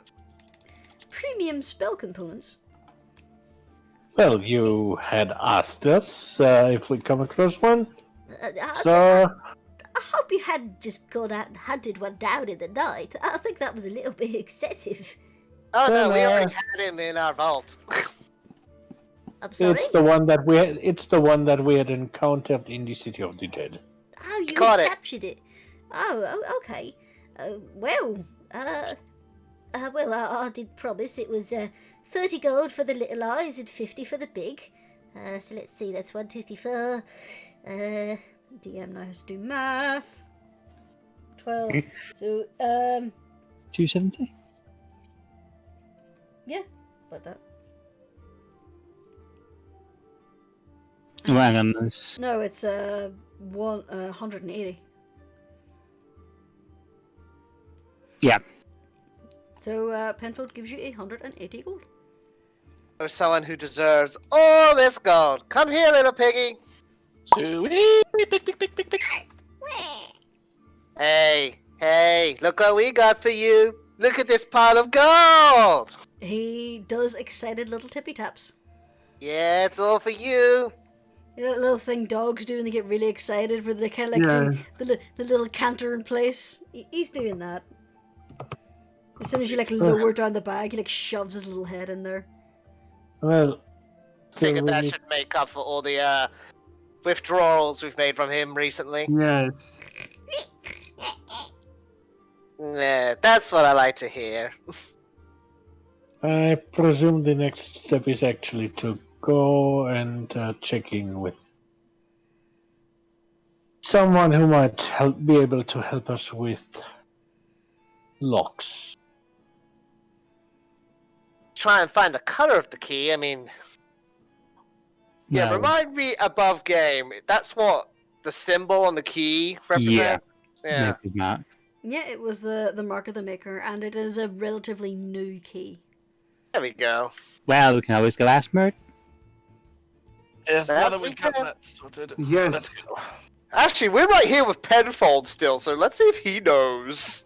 Speaker 2: premium spell components.
Speaker 1: Well, you had asked us if we come across one,
Speaker 8: I
Speaker 1: so
Speaker 8: hope you hadn't just gone out and hunted one down in the night. I think that was a little bit excessive.
Speaker 4: Oh no,
Speaker 1: Well,
Speaker 4: we already had him in our vault.
Speaker 8: I'm sorry?
Speaker 1: it's the one that we had encountered in the City of the Dead.
Speaker 8: Oh, you
Speaker 4: Got it.
Speaker 8: captured it. Oh, okay. Well, I did promise it was 30 gold for the little eyes and 50 for the big. So let's see, that's 1, 2, 3, 4.
Speaker 2: DM now has to do math. 12. So,
Speaker 5: 270?
Speaker 2: yeah, about that.
Speaker 5: Oh, hang on. There's...
Speaker 2: No, it's 180.
Speaker 5: Yeah.
Speaker 2: So, Penfold gives you 180 gold.
Speaker 4: There's someone who deserves all this gold. Come here, little piggy.
Speaker 6: Sweet. Pick.
Speaker 4: Hey, look what we got for you. Look at this pile of gold.
Speaker 2: He does excited little tippy taps.
Speaker 4: Yeah, it's all for you.
Speaker 2: You know that little thing dogs do when they get really excited, where they kind of like do the little canter in place? He's doing that. As soon as you like lower down the bag, he like shoves his little head in there.
Speaker 1: Well,
Speaker 4: Figured that should make up for all the withdrawals we've made from him recently.
Speaker 3: Yes.
Speaker 4: Yeah, that's what I like to hear.
Speaker 1: I presume the next step is actually to go and check in with someone who might be able to help us with locks.
Speaker 4: Try and find the color of the key. I mean, yeah,
Speaker 5: No.
Speaker 4: remind me above game. That's what the symbol on the key represents. Yeah.
Speaker 5: Good mark.
Speaker 2: Yeah, it was the mark of the maker, and it is a relatively new key.
Speaker 4: There we go.
Speaker 5: Well, we can always go ask Mert.
Speaker 6: Yes, now
Speaker 4: That's
Speaker 6: that we've got
Speaker 4: okay.
Speaker 6: that sorted.
Speaker 3: Yes.
Speaker 6: Let's go.
Speaker 4: Actually, we're right here with Penfold still, so let's see if he knows.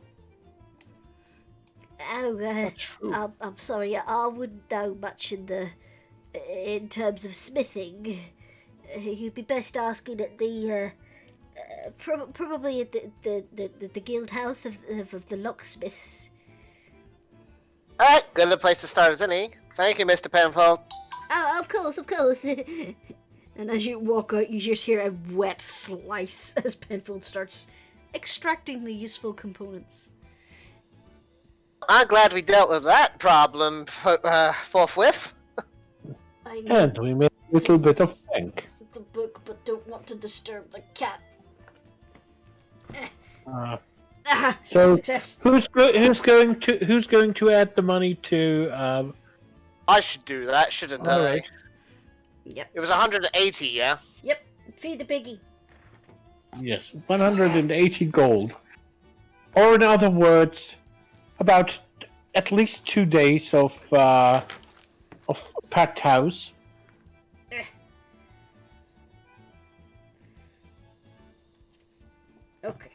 Speaker 8: Oh,
Speaker 6: True.
Speaker 8: I'm sorry, I wouldn't know much in terms of smithing. You'd be best asking at the probably at the guild house of the locksmiths.
Speaker 4: Alright, good a place to start as any. Thank you, Mr. Penfold.
Speaker 8: Oh, of course.
Speaker 2: And as you walk out, you just hear a wet slice as Penfold starts extracting the useful components.
Speaker 4: I'm glad we dealt with that problem forthwith.
Speaker 2: I know
Speaker 1: And we made a little bit of bank.
Speaker 2: the book, but don't want to disturb the cat. Ah,
Speaker 1: So
Speaker 2: success.
Speaker 1: who's going to add the money to?
Speaker 4: I should do that, shouldn't I?
Speaker 1: Alright.
Speaker 2: Yep.
Speaker 4: It was 180, yeah?
Speaker 2: Yep. Feed the piggy.
Speaker 1: Yes, 180 gold, or in other words, about at least 2 days of packed house.
Speaker 2: Okay.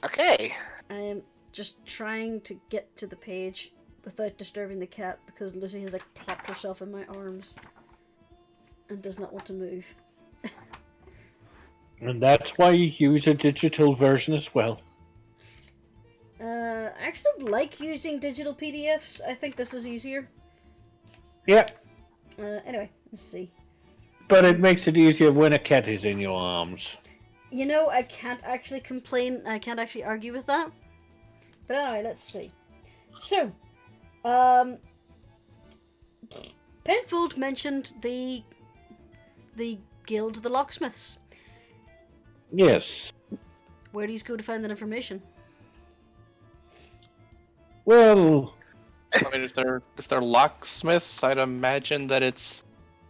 Speaker 4: Okay.
Speaker 2: I am just trying to get to the page without disturbing the cat because Lucy has like plopped herself in my arms and does not want to move.
Speaker 1: And that's why you use a digital version as well.
Speaker 2: I actually don't like using digital PDFs. I think this is easier.
Speaker 1: Yeah,
Speaker 2: Anyway, let's see.
Speaker 1: but it makes it easier when a cat is in your arms.
Speaker 2: You know, I can't actually complain. I can't actually argue with that. But anyway, let's see. So, Penfold mentioned the guild of the locksmiths.
Speaker 1: Yes.
Speaker 2: Where do you go to find that information?
Speaker 1: Well,
Speaker 6: I mean, if they're locksmiths, I'd imagine that it's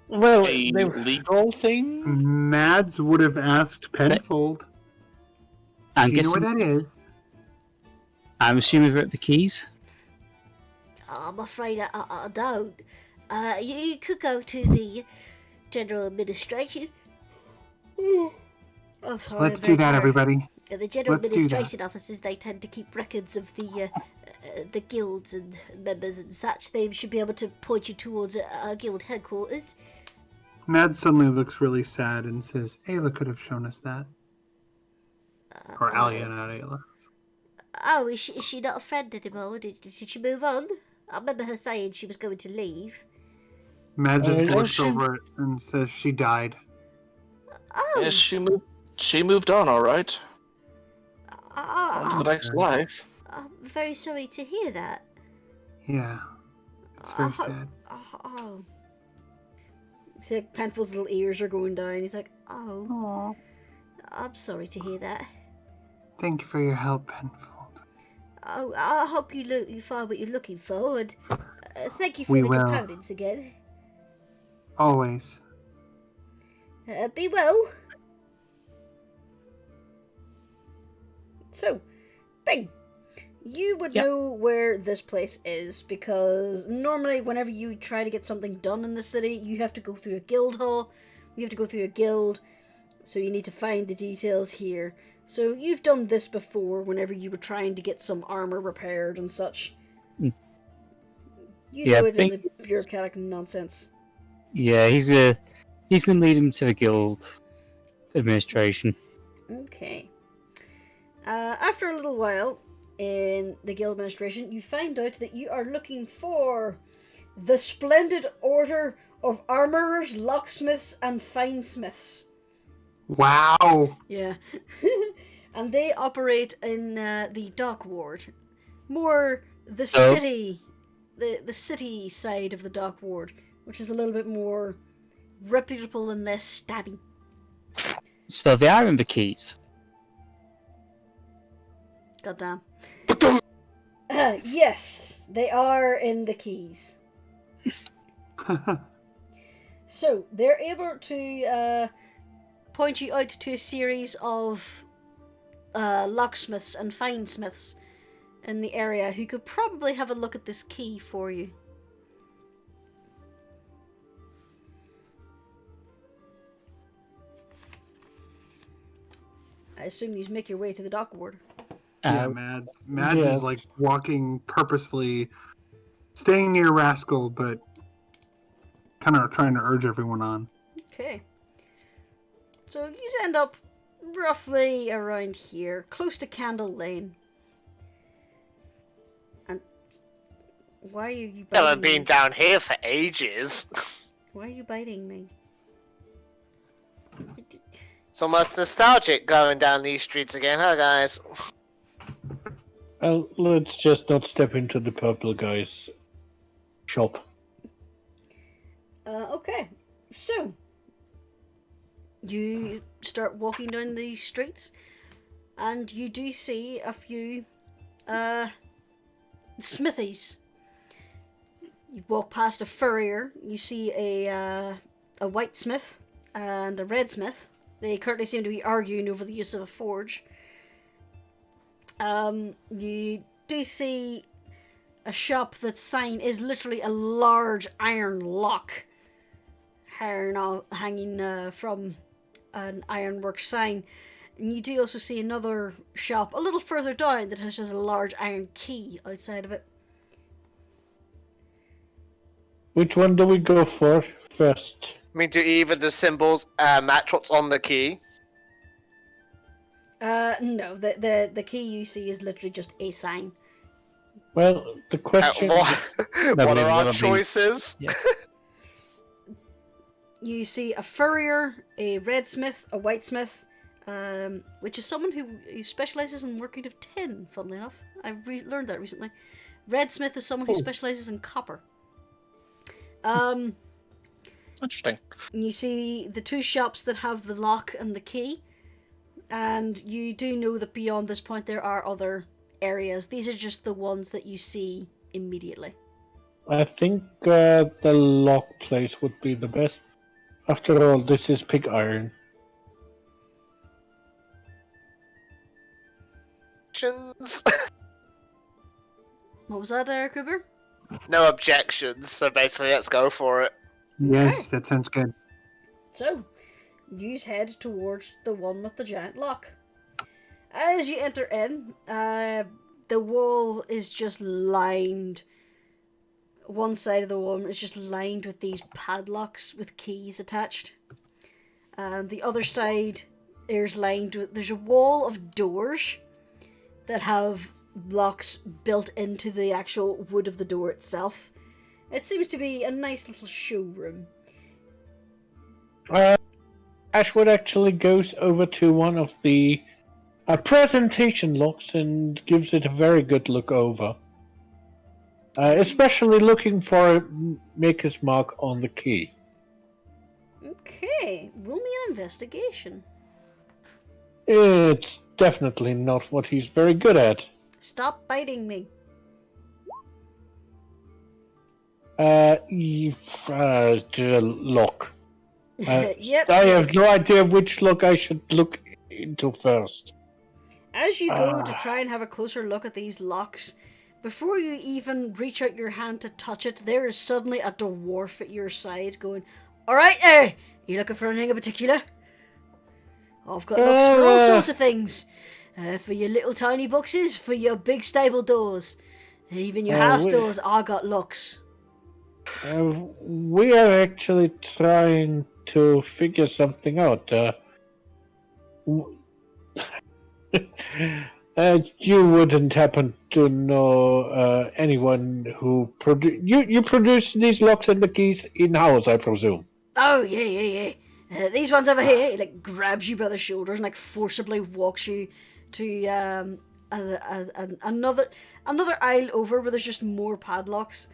Speaker 1: well,
Speaker 6: a
Speaker 1: they
Speaker 6: legal thing.
Speaker 3: Mads would have asked Penfold.
Speaker 5: I'm
Speaker 3: You know what
Speaker 5: guessing.
Speaker 3: that is?
Speaker 5: I'm assuming we're at the keys.
Speaker 8: I'm afraid I don't. You could go to the general administration.
Speaker 2: Oh, sorry.
Speaker 3: Let's do that, everybody.
Speaker 8: The general
Speaker 3: Let's do that.
Speaker 8: administration officers, they tend to keep records of the guilds and members and such. They should be able to point you towards our guild headquarters.
Speaker 3: Mads suddenly looks really sad and says, Ayla could have shown us that. Or Alia, not Ayla.
Speaker 8: Oh, is she not a friend anymore? Did she move on? I remember her saying she was going to leave.
Speaker 3: Mads just
Speaker 1: Oh,
Speaker 3: looks
Speaker 6: she-
Speaker 3: over it and says she died.
Speaker 8: Oh,
Speaker 6: Yes, she moved on, all right. On to the next life.
Speaker 8: I'm very sorry to hear that.
Speaker 3: Yeah. It's very
Speaker 8: I hope-
Speaker 3: sad.
Speaker 8: Oh.
Speaker 2: See, like, Penfold's little ears are going down. He's like, oh,
Speaker 3: Aw.
Speaker 8: I'm sorry to hear that.
Speaker 3: Thank you for your help, Penfold.
Speaker 8: Oh, I hope you find what you're looking for, and thank you for
Speaker 3: We
Speaker 8: the
Speaker 3: will.
Speaker 8: components again.
Speaker 3: Always.
Speaker 8: Be well.
Speaker 2: So, Bing, you would
Speaker 5: Yep.
Speaker 2: know where this place is because normally whenever you try to get something done in the city, you have to go through a guild hall, you have to go through a guild, so you need to find the details here. So you've done this before whenever you were trying to get some armor repaired and such.
Speaker 5: Mm.
Speaker 2: You
Speaker 5: Yeah,
Speaker 2: know it is a
Speaker 5: Bing's-
Speaker 2: bureaucratic nonsense.
Speaker 5: Yeah, he's gonna lead him to the guild administration.
Speaker 2: Okay. After a little while in the guild administration, you find out that you are looking for the Splendid Order of Armorers, Locksmiths, and Finesmiths.
Speaker 3: Wow.
Speaker 2: Yeah. And they operate in the dock ward. More the
Speaker 5: So?
Speaker 2: city, the city side of the dock ward, which is a little bit more reputable and less stabby.
Speaker 5: So they are in the keys.
Speaker 2: Goddamn. Yes, they are in the keys. So they're able to point you out to a series of locksmiths and finesmiths in the area who could probably have a look at this key for you. I assume you make your way to the dock ward.
Speaker 3: Yeah, Mads is like walking purposefully, staying near Rascal, but kind of trying to urge everyone on.
Speaker 2: Okay. So you end up roughly around here, close to Candle Lane. And why are you biting
Speaker 4: Haven't been
Speaker 2: me?
Speaker 4: down here for ages.
Speaker 2: Why are you biting me?
Speaker 4: It's almost nostalgic going down these streets again, huh, guys?
Speaker 1: Well, let's just not step into the purple guy's shop.
Speaker 2: Okay. So you start walking down these streets, and you do see a few smithies. You walk past a furrier. You see a white smith and a red smith. They currently seem to be arguing over the use of a forge. You do see a shop that's sign is literally a large iron lock hanging from an ironwork sign. And you do also see another shop a little further down that has just a large iron key outside of it.
Speaker 1: Which one do we go for first?
Speaker 4: I mean, do even the symbols match what's on the key?
Speaker 2: No, the key you see is literally just a sign.
Speaker 1: Well, the question...
Speaker 4: What are our
Speaker 5: one of these.
Speaker 4: choices?
Speaker 2: You see a furrier, a red smith, a white smith, which is someone who specializes in working of tin, funnily enough. I've learned that recently. Red smith is someone who specializes in copper.
Speaker 6: Interesting.
Speaker 2: And you see the two shops that have the lock and the key, and you do know that beyond this point there are other areas. These are just the ones that you see immediately.
Speaker 1: I think the lock place would be the best. After all, this is pig iron.
Speaker 2: What was that, Kubur?
Speaker 4: No objections, so basically let's go for it.
Speaker 3: Yes, that sounds good.
Speaker 2: So, you head towards the one with the giant lock. As you enter in, the wall is just lined. One side of the wall is just lined with these padlocks with keys attached. And the other side is lined with... There's a wall of doors that have locks built into the actual wood of the door itself. It seems to be a nice little showroom.
Speaker 1: Ashwood actually goes over to one of the presentation locks and gives it a very good look over. Especially looking for a maker's mark on the key.
Speaker 2: Okay, roll me an investigation.
Speaker 1: It's definitely not what he's very good at.
Speaker 2: Stop biting me.
Speaker 1: Look.
Speaker 2: Yep.
Speaker 1: I have no idea which look I should look into first.
Speaker 2: As you go to try and have a closer look at these locks, before you even reach out your hand to touch it, there is suddenly a dwarf at your side going, "Alright there! You looking for anything in particular? I've got looks for all sorts of things. For your little tiny boxes, for your big stable doors. Even your house doors, I got locks."
Speaker 1: We are actually trying to figure something out. You wouldn't happen to know anyone who you produce these locks and the keys in-house, I presume.
Speaker 2: Oh, yeah. These ones over here, he like grabs you by the shoulders and like forcibly walks you to another aisle over where there's just more padlocks.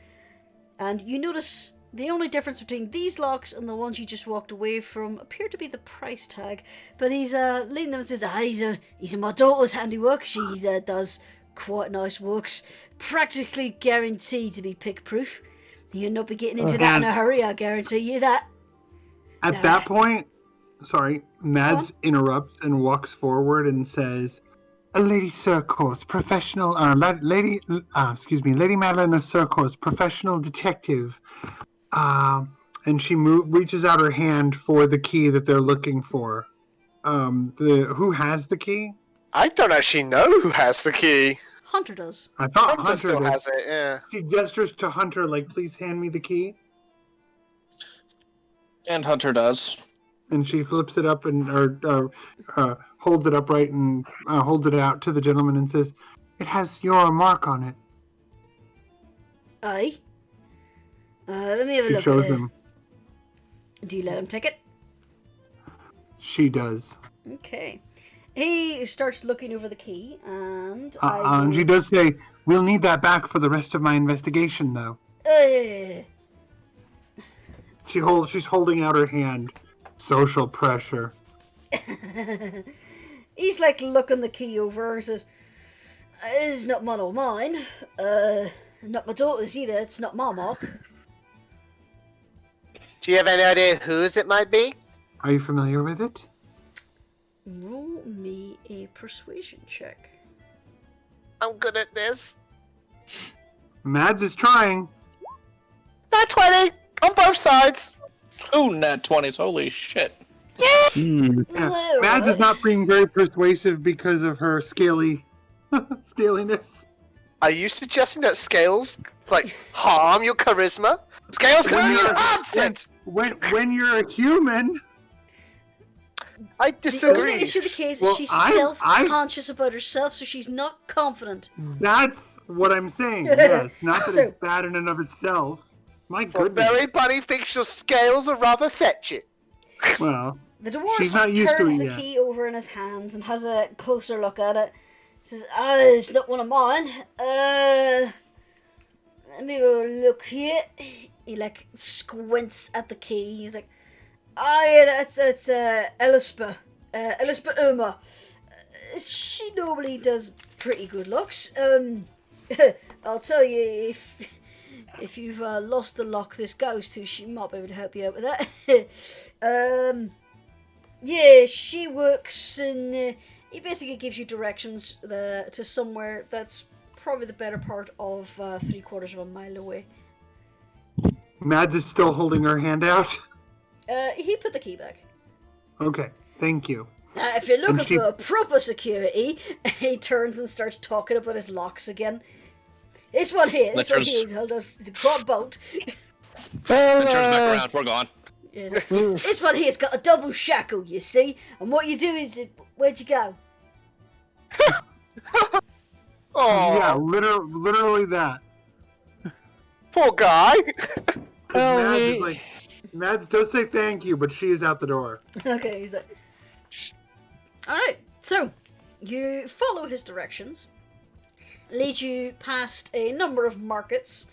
Speaker 2: And you notice the only difference between these locks and the ones you just walked away from appear to be the price tag. But he's leaning them and says, he's my daughter's handiwork. She does quite nice works. Practically guaranteed to be pick-proof. You'll not be getting into that in a hurry, I guarantee you that.
Speaker 3: At that point, Mads interrupts and walks forward and says, "Lady Surcourse, professional, Lady Madeline of Surcourse, professional detective." And she reaches out her hand for the key that they're looking for. Who has the key?
Speaker 4: I don't actually know who has the key.
Speaker 2: Hunter does.
Speaker 3: I thought
Speaker 4: Hunter still
Speaker 3: did.
Speaker 4: has it, yeah.
Speaker 3: She gestures to Hunter like, "Please hand me the key."
Speaker 6: And Hunter does.
Speaker 3: And she flips it up and holds it upright and holds it out to the gentleman and says, "It has your mark on it."
Speaker 2: Aye. Let me have a
Speaker 3: She
Speaker 2: look
Speaker 3: shows
Speaker 2: at it.
Speaker 3: him.
Speaker 2: Do you let him take it?
Speaker 3: She does.
Speaker 2: Okay. He starts looking over the key, and
Speaker 3: And she does say, "We'll need that back for the rest of my investigation, though." She's holding out her hand. Social pressure.
Speaker 2: He's like looking the key over and says, "It's not mine or mine. Not my daughter's either. It's not my mark."
Speaker 4: Do you have any idea whose it might be?
Speaker 3: Are you familiar with it?
Speaker 2: Roll me a persuasion check.
Speaker 4: I'm good at this.
Speaker 3: Mads is trying.
Speaker 4: Nat 20! On both sides!
Speaker 6: Oh, nat 20s, holy shit.
Speaker 3: Yeah. Mads is not being very persuasive because of her scaliness.
Speaker 4: Are you suggesting that scales, harm your charisma? Scales can only enhance it!
Speaker 3: When you're a human...
Speaker 4: I
Speaker 2: The
Speaker 4: disagree.
Speaker 2: only issue the case
Speaker 3: Well,
Speaker 2: is she's self-conscious about herself, so she's not confident.
Speaker 3: That's what I'm saying, yes. Not that it's bad in and of itself. My
Speaker 4: Well,
Speaker 3: goodness.
Speaker 4: Berry Bunny thinks your scales are rather fetching.
Speaker 3: Well,
Speaker 2: The dwarf
Speaker 3: she's not used to
Speaker 2: turns
Speaker 3: it
Speaker 2: the
Speaker 3: yet.
Speaker 2: key over in his hands and has a closer look at it. Says, it's not one of mine. Let me have a look here. He squints at the key. He's like, yeah, that's Elispa. Elispa Irma. She normally does pretty good looks. I'll tell you, if you've lost the lock this goes to, she might be able to help you out with that. Yeah, she works and he basically gives you directions to somewhere that's probably the better part of 3/4 of a mile away.
Speaker 3: Mads is still holding her hand out.
Speaker 2: He put the key back.
Speaker 3: Okay, thank you.
Speaker 2: If you're looking
Speaker 3: And she-
Speaker 2: for a proper security, he turns and starts talking about his locks again. This one here is held up. It's a quad bolt.
Speaker 6: Then turns back around, we're gone.
Speaker 2: Yeah. This one here's got a double shackle, you see. And what you do is, where'd you go?
Speaker 4: Oh,
Speaker 3: Yeah, literally that.
Speaker 4: poor guy.
Speaker 3: Mads does say thank you, but she is out the door.
Speaker 2: Okay, he's like... Alright, so, you follow his directions. Lead you past a number of markets.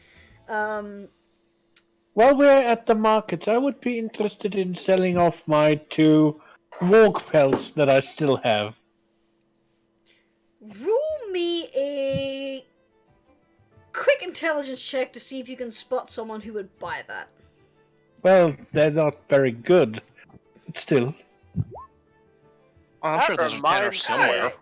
Speaker 1: while we're at the markets, I would be interested in selling off my 2 warg pelts that I still have.
Speaker 2: Roll me a quick intelligence check to see if you can spot someone who would buy that.
Speaker 1: Well, they're not very good, but still.
Speaker 6: I'm
Speaker 4: That
Speaker 6: sure there's a
Speaker 4: reminds
Speaker 6: dinner
Speaker 4: me.
Speaker 6: somewhere.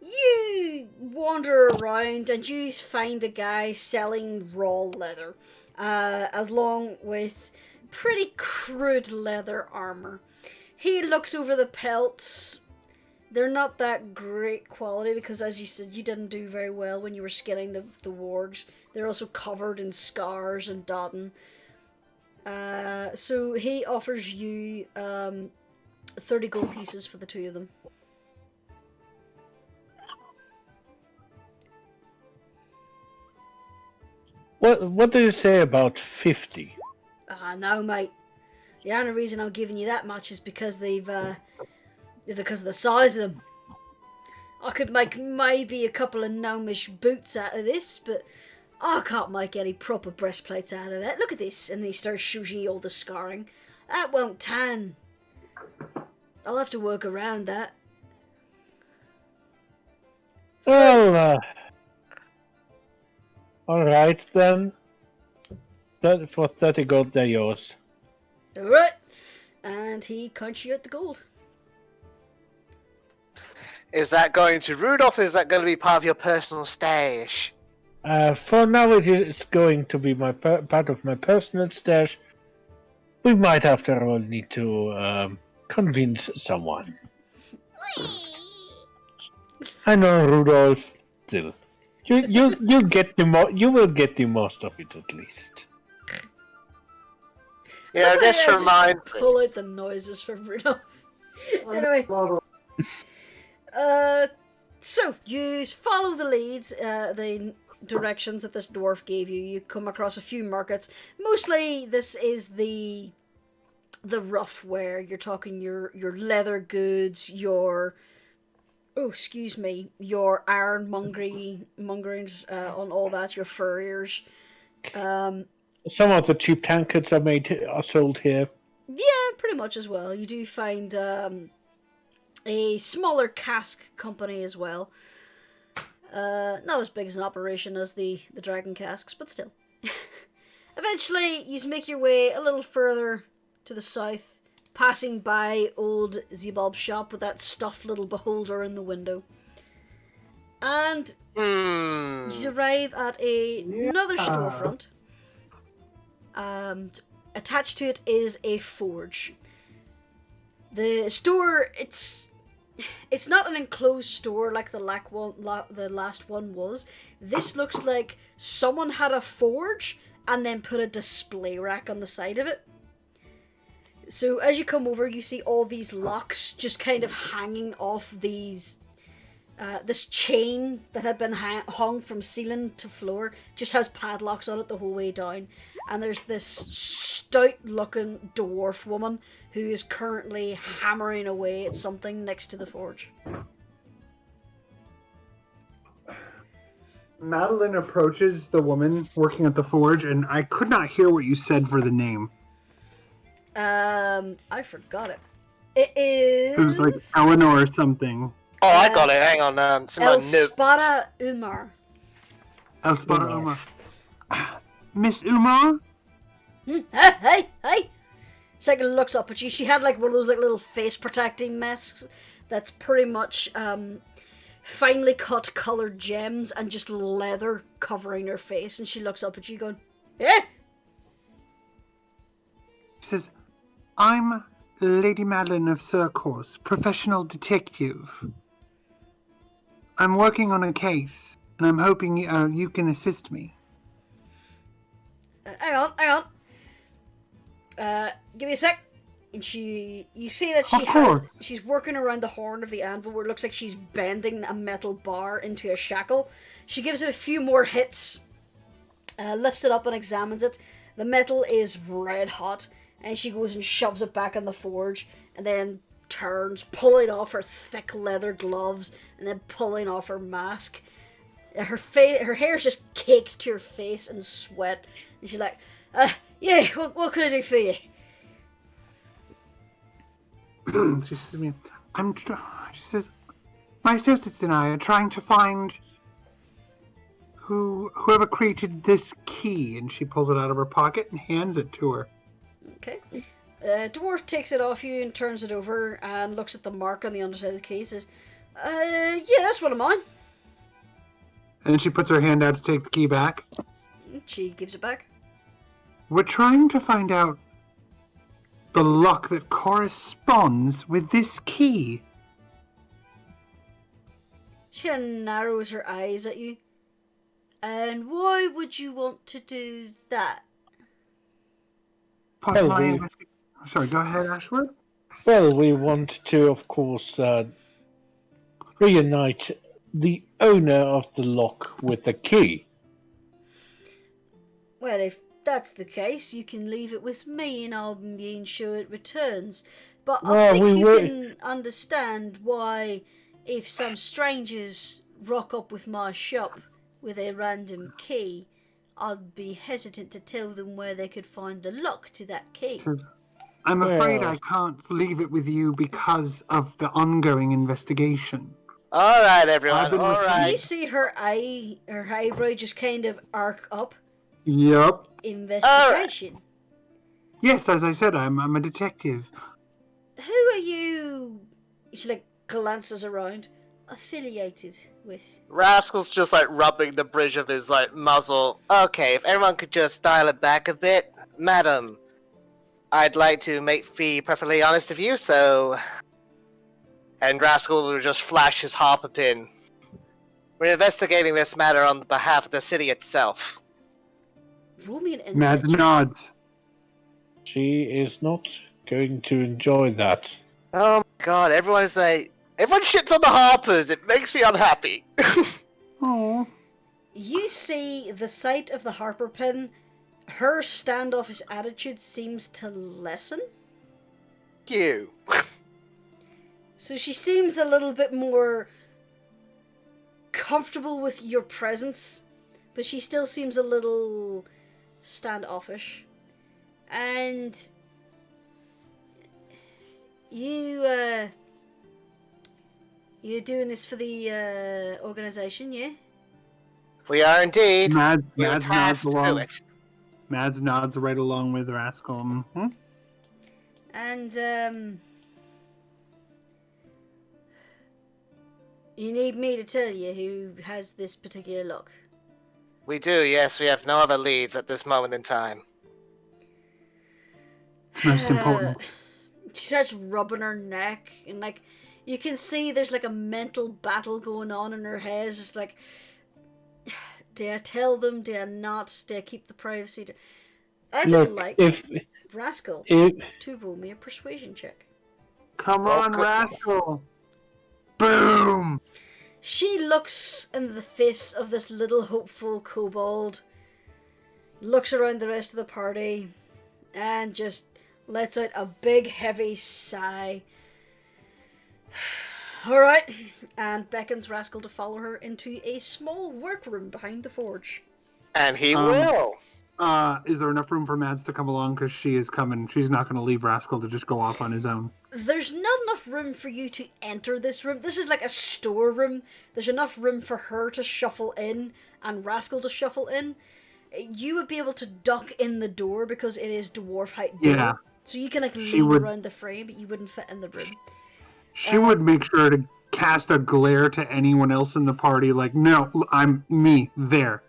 Speaker 2: You wander around and you find a guy selling raw leather, along with pretty crude leather armor. He looks over the pelts. They're not that great quality because, as you said, you didn't do very well when you were skinning the wargs. They're also covered in scars and dotting. So he offers you 30 gold pieces for the 2 of them.
Speaker 1: What do you say about 50?
Speaker 2: No, mate. The only reason I'm giving you that much is because because of the size of them. I could make maybe a couple of gnomish boots out of this, but I can't make any proper breastplates out of that. Look at this. And he starts shooting you all the scarring. That won't tan. I'll have to work around that.
Speaker 1: Well, alright then. For 30 gold, they're yours.
Speaker 2: Alright. And he counts you out the gold.
Speaker 4: Is that going to Rudolph, or is that going to be part of your personal stash?
Speaker 1: For now, it's going to be part of my personal stash. We might, after all, need to convince someone. I know, Rudolph. Still, you get the you will get the most of it at least.
Speaker 4: Yeah, this reminds me.
Speaker 2: Pull out the noises from Rudolph. Anyway. So you follow the leads, the directions that this dwarf gave you. You come across a few markets. Mostly, this is the rough wear. You're talking your leather goods, your your iron mongerings on all that, your furriers.
Speaker 1: Some of the cheap tankards are sold here.
Speaker 2: Yeah, pretty much as well. You do find a smaller cask company as well. Not as big as an operation as the dragon casks, but still. Eventually, you make your way a little further to the south, passing by old Zebob's shop with that stuffed little beholder in the window. And you arrive at another storefront. Attached to it is a forge. The store, it's not an enclosed store like the last one was. This looks like someone had a forge and then put a display rack on the side of it. So as you come over, you see all these locks just kind of hanging off these. This chain that had been hung from ceiling to floor just has padlocks on it the whole way down. And there's this stout-looking dwarf woman who is currently hammering away at something next to the forge.
Speaker 3: Madeline approaches the woman working at the forge, and I could not hear what you said for the name.
Speaker 2: I forgot it. It is...
Speaker 3: It was like Eleanor or something.
Speaker 4: Oh, I got it. Hang on, it's in my notes.
Speaker 2: Elspara Umar.
Speaker 3: Elspara Umar. Miss Umar?
Speaker 2: Hey! She like looks up at you. She had like one of those like little face protecting masks that's pretty much finely cut colored gems and just leather covering her face, and she looks up at you going, "Eh?"
Speaker 3: She says, I'm Lady Madeline of Circourse, professional detective. I'm working on a case, and I'm hoping you can assist me.
Speaker 2: Hang on. Give me a sec. And you see that she's working around the horn of the anvil where it looks like she's bending a metal bar into a shackle. She gives it a few more hits, lifts it up and examines it. The metal is red hot, and she goes and shoves it back in the forge, and then turns, pulling off her thick leather gloves, and then pulling off her mask. Her hair's just caked to her face in sweat, and she's like, Yeah, what can I do for you?
Speaker 3: She says to me, she says, my associates and I are trying to find whoever created this key, and she pulls it out of her pocket and hands it to her.
Speaker 2: Okay. Dwarf takes it off you and turns it over and looks at the mark on the underside of the key and says, yeah, that's one of mine.
Speaker 3: And she puts her hand out to take the key back.
Speaker 2: She gives it back.
Speaker 3: We're trying to find out the luck that corresponds with this key.
Speaker 2: She kind of narrows her eyes at you. And why would you want to do that?
Speaker 3: Sorry, go ahead, Ashwood.
Speaker 1: Well, we want to, of course, reunite the owner of the lock with the key.
Speaker 2: Well, if that's the case, you can leave it with me and I'll ensure it returns. But I think you can understand why, if some strangers rock up with my shop with a random key, I'd be hesitant to tell them where they could find the lock to that key.
Speaker 3: I'm afraid I can't leave it with you because of the ongoing investigation.
Speaker 4: All right, everyone. All right.
Speaker 2: You see her eyebrow just kind of arc up.
Speaker 3: Yep.
Speaker 2: Investigation.
Speaker 3: Yes, as I said, I'm a detective.
Speaker 2: Who are you? She glances around. Affiliated with.
Speaker 4: Rascal's just rubbing the bridge of his muzzle. Okay, if everyone could just dial it back a bit, madam. I'd like to be perfectly honest with you, so. And Rascal will just flash his harper pin. We're investigating this matter on behalf of the city itself.
Speaker 2: Roll me an insight.
Speaker 3: Mads nods.
Speaker 1: She is not going to enjoy that.
Speaker 4: Oh my god, everyone shits on the harpers. It makes me unhappy.
Speaker 3: Oh.
Speaker 2: You see the sight of the harper pin. Her standoffish attitude seems to lessen.
Speaker 4: You.
Speaker 2: So she seems a little bit more comfortable with your presence, but she still seems a little standoffish. And you're doing this for the organization, yeah?
Speaker 4: We are indeed.
Speaker 3: Mads
Speaker 4: We were
Speaker 3: nods
Speaker 4: tasked to do
Speaker 3: along.
Speaker 4: it.
Speaker 3: Mads nods right along with Rascal. Mm-hmm.
Speaker 2: And you need me to tell you who has this particular lock?
Speaker 4: We do, yes. We have no other leads at this moment in time.
Speaker 3: It's most important.
Speaker 2: She starts rubbing her neck, and you can see there's a mental battle going on in her head. It's just do I tell them? Do I not? Do I keep the privacy? I would like Rascal to roll me a persuasion check.
Speaker 3: Come on, Rascal! Boom!
Speaker 2: She looks in the face of this little hopeful kobold, looks around the rest of the party, and just lets out a big heavy sigh. Alright, and beckons Rascal to follow her into a small workroom behind the forge.
Speaker 4: And he will!
Speaker 3: Is there enough room for Mads to come along? Because she is coming. She's not going to leave Rascal to just go off on his own.
Speaker 2: There's not enough room for you to enter this room. This is like a storeroom. There's enough room for her to shuffle in and Rascal to shuffle in. You would be able to duck in the door because it is dwarf height door. Yeah. So you can lean around the frame, but you wouldn't fit in the room.
Speaker 3: She would make sure to cast a glare to anyone else in the party, no, I'm me, there.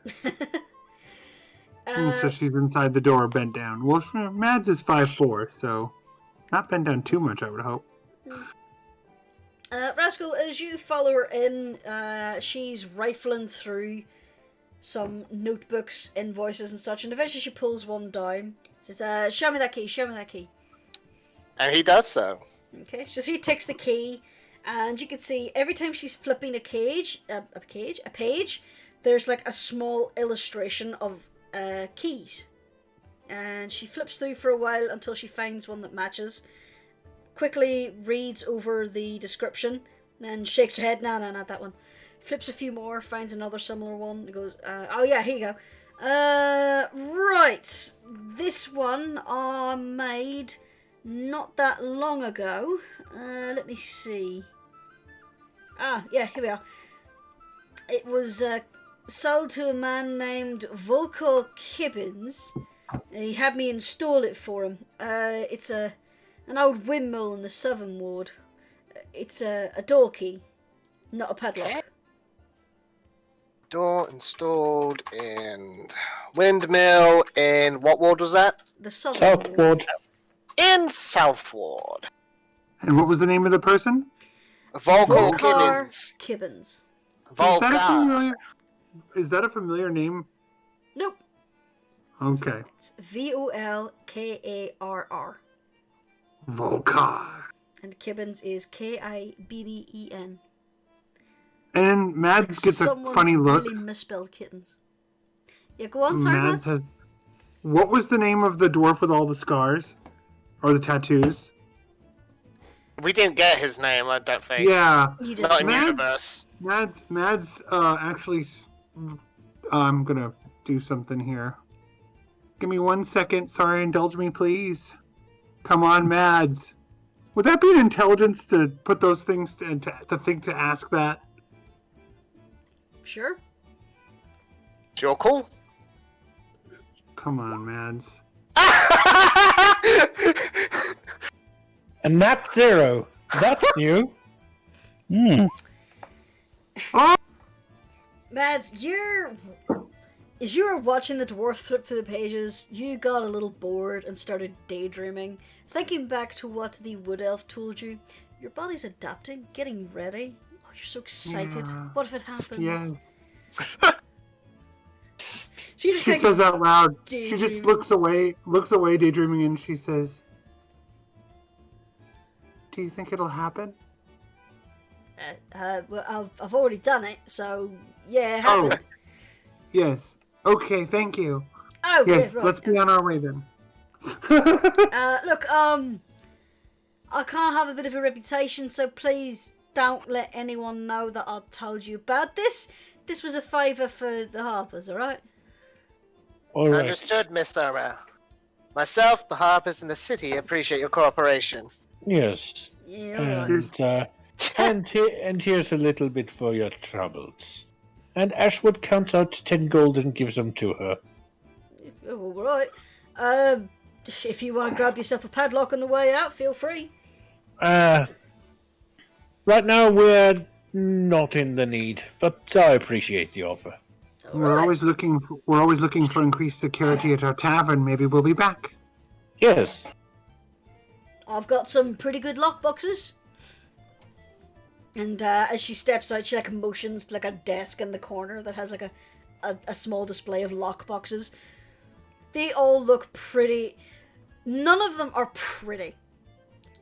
Speaker 3: So she's inside the door, bent down. Well, Mads is 5'4", so not bent down too much, I would hope.
Speaker 2: Rascal, as you follow her in, she's rifling through some notebooks, invoices and such, and eventually she pulls one down. Says, show me that key, show me that key.
Speaker 4: And he does so.
Speaker 2: Okay, so she takes the key, and you can see every time she's flipping a page, there's a small illustration of keys. And she flips through for a while until she finds one that matches. Quickly reads over the description, and shakes her head, no, not that one. Flips a few more, finds another similar one, and goes, oh yeah, here you go. Right. This one I made not that long ago. Let me see. Yeah, here we are. It was sold to a man named Volko Kibbins. He had me install it for him. It's an old windmill in the southern ward. It's a door key, not a padlock.
Speaker 4: Okay. Door installed in windmill in what ward was that?
Speaker 2: The southern
Speaker 1: South Ward.
Speaker 4: In South Ward.
Speaker 3: And what was the name of the person?
Speaker 4: Volko
Speaker 2: Volkar
Speaker 4: Kibbins.
Speaker 2: Kibbins.
Speaker 4: Volkar.
Speaker 3: Is that a familiar name?
Speaker 2: Nope.
Speaker 3: Okay.
Speaker 2: It's Volkarr.
Speaker 3: Volkar.
Speaker 2: And Kibbins is Kibben.
Speaker 3: And Mads gets a
Speaker 2: Someone
Speaker 3: funny look.
Speaker 2: really misspelled kittens. Yeah, go on, sorry,
Speaker 3: Mads
Speaker 2: Mads.
Speaker 3: has... What was the name of the dwarf with all the scars? Or the tattoos?
Speaker 4: We didn't get his name, I don't think.
Speaker 3: Yeah.
Speaker 2: You did.
Speaker 4: Not in
Speaker 3: Mads-
Speaker 4: universe.
Speaker 3: Mads actually... I'm gonna do something here. Give me 1 second. Sorry, indulge me, please. Come on, Mads. Would that be an intelligence to put those things to think to ask that?
Speaker 2: Sure.
Speaker 4: You're cool.
Speaker 3: Come on, Mads.
Speaker 1: And nat 0. That's new.
Speaker 2: Mads, as you were watching the dwarf flip through the pages, you got a little bored and started daydreaming. Thinking back to what the wood elf told you, your body's adapting, getting ready. Oh, you're so excited.
Speaker 3: Yeah.
Speaker 2: What if it happens?
Speaker 3: Yes.
Speaker 2: She just
Speaker 3: She
Speaker 2: kinda
Speaker 3: says out loud. She just
Speaker 2: daydreaming.
Speaker 3: looks away, daydreaming, and she says, "Do you think it'll happen?"
Speaker 2: Well, I've already done it, so yeah, it
Speaker 3: Oh.
Speaker 2: happened.
Speaker 3: Yes. Okay, thank you.
Speaker 2: Oh,
Speaker 3: Yes,
Speaker 2: yeah, right.
Speaker 3: let's be on our way then.
Speaker 2: Look, I can't have a bit of a reputation, so please don't let anyone know that I told you about this. This was a favour for the Harpers, alright?
Speaker 1: Alright.
Speaker 4: Understood, Mr. Myself, the Harpers, and the city appreciate your cooperation.
Speaker 1: Yes.
Speaker 2: Yeah, alright.
Speaker 1: And here's a little bit for your troubles. And Ashwood counts out 10 gold and gives them to her.
Speaker 2: Oh, alright. If you want to grab yourself a padlock on the way out, feel free.
Speaker 1: Right now we're not in the need, but I appreciate the offer.
Speaker 3: We're always looking for increased security at our tavern. Maybe we'll be back.
Speaker 1: Yes.
Speaker 2: I've got some pretty good lockboxes. And as she steps out, she motions to a desk in the corner that has a small display of lockboxes. They all look pretty. None of them are pretty.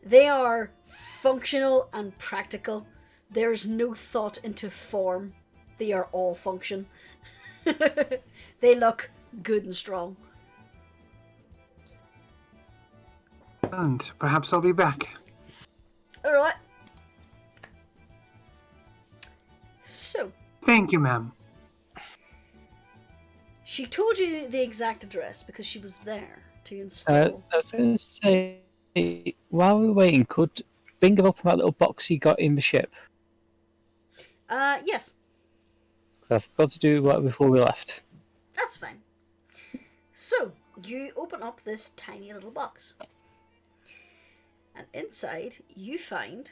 Speaker 2: They are functional and practical. There's no thought into form. They are all function. They look good and strong.
Speaker 3: And perhaps I'll be back.
Speaker 2: Alright. So,
Speaker 3: Thank you, ma'am.
Speaker 2: she told you the exact address because she was there to install.
Speaker 5: I was going to say, while we're waiting, could Bing give up that little box he got in the ship?
Speaker 2: Yes,
Speaker 5: 'Cause I forgot to do that before we left.
Speaker 2: that's fine. So, you open up this tiny little box. And inside, you find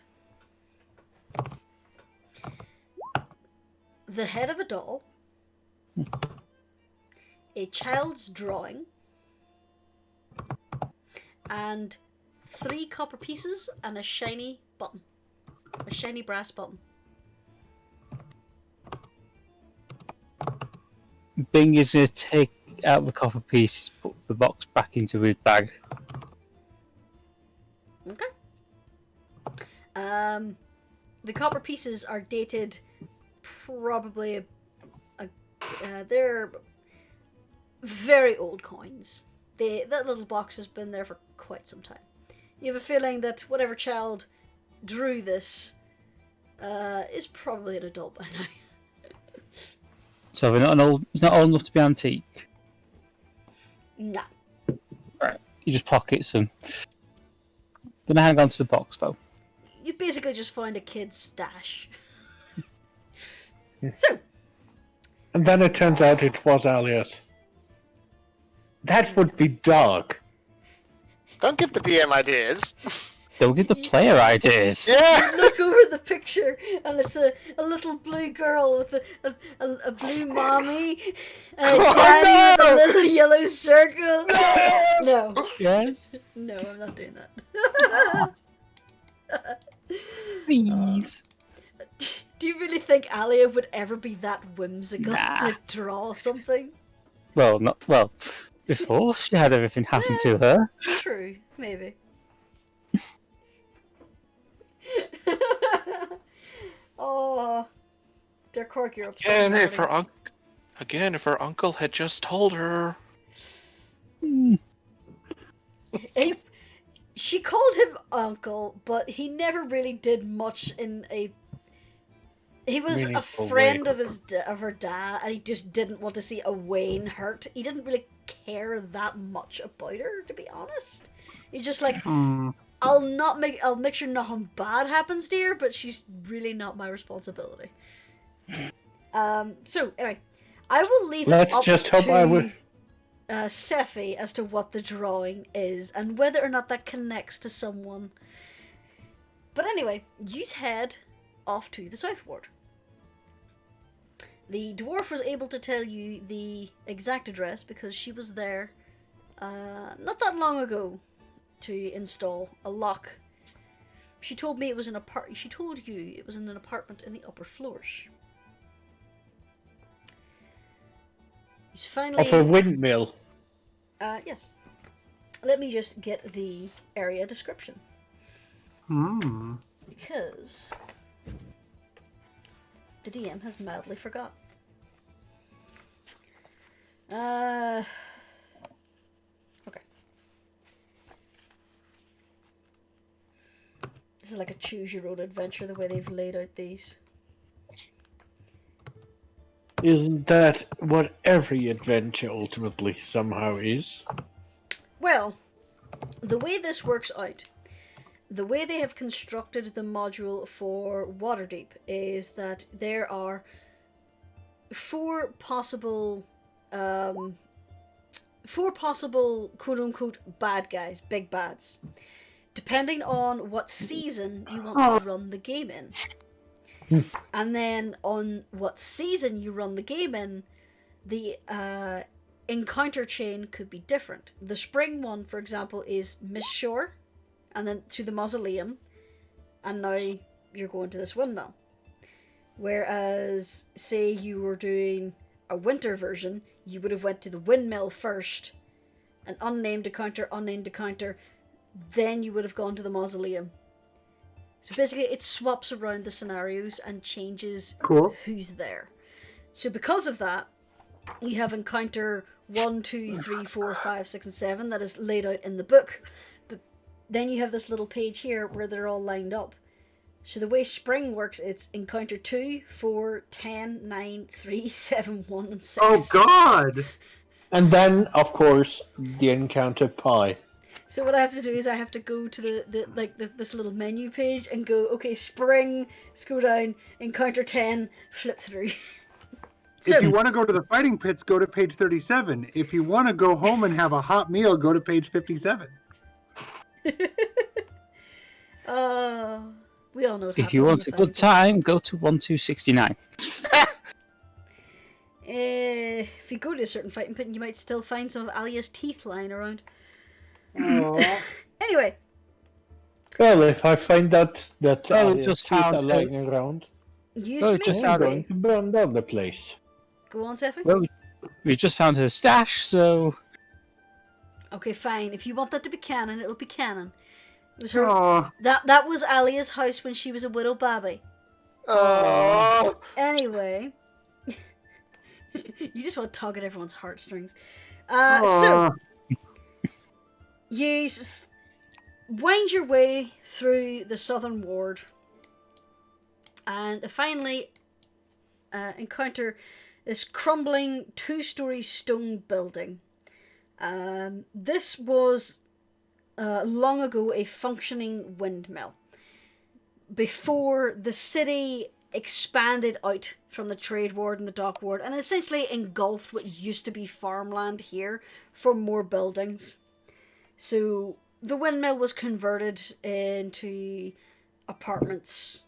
Speaker 2: the head of a doll, a child's drawing, and 3 copper pieces and a shiny button. A shiny brass button.
Speaker 5: Bing is going to take out the copper pieces, put the box back into his bag.
Speaker 2: Okay. The copper pieces are dated probably they're very old coins. That little box has been there for quite some time. You have a feeling that whatever child drew this is probably an adult by now.
Speaker 5: So they're not it's not old enough to be antique.
Speaker 2: Nah.
Speaker 5: Right. You just pocket some. Gonna hang on to the box though.
Speaker 2: You basically just find a kid's stash. So,
Speaker 1: And then it turns out it was Alias. That would be dark.
Speaker 4: Don't give the DM ideas.
Speaker 5: Don't give the player ideas.
Speaker 4: Yeah.
Speaker 2: look over the picture, and it's a little blue girl with a blue mommy, and a daddy with a little yellow circle. No,
Speaker 5: Yes.
Speaker 2: no, I'm not doing that.
Speaker 5: Please.
Speaker 2: Do you really think Alia would ever be that whimsical
Speaker 5: Nah.
Speaker 2: to draw something?
Speaker 5: Well, not well. Before she had everything happen to her.
Speaker 2: True, maybe. Oh, dear Cork, you're upset.
Speaker 6: Again, if her uncle had just told her.
Speaker 2: She called him uncle, but he never really did much in a. He was
Speaker 1: Meaningful
Speaker 2: a friend
Speaker 1: way.
Speaker 2: of her dad, and he just didn't want to see Owain hurt. He didn't really care that much about her, to be honest. He's just like, I'll make sure nothing bad happens to her, but she's really not my responsibility. So anyway, I will leave
Speaker 1: Let's
Speaker 2: it up
Speaker 1: just hope
Speaker 2: to
Speaker 1: I would.
Speaker 2: Sephi as to what the drawing is and whether or not that connects to someone. But anyway, you head off to the southward. The dwarf was able to tell you the exact address because she was there not that long ago to install a lock. She told me it was in She told you it was in an apartment in the upper floors. He's finally.
Speaker 1: Of a windmill.
Speaker 2: Yes. Let me just get the area description. Because the DM has madly forgot. Okay. This is like a choose-your-own adventure, the way they've laid out these.
Speaker 1: Isn't that what every adventure ultimately somehow is?
Speaker 2: Well, the way this works out, the way they have constructed the module for Waterdeep is that there are four possible quote-unquote bad guys, big bads, depending on what season you want to run the game in. And then on what season you run the game in, the encounter chain could be different. The spring one, for example, is Miss Shore, and then to the mausoleum, and now you're going to this windmill. Whereas, say you were doing a winter version, you would have went to the windmill first, an unnamed encounter, then you would have gone to the mausoleum. So basically, it swaps around the scenarios and changes who's there. So because of that, we have encounter 1, 2, 3, 4, 5, 6, and 7 that is laid out in the book. But then you have this little page here where they're all lined up. So the way spring works, it's encounter 2, 4, 10, 9, 3, 7, 1, and 6.
Speaker 3: Oh God!
Speaker 1: And then, of course, the encounter pie.
Speaker 2: So what I have to do is I have to go to this little menu page and go, okay, spring, scroll down, encounter 10, flip through. So,
Speaker 3: if you want to go to the fighting pits, go to page 37. If you want to go home and have a hot meal, go to page 57.
Speaker 2: we all know what
Speaker 5: If you want a good time, go to 1269.
Speaker 2: If you go to a certain fighting pit, you might still find some of Alia's teeth lying around. Anyway.
Speaker 1: Well, if I find that
Speaker 5: Well, just
Speaker 1: teeth
Speaker 5: found
Speaker 1: are lying around,
Speaker 2: Use
Speaker 5: Well,
Speaker 2: me.
Speaker 5: just
Speaker 1: I'm going to burn down the place.
Speaker 2: Go on, Sephi.
Speaker 5: Well, we just found her stash, so
Speaker 2: Okay, fine. If you want that to be canon, it'll be canon. It was her.
Speaker 3: Oh,
Speaker 2: That was Alia's house when she was a widow babby.
Speaker 4: Oh.
Speaker 2: Anyway. You just want to tug at everyone's heartstrings. So, you wind your way through the southern ward and finally encounter this crumbling 2-story stone building. This was long ago a functioning windmill. Before the city expanded out from the trade ward and the dock ward and essentially engulfed what used to be farmland here for more buildings. So the windmill was converted into apartments,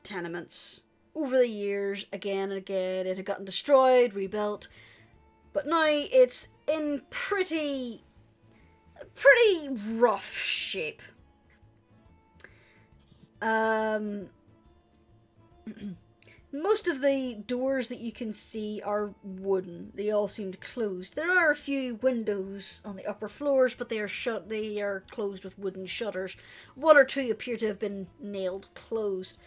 Speaker 2: tenements. Over the years, again and again, it had gotten destroyed, rebuilt, but now it's in pretty rough shape. Most of the doors that you can see are wooden. They all seemed closed. There are a few windows on the upper floors, but they are shut. They are closed with wooden shutters. One or two appear to have been nailed closed.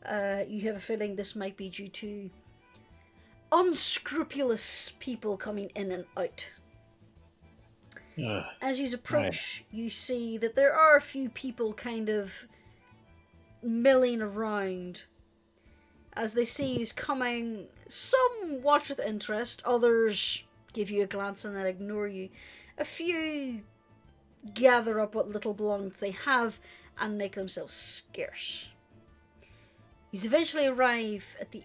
Speaker 2: You have a feeling this might be due to unscrupulous people coming in and out. As you approach, you see that there are a few people kind of milling around. As they see who's coming, some watch with interest, others give you a glance and then ignore you. A few gather up what little belongings they have and make themselves scarce. You eventually arrive at the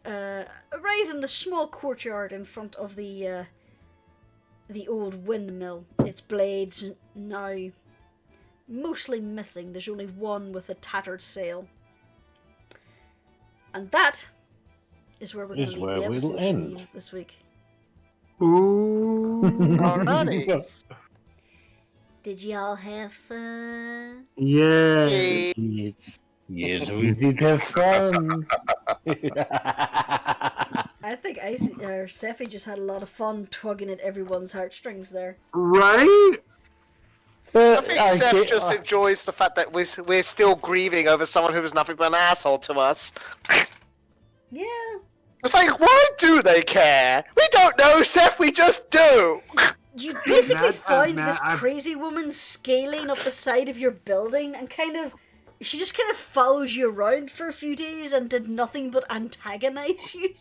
Speaker 2: arrive in the small courtyard in front of the old windmill. Its blades now mostly missing. There's only one with a tattered sail. And that is where we're going to leave the episode for you this week.
Speaker 3: Ooh.
Speaker 4: Alrighty.
Speaker 8: Did y'all have fun?
Speaker 3: Yeah.
Speaker 1: Yes, we did have fun.
Speaker 2: I think Sephi just had a lot of fun tugging at everyone's heartstrings there.
Speaker 3: Right?
Speaker 4: I think Seth just enjoys the fact that we're still grieving over someone who was nothing but an asshole to us.
Speaker 2: Yeah.
Speaker 4: It's like, why do they care? We don't know, Seth, we just do!
Speaker 2: You basically find
Speaker 3: Matt,
Speaker 2: this crazy woman scaling up the side of your building and she just kind of follows you around for a few days and did nothing but antagonize you.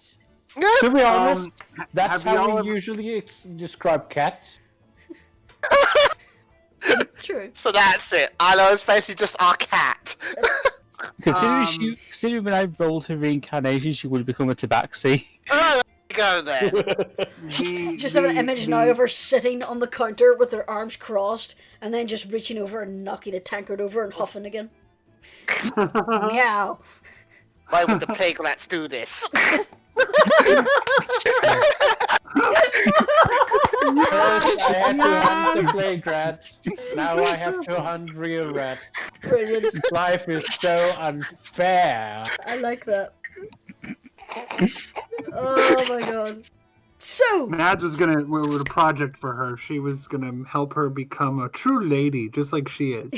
Speaker 1: To be honest, that's
Speaker 3: have
Speaker 1: how
Speaker 3: y'all
Speaker 1: we
Speaker 3: ever-
Speaker 1: usually describe cats.
Speaker 2: True.
Speaker 4: So that's it. Ilo's basically just our cat.
Speaker 5: Considering when I rolled her reincarnation, she would become a tabaxi.
Speaker 4: Oh, there you go then.
Speaker 2: Just have an image now of her sitting on the counter with her arms crossed and then just reaching over and knocking a tankard over and huffing again. Meow.
Speaker 4: Why would the plague rats do this?
Speaker 1: First, I had to hunt the plague rat. Now I have to hunt real rat.
Speaker 2: Brilliant.
Speaker 1: Life is so unfair.
Speaker 2: I like that. Oh my god. So,
Speaker 3: Mads was gonna with a project for her. She was gonna help her become a true lady, just like she is.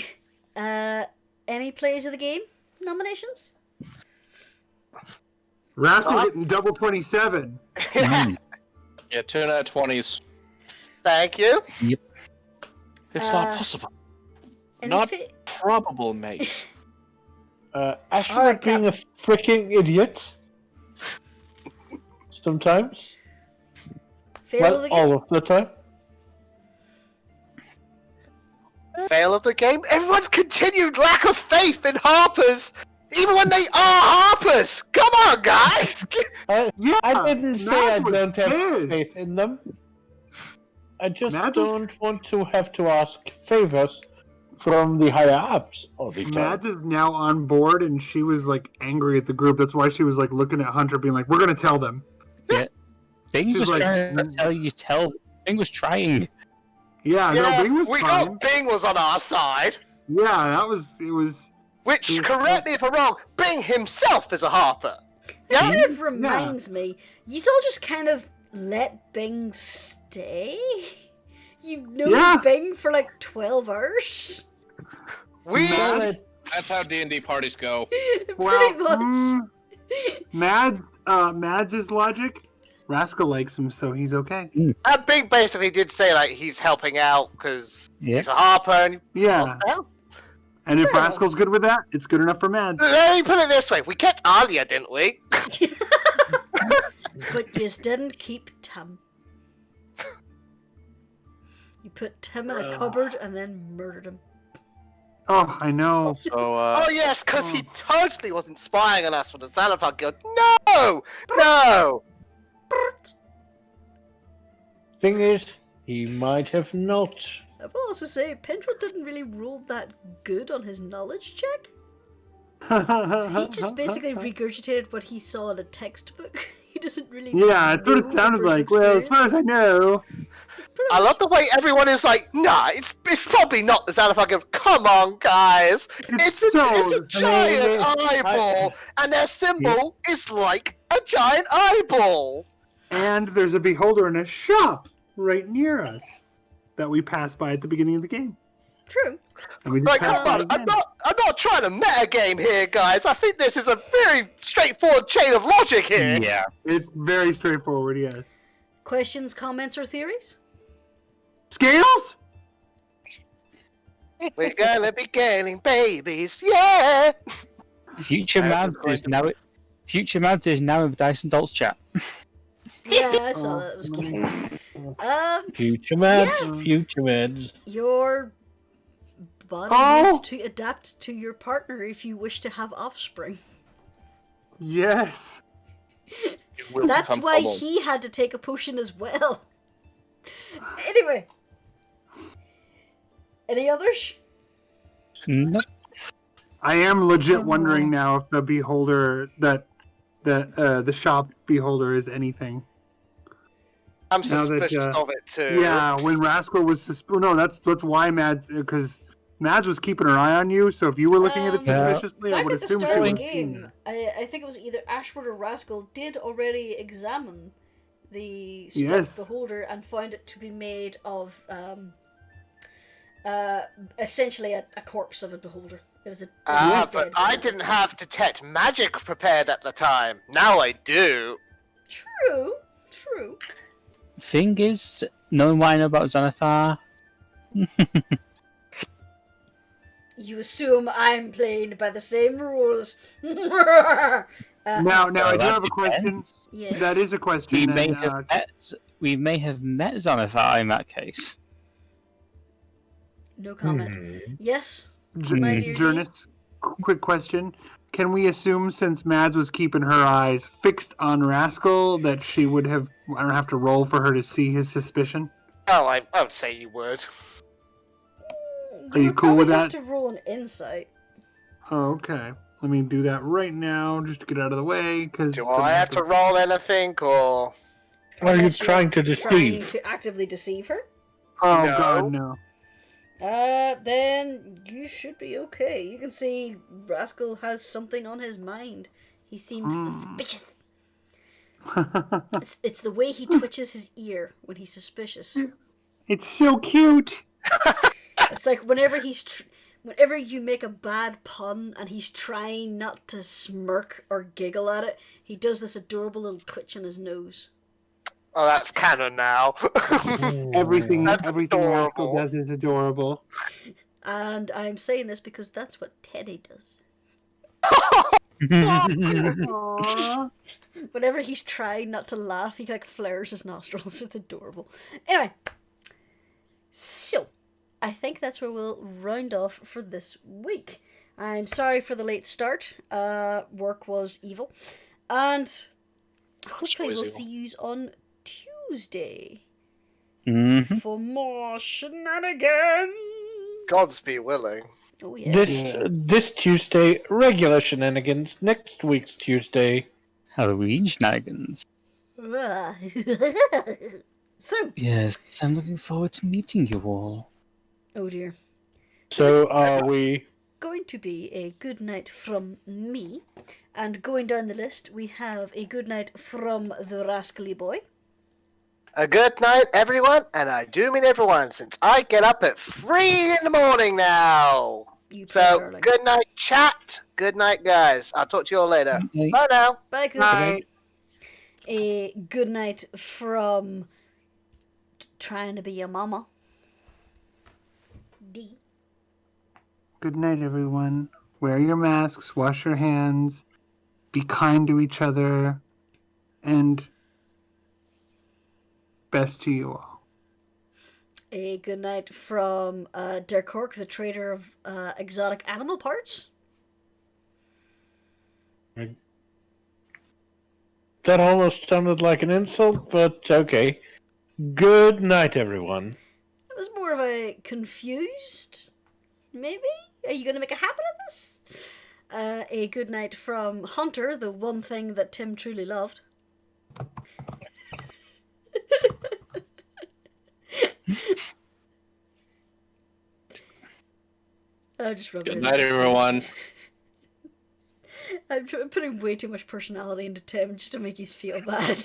Speaker 2: any plays of the game nominations?
Speaker 3: Rascal hitting double 27.
Speaker 6: Yeah, 2 out of 20s.
Speaker 4: Thank you.
Speaker 6: It's not possible.
Speaker 2: Any
Speaker 6: Not
Speaker 2: fa-
Speaker 6: probable, mate.
Speaker 1: Actually,
Speaker 2: Alright,
Speaker 1: being a freaking idiot. Sometimes.
Speaker 2: fail
Speaker 1: Well,
Speaker 2: of the game?
Speaker 1: all of the time.
Speaker 4: Fail of the game. Everyone's continued lack of faith in Harpers, even when they are Harpers. Come on, guys.
Speaker 3: Yeah,
Speaker 1: I didn't say
Speaker 3: Mads
Speaker 1: I
Speaker 3: was
Speaker 1: don't have
Speaker 3: pissed.
Speaker 1: faith in them. I just
Speaker 3: Mads was-
Speaker 1: don't want to have to ask favors from the higher ups all the time.
Speaker 3: Mads is now on board, and she was like angry at the group. That's why she was like looking at Hunter, being like, "We're gonna tell them."
Speaker 5: Bing
Speaker 3: She's
Speaker 5: was
Speaker 3: like,
Speaker 5: trying to tell you. Bing was trying.
Speaker 3: Yeah, no, Bing was
Speaker 4: we
Speaker 3: trying.
Speaker 4: got Bing was on our side.
Speaker 3: Yeah, it was.
Speaker 4: Which, correct me if I'm wrong, Bing himself is a Harper.
Speaker 2: That
Speaker 4: Yeah?
Speaker 2: kind of reminds me, you all just kind of let Bing stay? You've known
Speaker 3: Yeah.
Speaker 2: Bing for like 12 hours?
Speaker 4: We
Speaker 6: That's how D&D parties go.
Speaker 2: Pretty much.
Speaker 3: Mads' logic. Rascal likes him, so he's okay.
Speaker 4: Bing basically did say like he's helping out because
Speaker 5: Yeah.
Speaker 4: he's a Harper and
Speaker 3: Yeah,
Speaker 4: what's the hell?
Speaker 3: and if
Speaker 2: Fair.
Speaker 3: Rascal's good with that, it's good enough for Mads.
Speaker 4: Let me put it this way: we kept Alia, didn't we?
Speaker 2: But you didn't keep Tim. You put Tim in a cupboard and then murdered him.
Speaker 3: Oh, I know.
Speaker 6: So,
Speaker 4: Oh yes, because he totally wasn't spying on us for the Xanathar Guild. No! No!
Speaker 1: Thing is, he might have not.
Speaker 2: I will also say, Pendrell didn't really roll that good on his knowledge check. So he just basically regurgitated what he saw in a textbook. He doesn't really
Speaker 3: Yeah, that's what
Speaker 2: know
Speaker 3: it sounded
Speaker 2: from
Speaker 3: like.
Speaker 2: personal
Speaker 3: Well, as far as I know.
Speaker 4: I love the way everyone is like, nah, it's probably not the Xanathar Guild. Come on, guys. It's a giant eyeball, and their symbol is like a giant eyeball.
Speaker 3: And there's a beholder in a shop right near us that we passed by at the beginning of the game.
Speaker 2: True.
Speaker 3: And we just
Speaker 4: Like,
Speaker 3: passed
Speaker 4: come
Speaker 3: by
Speaker 4: on, I'm
Speaker 3: again.
Speaker 4: not trying to metagame here, guys. I think this is a very straightforward chain of logic here.
Speaker 5: Yeah.
Speaker 3: It's very straightforward, yes.
Speaker 2: Questions, comments, or theories?
Speaker 3: Scales?
Speaker 4: We're gonna be getting babies, yeah!
Speaker 5: Future Mads is now. Future Mads is now in the Dice&Dolts chat.
Speaker 2: Yeah, I saw that. It was cute.
Speaker 1: Future meds,
Speaker 2: Yeah.
Speaker 1: future meds.
Speaker 2: Your body
Speaker 3: Oh!
Speaker 2: needs to adapt to your partner if you wish to have offspring.
Speaker 3: Yes.
Speaker 6: it will
Speaker 2: That's
Speaker 6: become
Speaker 2: why
Speaker 6: Kobold.
Speaker 2: he had to take a potion as well. Anyway. Any others?
Speaker 5: Nope.
Speaker 3: I am legit wondering now if the beholder the shop beholder is anything.
Speaker 4: I'm
Speaker 3: Now that,
Speaker 4: suspicious of it too.
Speaker 3: Yeah, when Rascal was no, that's why Mads, because Mads was keeping her eye on you. So if you were looking at it suspiciously, I
Speaker 2: Back
Speaker 3: would
Speaker 2: at the
Speaker 3: assume she
Speaker 2: start of
Speaker 3: would
Speaker 2: the
Speaker 3: have seen
Speaker 2: game,
Speaker 3: it.
Speaker 2: I think it was either Ashford or Rascal did already examine the stuffed
Speaker 3: Yes.
Speaker 2: beholder and found it to be made of essentially a corpse of a beholder. It is a
Speaker 4: But
Speaker 2: dead
Speaker 4: I
Speaker 2: beholder.
Speaker 4: didn't have detect magic prepared at the time. Now I do.
Speaker 2: True.
Speaker 5: Thing is, knowing what I know about Xanathar,
Speaker 2: You assume I'm playing by the same rules.
Speaker 3: Now I do
Speaker 5: that
Speaker 3: have a question.
Speaker 5: depends.
Speaker 2: Yeah.
Speaker 3: That is a question.
Speaker 5: We
Speaker 3: then,
Speaker 5: may have met Xanathar in that case.
Speaker 2: No comment. Yes.
Speaker 3: J-
Speaker 2: My dear
Speaker 3: Jurnis, quick question. Can we assume, since Mads was keeping her eyes fixed on Rascal, that she would have, I don't have to roll for her to see his suspicion?
Speaker 4: Oh, I would say you would.
Speaker 3: Are you
Speaker 2: would
Speaker 3: cool with
Speaker 2: probably have
Speaker 3: that?
Speaker 2: to roll an insight.
Speaker 3: Oh, okay. Let me do that right now, just to get out of the way, because...
Speaker 4: Do I have to roll anything, or...?
Speaker 1: Are you
Speaker 2: Unless you're
Speaker 1: trying to
Speaker 2: Trying
Speaker 1: deceive?
Speaker 2: to actively deceive her?
Speaker 3: Oh,
Speaker 4: No.
Speaker 3: God, no.
Speaker 2: Then you should be okay. You can see Rascal has something on his mind. He seems suspicious. It's the way he twitches his ear when he's suspicious.
Speaker 3: It's so cute!
Speaker 2: It's like whenever whenever you make a bad pun and he's trying not to smirk or giggle at it, he does this adorable little twitch on his nose.
Speaker 4: Oh, that's canon now.
Speaker 3: Everything
Speaker 4: That's
Speaker 3: Rascal
Speaker 4: adorable.
Speaker 3: does is adorable.
Speaker 2: And I'm saying this because that's what Teddy does.
Speaker 3: Aww.
Speaker 2: Whenever he's trying not to laugh, he like flares his nostrils. It's adorable. Anyway, so I think that's where we'll round off for this week. I'm sorry for the late start. Work was evil, and hopefully we'll
Speaker 6: evil.
Speaker 2: see you on Tuesday
Speaker 5: Mhm.
Speaker 2: for more shenanigans.
Speaker 4: Gods be willing.
Speaker 2: Oh yeah.
Speaker 1: This Tuesday, regular shenanigans. Next week's Tuesday.
Speaker 5: Halloween shenanigans.
Speaker 2: So,
Speaker 5: Yes, I'm looking forward to meeting you all.
Speaker 2: oh dear.
Speaker 1: So are we?
Speaker 2: Going to be a good night from me, and going down the list we have a good night from the Rascally Boy.
Speaker 4: A good night, everyone, and I do mean everyone, since I get up at 3 in the morning now.
Speaker 2: You poor
Speaker 4: So,
Speaker 2: darling.
Speaker 4: good night, chat. Good night, guys. I'll talk to you all later.
Speaker 5: Night.
Speaker 4: Bye now.
Speaker 2: Bye, good
Speaker 3: Night.
Speaker 2: A good night from trying to be your mama. D.
Speaker 3: Good night, everyone. Wear your masks, wash your hands, be kind to each other, and best to you all.
Speaker 2: A good night from Der Cork, the trader of exotic animal parts.
Speaker 1: That almost sounded like an insult, but okay. Good night, everyone.
Speaker 2: It was more of a confused, maybe? Are you going to make a habit of this? A good night from Hunter, the one thing that Tim truly loved. I'm just rubbing
Speaker 6: Good
Speaker 2: it
Speaker 6: night,
Speaker 2: in.
Speaker 6: everyone.
Speaker 2: I'm putting way too much personality into Tim just to make you feel bad.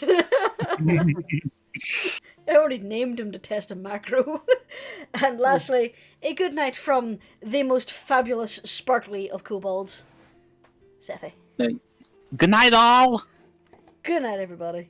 Speaker 2: I already named him to test a macro. And lastly, a good night from the most fabulous, sparkly of kobolds, Sephi.
Speaker 5: Good night, all.
Speaker 2: Good night, everybody.